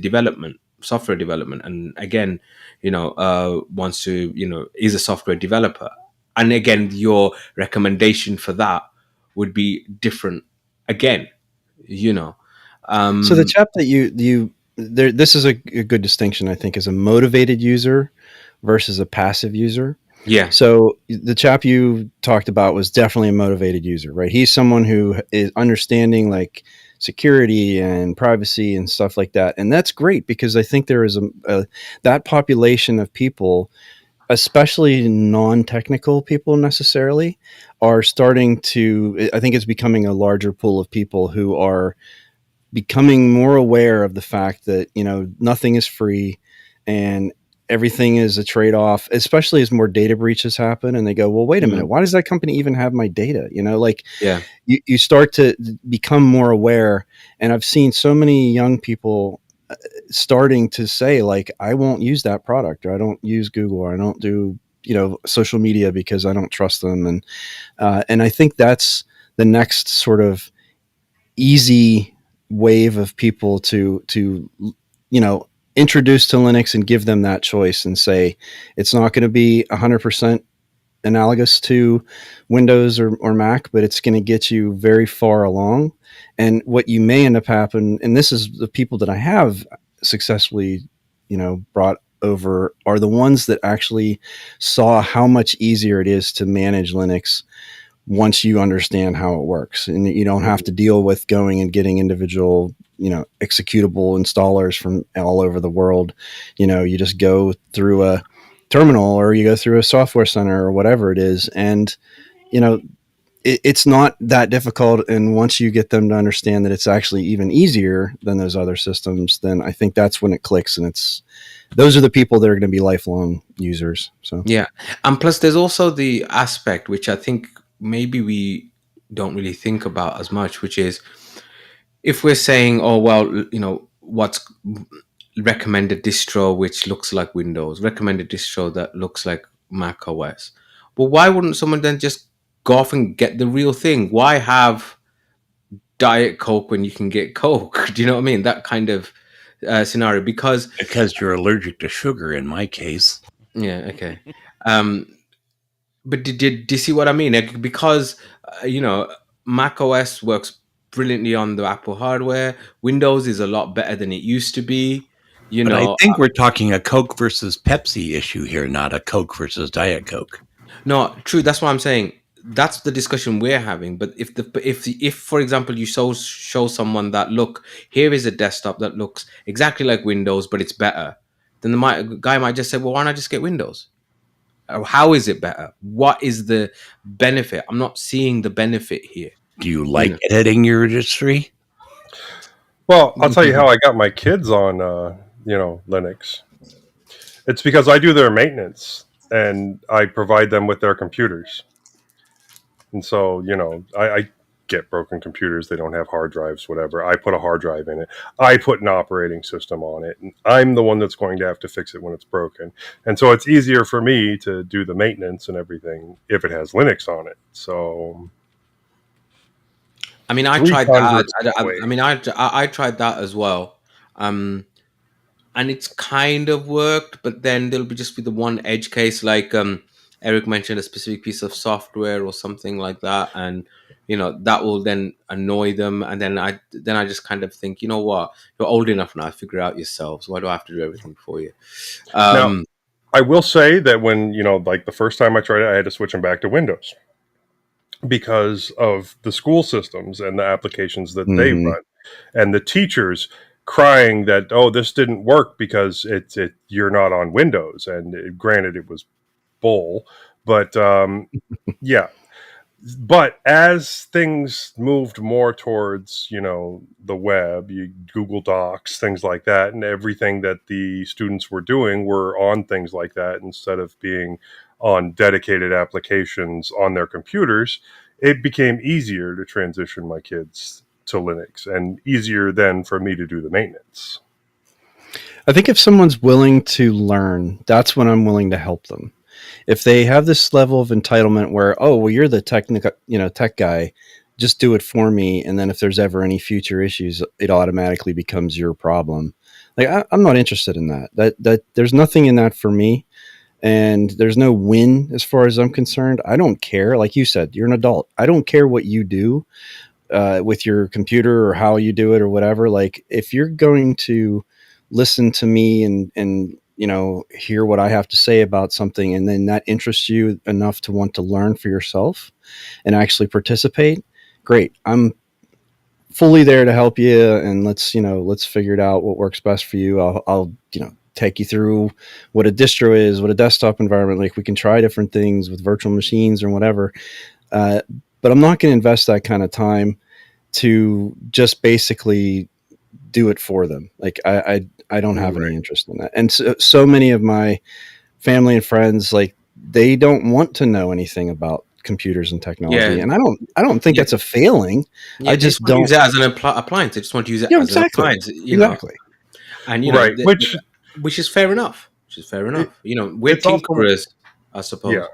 software development, and again, wants to, is a software developer, and again, your recommendation for that would be different. Again, So the chap that you there, this is a good distinction, I think, is a motivated user versus a passive user. Yeah. So the chap you talked about was definitely a motivated user, right? He's someone who is understanding like security and privacy and stuff like that. And that's great, because I think there is that population of people, especially non-technical people necessarily, are starting to, I think it's becoming a larger pool of people who are becoming more aware of the fact that, nothing is free and everything is a trade-off, especially as more data breaches happen. And they go, well, wait a minute, why does that company even have my data? You start to become more aware. And I've seen so many young people starting to say, like, I won't use that product, or I don't use Google, or I don't do, social media because I don't trust them. And I think that's the next sort of easy wave of people to introduce to Linux and give them that choice and say, it's not going to be 100% analogous to Windows or Mac, but it's going to get you very far along. And what you may end up happening, and this is the people that I have successfully, brought over, are the ones that actually saw how much easier it is to manage Linux once you understand how it works, and you don't have to deal with going and getting individual, executable installers from all over the world. You just go through a terminal, or you go through a software center, or whatever it is. And, it's not that difficult. And once you get them to understand that it's actually even easier than those other systems, then I think that's when it clicks. And those are the people that are going to be lifelong users. So, yeah. And plus there's also the aspect, which I think maybe we don't really think about as much, which is, if we're saying, oh, well, what's recommended distro which looks like Windows, recommended distro that looks like Mac OS. Well, why wouldn't someone then just go off and get the real thing? Why have Diet Coke when you can get Coke? Do you know what I mean? That kind of scenario. Because you're allergic to sugar in my case. Yeah, okay. But did you see what I mean? Because Mac OS works brilliantly on the Apple hardware. Windows is a lot better than it used to be. But I think we're talking a Coke versus Pepsi issue here, not a Coke versus Diet Coke. No, true. That's what I'm saying. That's the discussion we're having. But if for example, you show someone that, look, here is a desktop that looks exactly like Windows, but it's better, then the guy might just say, well, why not just get Windows? How is it better? What is the benefit? I'm not seeing the benefit here. Do you like editing your registry? Well, I'll tell you how I got my kids on, Linux. It's because I do their maintenance and I provide them with their computers. And so, get broken computers. They don't have hard drives, whatever. I put a hard drive in it. I put an operating system on it. And I'm the one that's going to have to fix it when it's broken. And so it's easier for me to do the maintenance and everything if it has Linux on it. So I mean, I three tried that. converts away. I mean, I tried that as well, and it's kind of worked. But then there'll just be the one edge case, like Eric mentioned, a specific piece of software or something like that, and that will then annoy them. And then I just kind of think, you know what, you're old enough now, figure it out yourselves. Why do I have to do everything for you? Now, I will say that when, like the first time I tried it, I had to switch them back to Windows because of the school systems and the applications that they run, and the teachers crying that, oh, this didn't work because you're not on Windows. And granted, it was bull, but yeah. But as things moved more towards, the web, Google Docs, things like that, and everything that the students were doing were on things like that instead of being on dedicated applications on their computers, it became easier to transition my kids to Linux and easier then for me to do the maintenance. I think if someone's willing to learn, that's when I'm willing to help them. If they have this level of entitlement where, oh, well, you're the tech guy, just do it for me. And then if there's ever any future issues, it automatically becomes your problem. Like, I'm not interested in that. That there's nothing in that for me. And there's no win as far as I'm concerned. I don't care. Like you said, you're an adult. I don't care what you do with your computer or how you do it or whatever. Like, if you're going to listen to me and hear what I have to say about something, and then that interests you enough to want to learn for yourself and actually participate, great. I'm fully there to help you, and let's figure it out what works best for you. I'll take you through what a distro is, what a desktop environment, like we can try different things with virtual machines or whatever. But I'm not going to invest that kind of time to just basically do it for them. Like I don't have any interest in that. And so many of my family and friends, like, they don't want to know anything about computers and technology. And I don't think that's a failing. I just don't use it as an appliance. I just want to use it as an appliance. Exactly. And right, which is fair enough. We're tinkerers, I suppose. Yeah.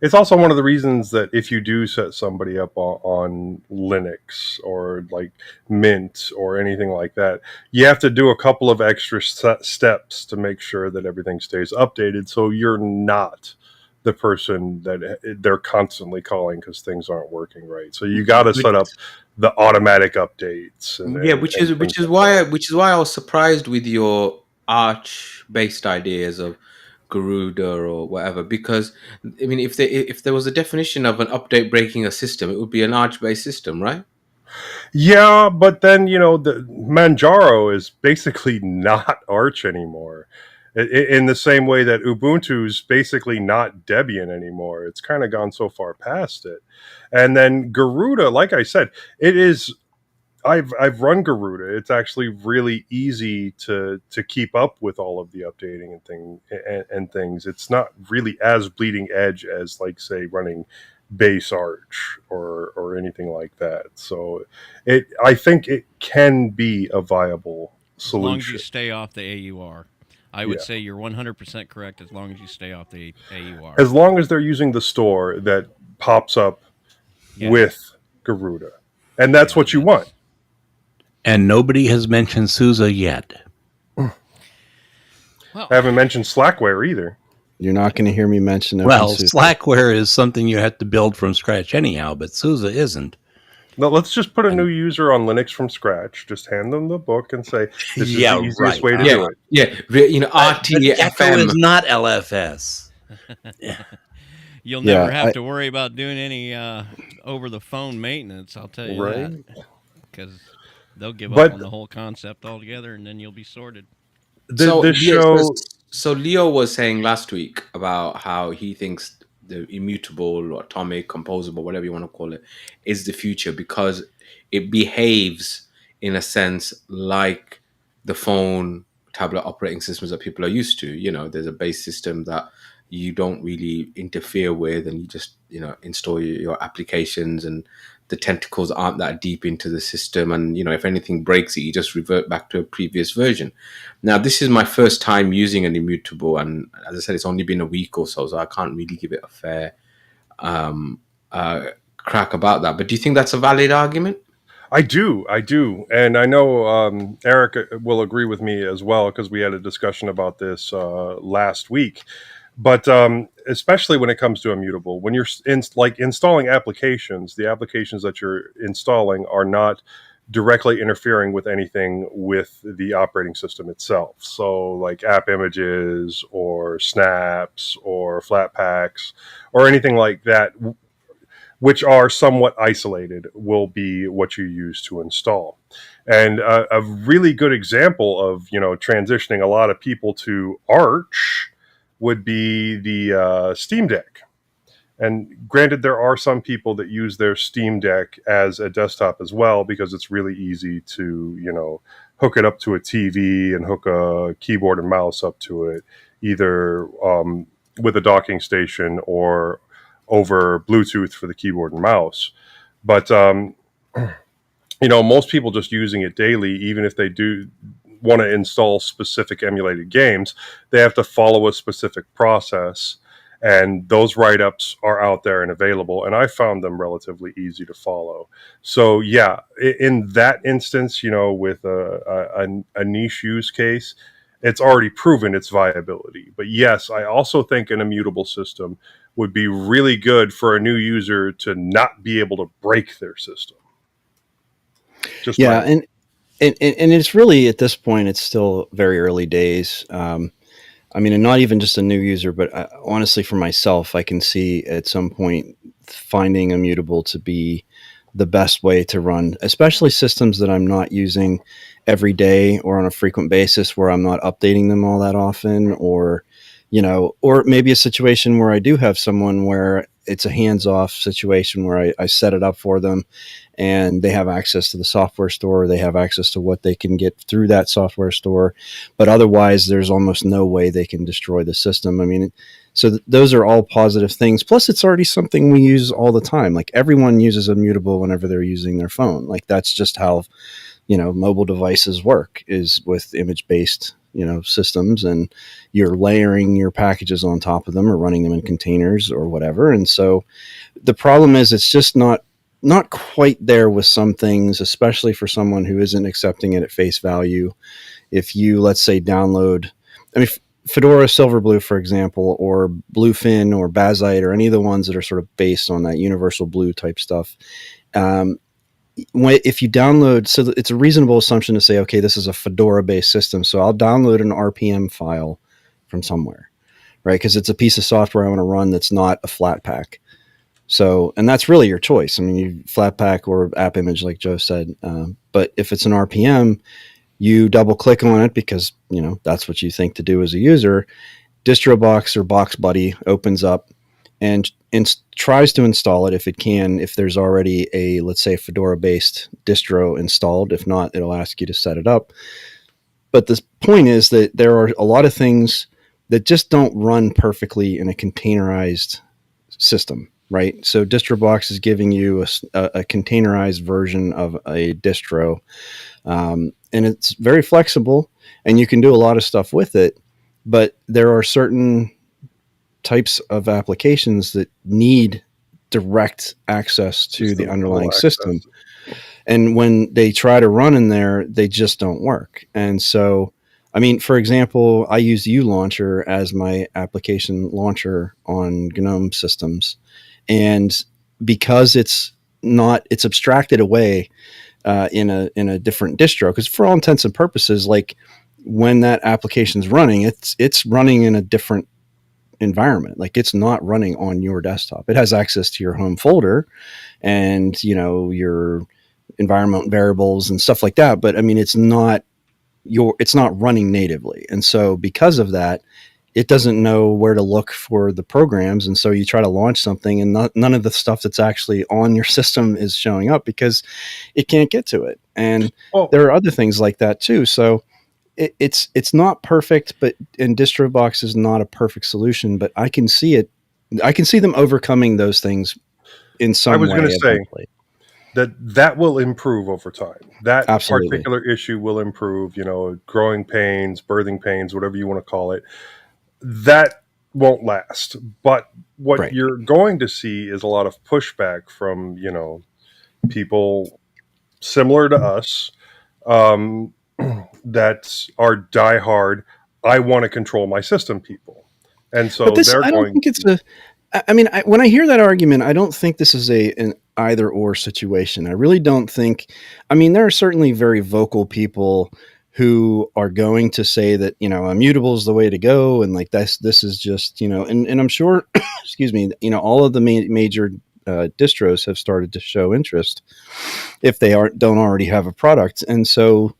It's also one of the reasons that if you do set somebody up on Linux or like Mint or anything like that, you have to do a couple of extra steps to make sure that everything stays updated. So you're not the person that they're constantly calling because things aren't working right. So you got to set up the automatic updates. Which is why I was surprised with your Arch-based ideas of Garuda or whatever, because I mean, if there was a definition of an update breaking a system, it would be an Arch-based system, right? Yeah, but then the Manjaro is basically not Arch anymore. In the same way that Ubuntu's basically not Debian anymore. It's kind of gone so far past it. And then Garuda, like I said, it is. I've run Garuda. It's actually really easy to keep up with all of the updating and things. It's not really as bleeding edge as, like, say, running base Arch or anything like that. So I think it can be a viable solution. As long as you stay off the AUR. I would say you're 100% correct as long as you stay off the AUR. As long as they're using the store that pops up with Garuda. And that's what you want. And nobody has mentioned SUSE yet. Well, I haven't mentioned Slackware either. You're not going to hear me mention it. Well, Slackware is something you have to build from scratch anyhow, but SUSE isn't. No, let's just put a new user on Linux from scratch. Just hand them the book and say, this is the easiest way to do it. Yeah, RTFM is not LFS. You'll never have to worry about doing any over-the-phone maintenance, I'll tell you that. Because they'll give up on the whole concept altogether, and then you'll be sorted. So Leo was saying last week about how he thinks the immutable or atomic, composable, whatever you want to call it, is the future because it behaves in a sense like the phone, tablet operating systems that people are used to. There's a base system that you don't really interfere with, and you just install your applications and the tentacles aren't that deep into the system, and if anything breaks it, you just revert back to a previous version. Now, this is my first time using an immutable, and as I said, it's only been a week or so I can't really give it a fair crack about that. But do you think that's a valid argument? I do, and I know Eric will agree with me as well, because we had a discussion about this last week. But especially when it comes to immutable, when you're installing applications, the applications that you're installing are not directly interfering with anything with the operating system itself. So like app images or snaps or flatpaks or anything like that, which are somewhat isolated, will be what you use to install. And a really good example of transitioning a lot of people to Arch would be the Steam Deck. And granted, there are some people that use their Steam Deck as a desktop as well, because it's really easy to hook it up to a TV and hook a keyboard and mouse up to it, either with a docking station or over Bluetooth for the keyboard and mouse. But most people just using it daily, even if they do want to install specific emulated games, they have to follow a specific process, and those write-ups are out there and available, and I found them relatively easy to follow. So yeah, in that instance, with a niche use case, it's already proven its viability. But yes, I also think an immutable system would be really good for a new user to not be able to break their system. Just and it's really, at this point, it's still very early days. And not even just a new user, but honestly, for myself, I can see at some point finding immutable to be the best way to run, especially systems that I'm not using every day or on a frequent basis, where I'm not updating them all that often, or maybe a situation where I do have someone where it's a hands-off situation where I set it up for them and they have access to the software store, they have access to what they can get through that software store, but otherwise there's almost no way they can destroy the system. So those are all positive things. Plus, it's already something we use all the time. Like, everyone uses immutable whenever they're using their phone. Like, that's just how mobile devices work, is with image-based systems, and you're layering your packages on top of them or running them in containers or whatever. And so the problem is, it's just not quite there with some things, especially for someone who isn't accepting it at face value. If you, let's say, download, Fedora Silverblue, for example, or Bluefin or Bazzite, or any of the ones that are sort of based on that universal blue type stuff, if you download, so it's a reasonable assumption to say, okay, this is a Fedora-based system, so I'll download an RPM file from somewhere, right? Because it's a piece of software I want to run that's not a Flatpak. So, and that's really your choice. You Flatpak or app image, like Joe said. But if it's an RPM, you double click on it because, that's what you think to do as a user. DistroBox or BoxBuddy opens up and tries to install it if it can, if there's already a, let's say, Fedora-based distro installed. If not, it'll ask you to set it up. But the point is that there are a lot of things that just don't run perfectly in a containerized system, right? So DistroBox is giving you a containerized version of a distro, and it's very flexible, and you can do a lot of stuff with it, but there are certain types of applications that need direct access to the underlying system. And when they try to run in there, they just don't work. And so, for example, I use uLauncher as my application launcher on GNOME systems. And because it's abstracted away in a different distro, because for all intents and purposes, like, when that application's running, it's running in a different environment. Like, it's not running on your desktop. It has access to your home folder and your environment variables and stuff like that, but it's not running natively. And so because of that, it doesn't know where to look for the programs, and so you try to launch something and none of the stuff that's actually on your system is showing up because it can't get to it. And there are other things like that too. So it's not perfect, and DistroBox is not a perfect solution, but I can see them overcoming those things in some way. I was going to say, that will improve over time. That Absolutely. particular issue will improve, growing pains, birthing pains, whatever you want to call it. That won't last. But what Right. you're going to see is a lot of pushback from, people similar to us, that are diehard, I want to control my system people. And But so this, they're I don't going think it's to, a. I mean, when I hear that argument, I don't think this is an either or situation. I really don't think. I mean, there are certainly very vocal people who are going to say that immutable is the way to go, and like this is just and I'm sure, excuse me, all of the major distros have started to show interest if they don't already have a product, and so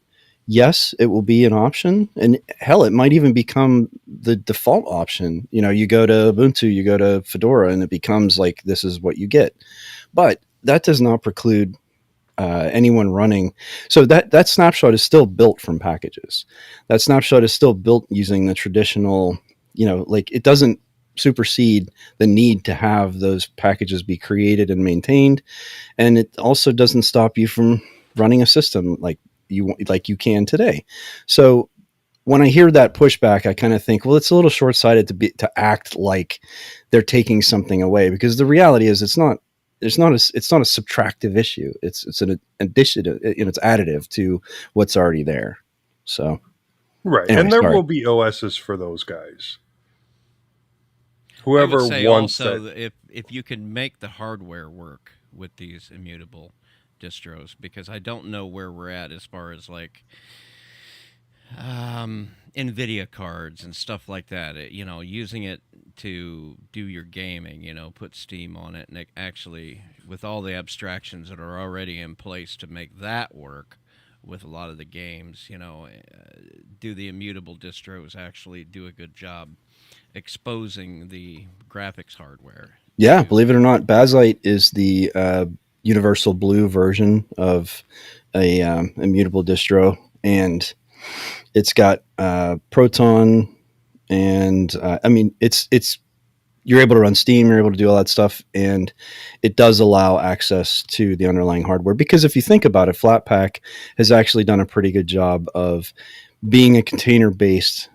yes, it will be an option. And hell, it might even become the default option. You go to Ubuntu, you go to Fedora, and it becomes like this is what you get. But that does not preclude anyone running. So that snapshot is still built from packages. That snapshot is still built using the traditional, like it doesn't supersede the need to have those packages be created and maintained. And it also doesn't stop you from running a system like you can today. So when I hear that pushback, I kind of think, well, it's a little short-sighted to act like they're taking something away, because the reality is it's not a subtractive issue. It's an addition, it's additive to what's already there. So right. anyway, And there sorry. will be OSs for those guys. I would Whoever say wants also that. that if you can make the hardware work with these immutable distros, because I don't know where we're at as far as like NVIDIA cards and stuff like that. Using it to do your gaming, put Steam on it, and actually with all the abstractions that are already in place to make that work with a lot of the games, do the immutable distros actually do a good job exposing the graphics hardware? Yeah, believe it or not, Bazzite is the universal blue version of a immutable distro, and it's got Proton, and I mean, it's you're able to run Steam, you're able to do all that stuff, and it does allow access to the underlying hardware. Because if you think about it, Flatpak has actually done a pretty good job of being a container-based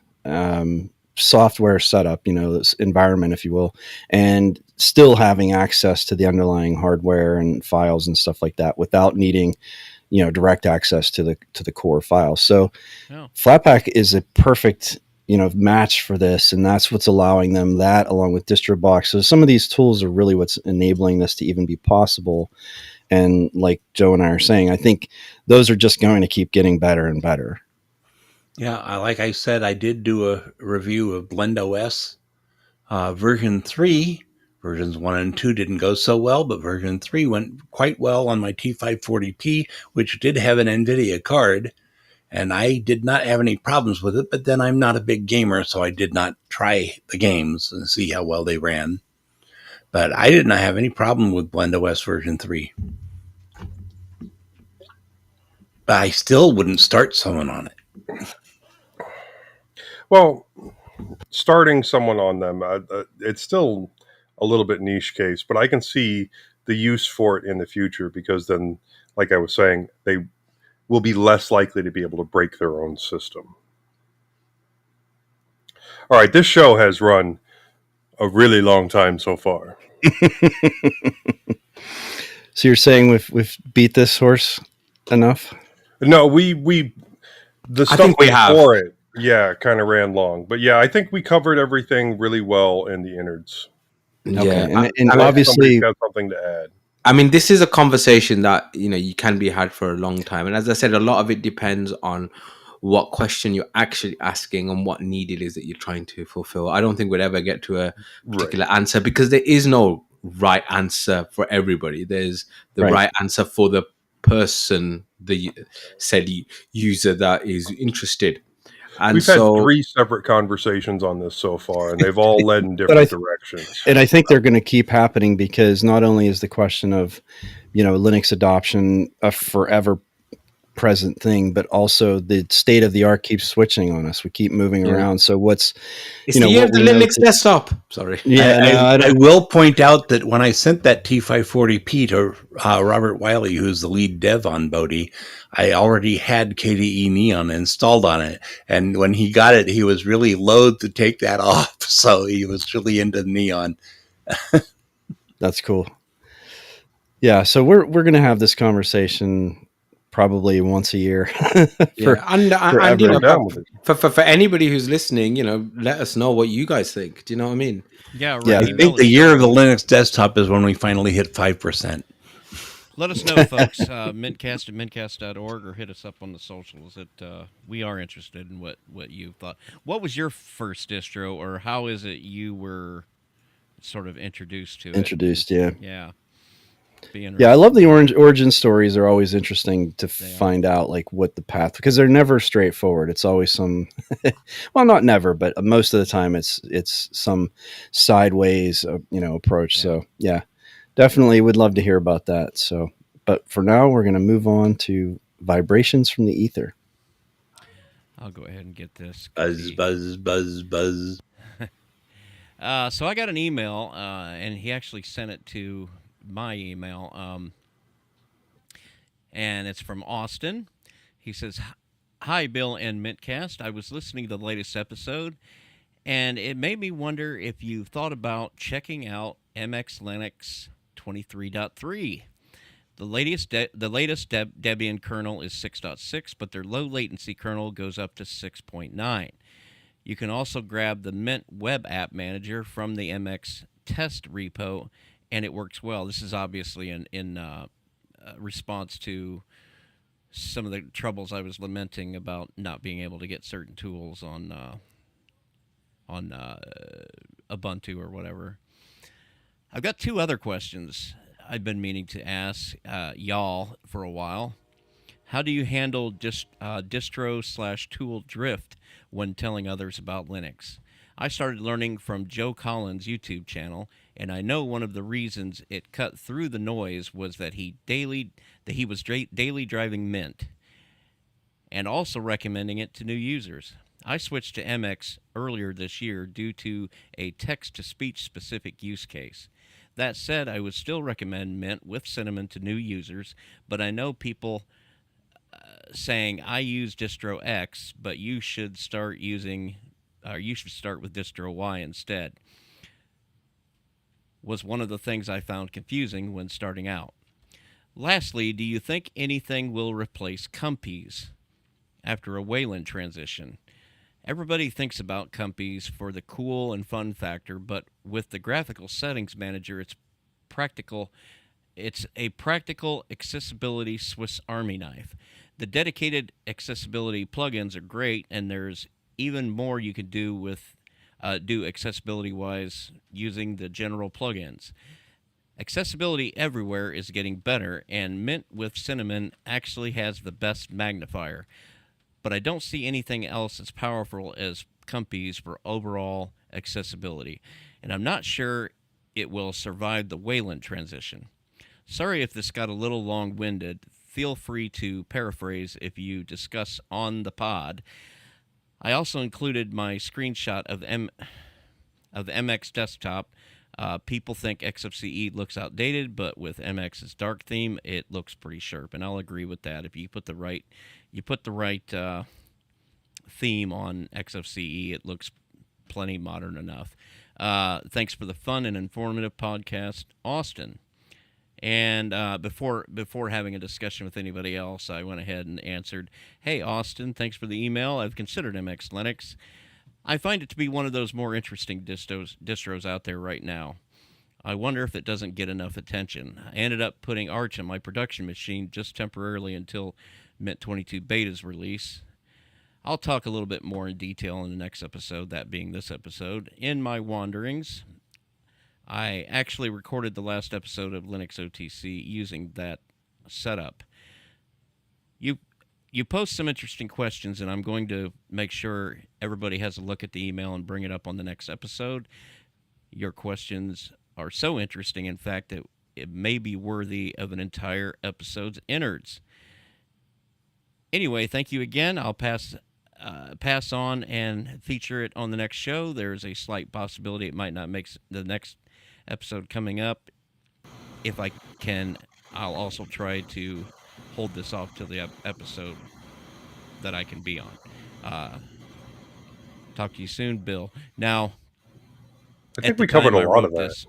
software setup, this environment, if you will, and still having access to the underlying hardware and files and stuff like that without needing direct access to the core files. So Flatpak is a perfect match for this, and that's what's allowing them that, along with DistroBox. So some of these tools are really what's enabling this to even be possible. And like Joe and I are saying, I think those are just going to keep getting better and better. Yeah, like I said, I did do a review of BlendOS version 3. Versions 1 and 2 didn't go so well, but version 3 went quite well on my T540P, which did have an NVIDIA card, and I did not have any problems with it, but then I'm not a big gamer, so I did not try the games and see how well they ran. But I did not have any problem with BlendOS version 3. But I still wouldn't start someone on it. Well, starting someone on them, it's still a little bit niche case, but I can see the use for it in the future, because then, like I was saying, they will be less likely to be able to break their own system. All right, this show has run a really long time so far. So you're saying we've beat this horse enough? No, the stuff think we have. before it, yeah, kind of ran long. But yeah, I think we covered everything really well in the innards. Okay, Yeah, and I mean, obviously, Somebody's got something to add. I mean, this is a conversation that you can be had for a long time, and as I said, a lot of it depends on what question you're actually asking and what need it is that you're trying to fulfill. I don't think we'd ever get to a particular answer, because there is no right answer for everybody. There's the right answer for the person, the said user that is interested. And We've had 3 separate conversations on this so far, and they've all led in different directions. And I think they're going to keep happening, because not only is the question of Linux adoption a forever present thing, but also the state of the art keeps switching on us. We keep moving around. So what's, It's the year what of the we know Linux desktop. Sorry. Yeah, I will point out that when I sent that T540P to Robert Wiley, who's the lead dev on Bodhi, I already had KDE Neon installed on it. And when he got it, he was really loath to take that off. So he was really into Neon. That's cool. Yeah, so we're going to have this conversation probably once a year. And for anybody who's listening, let us know what you guys think. Do you know what I mean? Yeah, right. Yeah. I think the year of the Linux desktop is when we finally hit 5%. Let us know, folks. Mintcast at mintcast.org, or hit us up on the socials. We are interested in what you thought. What was your first distro, or how is it you were sort of introduced to it? Yeah. Yeah, I love the origin stories. Are always interesting to find out, like, what the path, because they're never straightforward. It's always some, well, not never, but most of the time it's some sideways, approach. Yeah. So yeah, definitely would love to hear about that. So, but for now, we're going to move on to vibrations from the ether. I'll go ahead and get this. Buzz, buzz, buzz, buzz. So I got an email, and he actually sent it to my email, and it's from Austin. He says, "Hi, Bill and Mintcast. I was listening to the latest episode, and it made me wonder if you've thought about checking out MX Linux 23.3. The latest Debian kernel is 6.6, but their low latency kernel goes up to 6.9. You can also grab the Mint web app manager from the MX test repo, and it works well. This is obviously in response to some of the troubles I was lamenting about not being able to get certain tools on Ubuntu or whatever. I've got two other questions I've been meaning to ask y'all for a while. How do you handle distro/tool drift when telling others about Linux? I started learning from Joe Collins' YouTube channel, and I know one of the reasons it cut through the noise was that he was daily driving Mint, and also recommending it to new users. I switched to MX earlier this year due to a text-to-speech specific use case. That said, I would still recommend Mint with Cinnamon to new users, but I know people saying I use distro X, but you should start with distro Y instead. Was one of the things I found confusing when starting out. Lastly, do you think anything will replace Compies after a Wayland transition? Everybody thinks about Compies for the cool and fun factor, but with the graphical settings manager, it's a practical accessibility Swiss Army knife. The dedicated accessibility plugins are great, and there's even more you can do accessibility-wise using the general plugins. Accessibility everywhere is getting better, and Mint with Cinnamon actually has the best magnifier. But I don't see anything else as powerful as Compies for overall accessibility, and I'm not sure it will survive the Wayland transition. Sorry if this got a little long-winded. Feel free to paraphrase if you discuss on the pod. I also included my screenshot of the MX desktop. People think XFCE looks outdated, but with MX's dark theme, it looks pretty sharp, and I'll agree with that. If you put the right theme on XFCE, it looks plenty modern enough. Thanks for the fun and informative podcast, Austin. And before having a discussion with anybody else, I went ahead and answered, "Hey, Austin, thanks for the email. I've considered MX Linux. I find it to be one of those more interesting distros out there right now. I wonder if it doesn't get enough attention. I ended up putting Arch on my production machine just temporarily until Mint 22 Beta's release. I'll talk a little bit more in detail in the next episode, that being this episode. In my wanderings, I actually recorded the last episode of Linux OTC using that setup. You post some interesting questions, and I'm going to make sure everybody has a look at the email and bring it up on the next episode. Your questions are so interesting, in fact, that it may be worthy of an entire episode's innards. Anyway, thank you again. I'll pass on and feature it on the next show. There's a slight possibility it might not make the next episode coming up. If I can, I'll also try to hold this off till the episode that I can be on. Talk to you soon, Bill. Now, I at think the we covered time a I lot of wrote that. this,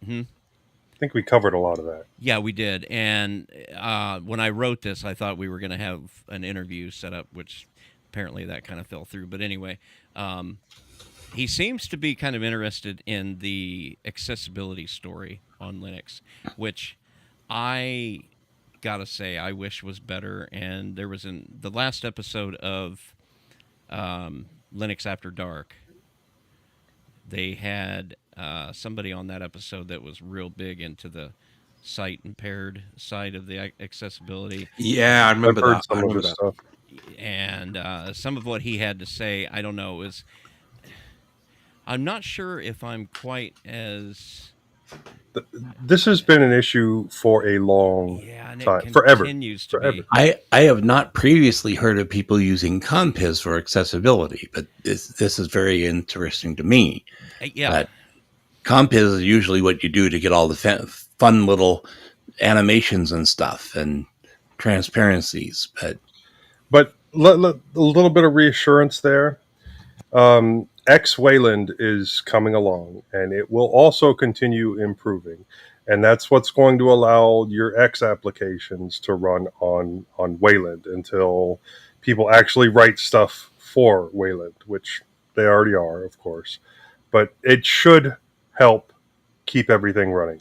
hmm, I think we covered a lot of that. yeah, we did. And when I wrote this, I thought we were going to have an interview set up, which apparently that kind of fell through. But anyway, he seems to be kind of interested in the accessibility story on Linux, which I gotta say I wish was better. And there was in the last episode of Linux After Dark, they had somebody on that episode that was real big into the sight impaired side of the accessibility. Yeah, I I've remember heard that. some of his stuff. And some of what he had to say, I don't know, is I'm not sure if I'm quite as This has been an issue for a long and time, it forever. continues to Forever. be. I have not previously heard of people using Compiz for accessibility, but this is very interesting to me. Yeah. But Compiz is usually what you do to get all the fun little animations and stuff and transparencies. But a little bit of reassurance there. X Wayland is coming along, and it will also continue improving. And that's what's going to allow your X applications to run on Wayland until people actually write stuff for Wayland, which they already are, of course. But it should help keep everything running.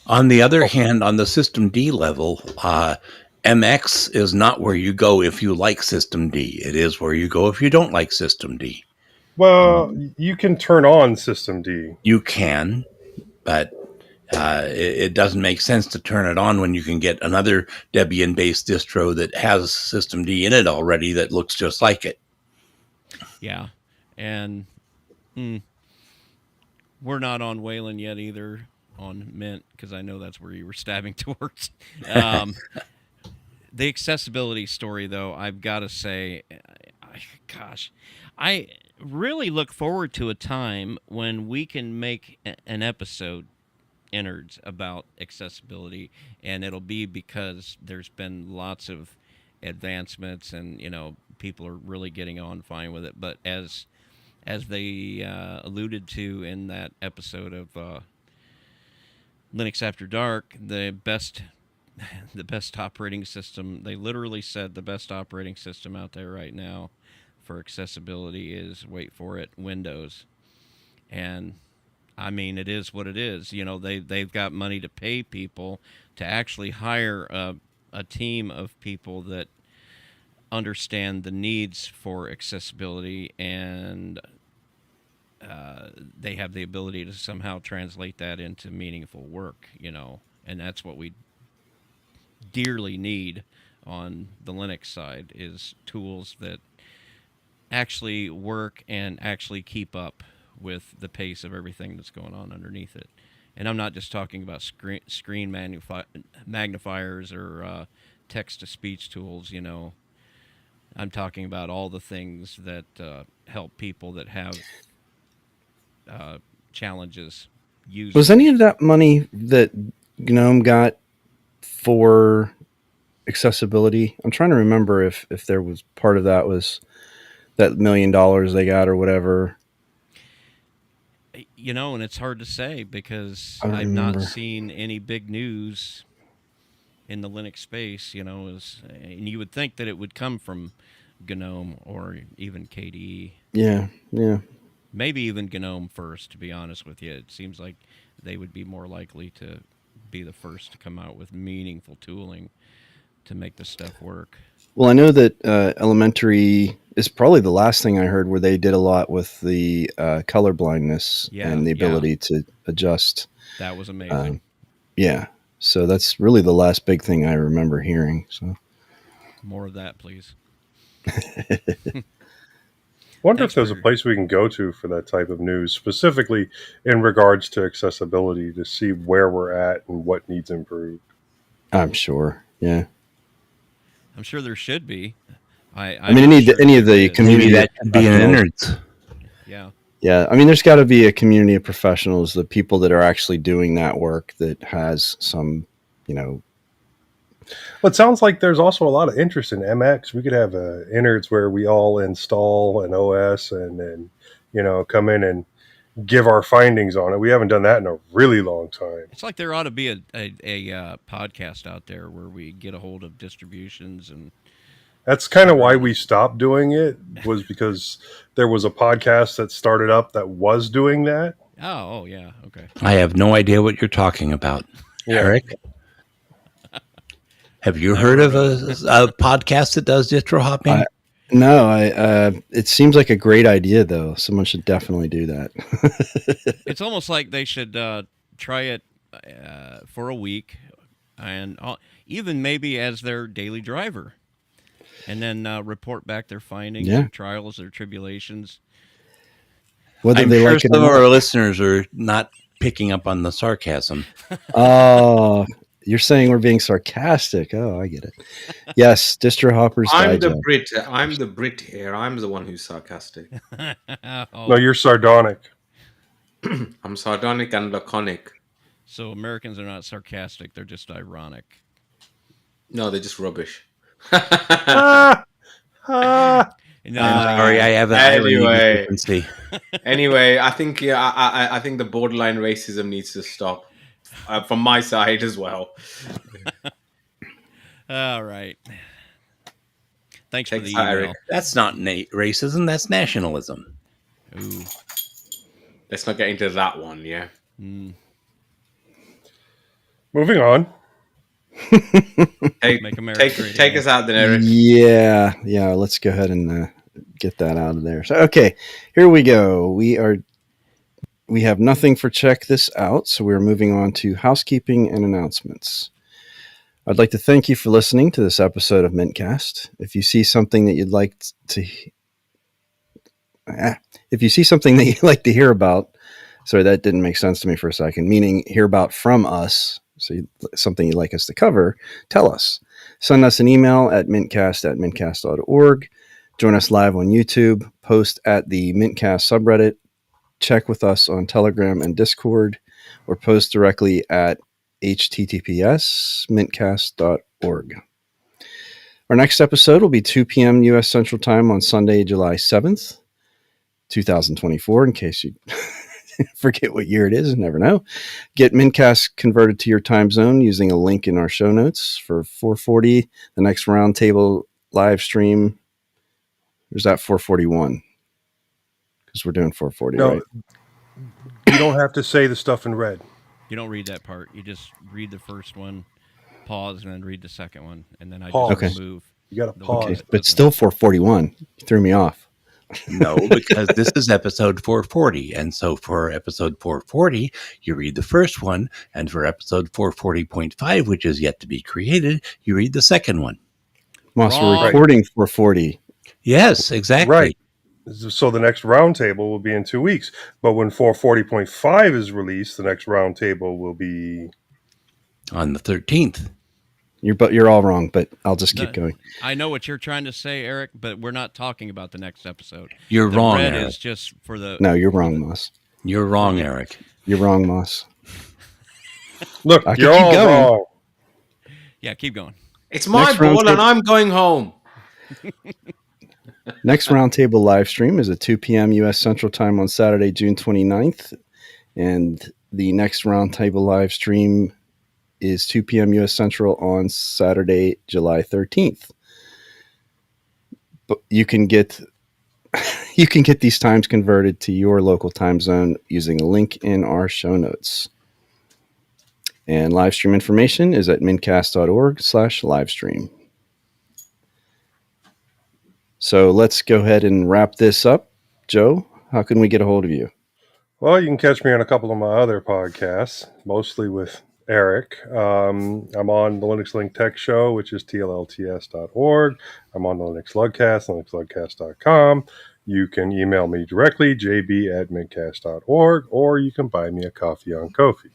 On the other hand, on the System D level, MX is not where you go if you like System D. It is where you go if you don't like System D. Well, you can turn on System D. You can, but it doesn't make sense to turn it on when you can get another Debian-based distro that has System D in it already that looks just like it. Yeah. And we're not on Wayland yet either, on Mint, because I know that's where you were stabbing towards. The accessibility story, though, I've got to say, I really look forward to a time when we can make an episode innards about accessibility, and it'll be because there's been lots of advancements, and people are really getting on fine with it. But as they alluded to in that episode of Linux After Dark, the best operating system, they literally said the best operating system out there right now for accessibility is, wait for it, Windows. And I mean, it is what it is. They've got money to pay people to actually hire a team of people that understand the needs for accessibility, and they have the ability to somehow translate that into meaningful work, and that's what we dearly need on the Linux side, is tools that actually work and actually keep up with the pace of everything that's going on underneath it. And I'm not just talking about screen magnifiers or text-to-speech tools, I'm talking about all the things that help people that have challenges using. Was any of that money that GNOME got for accessibility? I'm trying to remember if there was part of that was that $1 million they got or whatever. And it's hard to say because I don't I've remember. not seen any big news in the Linux space, and you would think that it would come from GNOME or even KDE. Yeah. Maybe even GNOME first, to be honest with you. It seems like they would be more likely to be the first to come out with meaningful tooling to make this stuff work. Well, I know that Elementary is probably the last thing I heard where they did a lot with the color blindness and the ability to adjust. That was amazing. Yeah. So that's really the last big thing I remember hearing. So more of that, please. Wonder if there's a place we can go to for that type of news, specifically in regards to accessibility, to see where we're at and what needs improved. I'm sure. Yeah. I'm sure there should be. I mean, any of the community Maybe that should be an professionals. innards. Yeah. Yeah, I mean, there's got to be a community of professionals, the people that are actually doing that work that has some, Well, it sounds like there's also a lot of interest in MX. We could have innards where we all install an OS and then, come in and give our findings on it. We haven't done that in a really long time. It's like there ought to be a podcast out there where we get a hold of distributions and. That's kind of why we stopped doing it, was because there was a podcast that started up that was doing that. Oh yeah, okay. I have no idea what you're talking about, Eric. Have you heard of a podcast that does distro hopping? No, it seems like a great idea, though. Someone should definitely do that. It's almost like they should try it for a week, and even maybe as their daily driver, and then report back their findings, their trials, their tribulations. Whether I'm they sure like it some or of not. our listeners are not picking up on the sarcasm. Oh, you're saying we're being sarcastic. Oh, I get it. Yes, Distro Hoppers I'm Digest. the Brit. I'm the Brit here. I'm the one who's sarcastic. No, you're sardonic. I'm sardonic and laconic. So Americans are not sarcastic; they're just ironic. No, they're just rubbish. Sorry, I have an irony deficiency. Anyway, I think I think the borderline racism needs to stop from my side as well. All right. Thanks for the email. Eric. That's not racism. That's nationalism. Ooh. Let's not get into that one. Yeah. Moving on. Take us out then, Eric. Yeah. Let's go ahead and get that out of there. So, okay, here we go. We have nothing for check this out, so we're moving on to housekeeping and announcements. I'd like to thank you for listening to this episode of mintCast. If you see something that you'd like to hear about, sorry, that didn't make sense to me for a second, meaning hear about from us, so something you'd like us to cover, tell us. Send us an email at mintcast@mintcast.org. Join us live on YouTube, post at the mintcast subreddit, check with us on Telegram and Discord, or post directly at https://mintcast.org. Our next episode will be 2 p.m. U.S. Central Time on Sunday, July 7th, 2024, in case you forget what year it is, never know. Get mintCast converted to your time zone using a link in our show notes for 4:40. The next roundtable live stream, there's that 4:41, because we're doing 4:40, No, right? You don't have to say the stuff in red. You don't read that part. You just read the first one, pause, and then read the second one, and then I Pause. just move. You got to pause. Okay, but still 4:41. You threw me off. No, because this is episode 440. And so for episode 440, you read the first one. And for episode 440.5, which is yet to be created, you read the second one. Moss, we're recording 440. Yes, exactly. Right. So the next roundtable will be in 2 weeks. But when 440.5 is released, the next roundtable will be on the 13th. You're all wrong, but I'll just keep going. I know what you're trying to say, Eric, but we're not talking about the next episode. You're wrong, red Eric. Is just for the. No, you're wrong, Moss. You're wrong, Eric. You're wrong, Moss. Look, you're all wrong. Yeah, keep going. It's my ball, and I'm going home. Next roundtable live stream is at 2 p.m. U.S. Central Time on Saturday, June 29th. And the next roundtable live stream is 2 p.m. U.S. Central on Saturday, July 13th. But you can get these times converted to your local time zone using a link in our show notes. And live stream information is at mintcast.org/livestream. So let's go ahead and wrap this up. Joe, how can we get a hold of you? Well, you can catch me on a couple of my other podcasts, mostly with Eric. I'm on the Linux Link Tech Show, which is tlts.org. I'm on the Linux Lugcast, linuxlugcast.com. You can email me directly, jb@mintcast.org, or you can buy me a coffee on Ko-fi.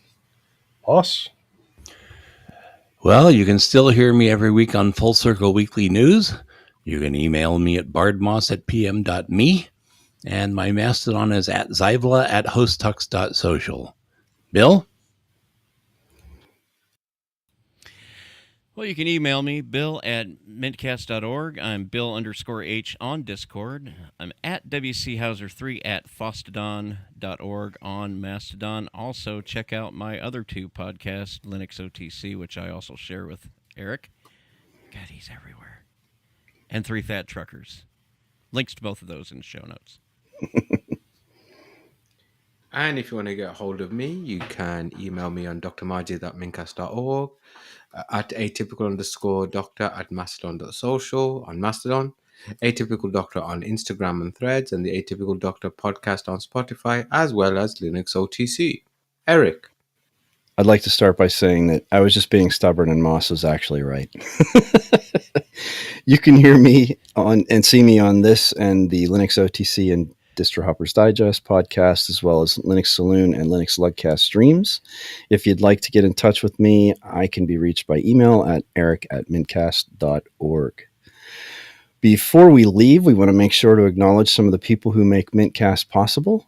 Boss? Well, you can still hear me every week on Full Circle Weekly News. You can email me at bardmoss@pm.me. And my Mastodon is at zivla@hosttux.social. Bill? Well, you can email me, bill@mintcast.org. I'm bill_h on Discord. I'm at WCHauser3 at fostodon.org on Mastodon. Also, check out my other two podcasts, Linux OTC, which I also share with Eric. God, he's everywhere. And Three Fat Truckers. Links to both of those in the show notes. And if you want to get a hold of me, you can email me on drmajid@mincast.org, at atypical_doctor at mastodon.social on Mastodon, Atypical Doctor on Instagram and Threads, and the Atypical Doctor podcast on Spotify, as well as Linux OTC. Eric. I'd like to start by saying that I was just being stubborn and Moss was actually right. You can hear me on and see me on this and the Linux OTC and Distro Hoppers Digest podcast, as well as Linux Saloon and Linux Lugcast streams. If you'd like to get in touch with me, I can be reached by email at eric@mintcast.org. Before we leave, we want to make sure to acknowledge some of the people who make Mintcast possible.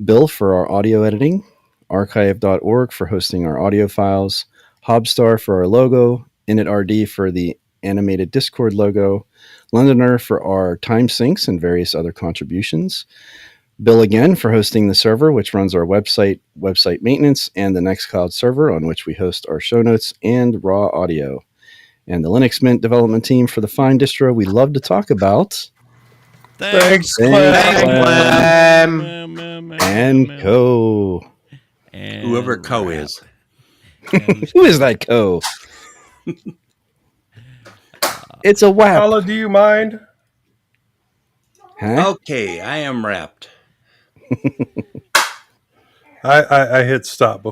Bill for our audio editing, archive.org for hosting our audio files, Hobstar for our logo, InitRD for the animated Discord logo, Londoner for our time syncs and various other contributions, Bill again for hosting the server, which runs our website maintenance, and the Nextcloud server on which we host our show notes and raw audio, and the Linux Mint development team for the fine distro we love to talk about. Thanks, Clem. And Co. And Whoever Co is. Who is that Co? It's a WAP. Paula, do you mind? Huh? Okay, I am wrapped. I hit stop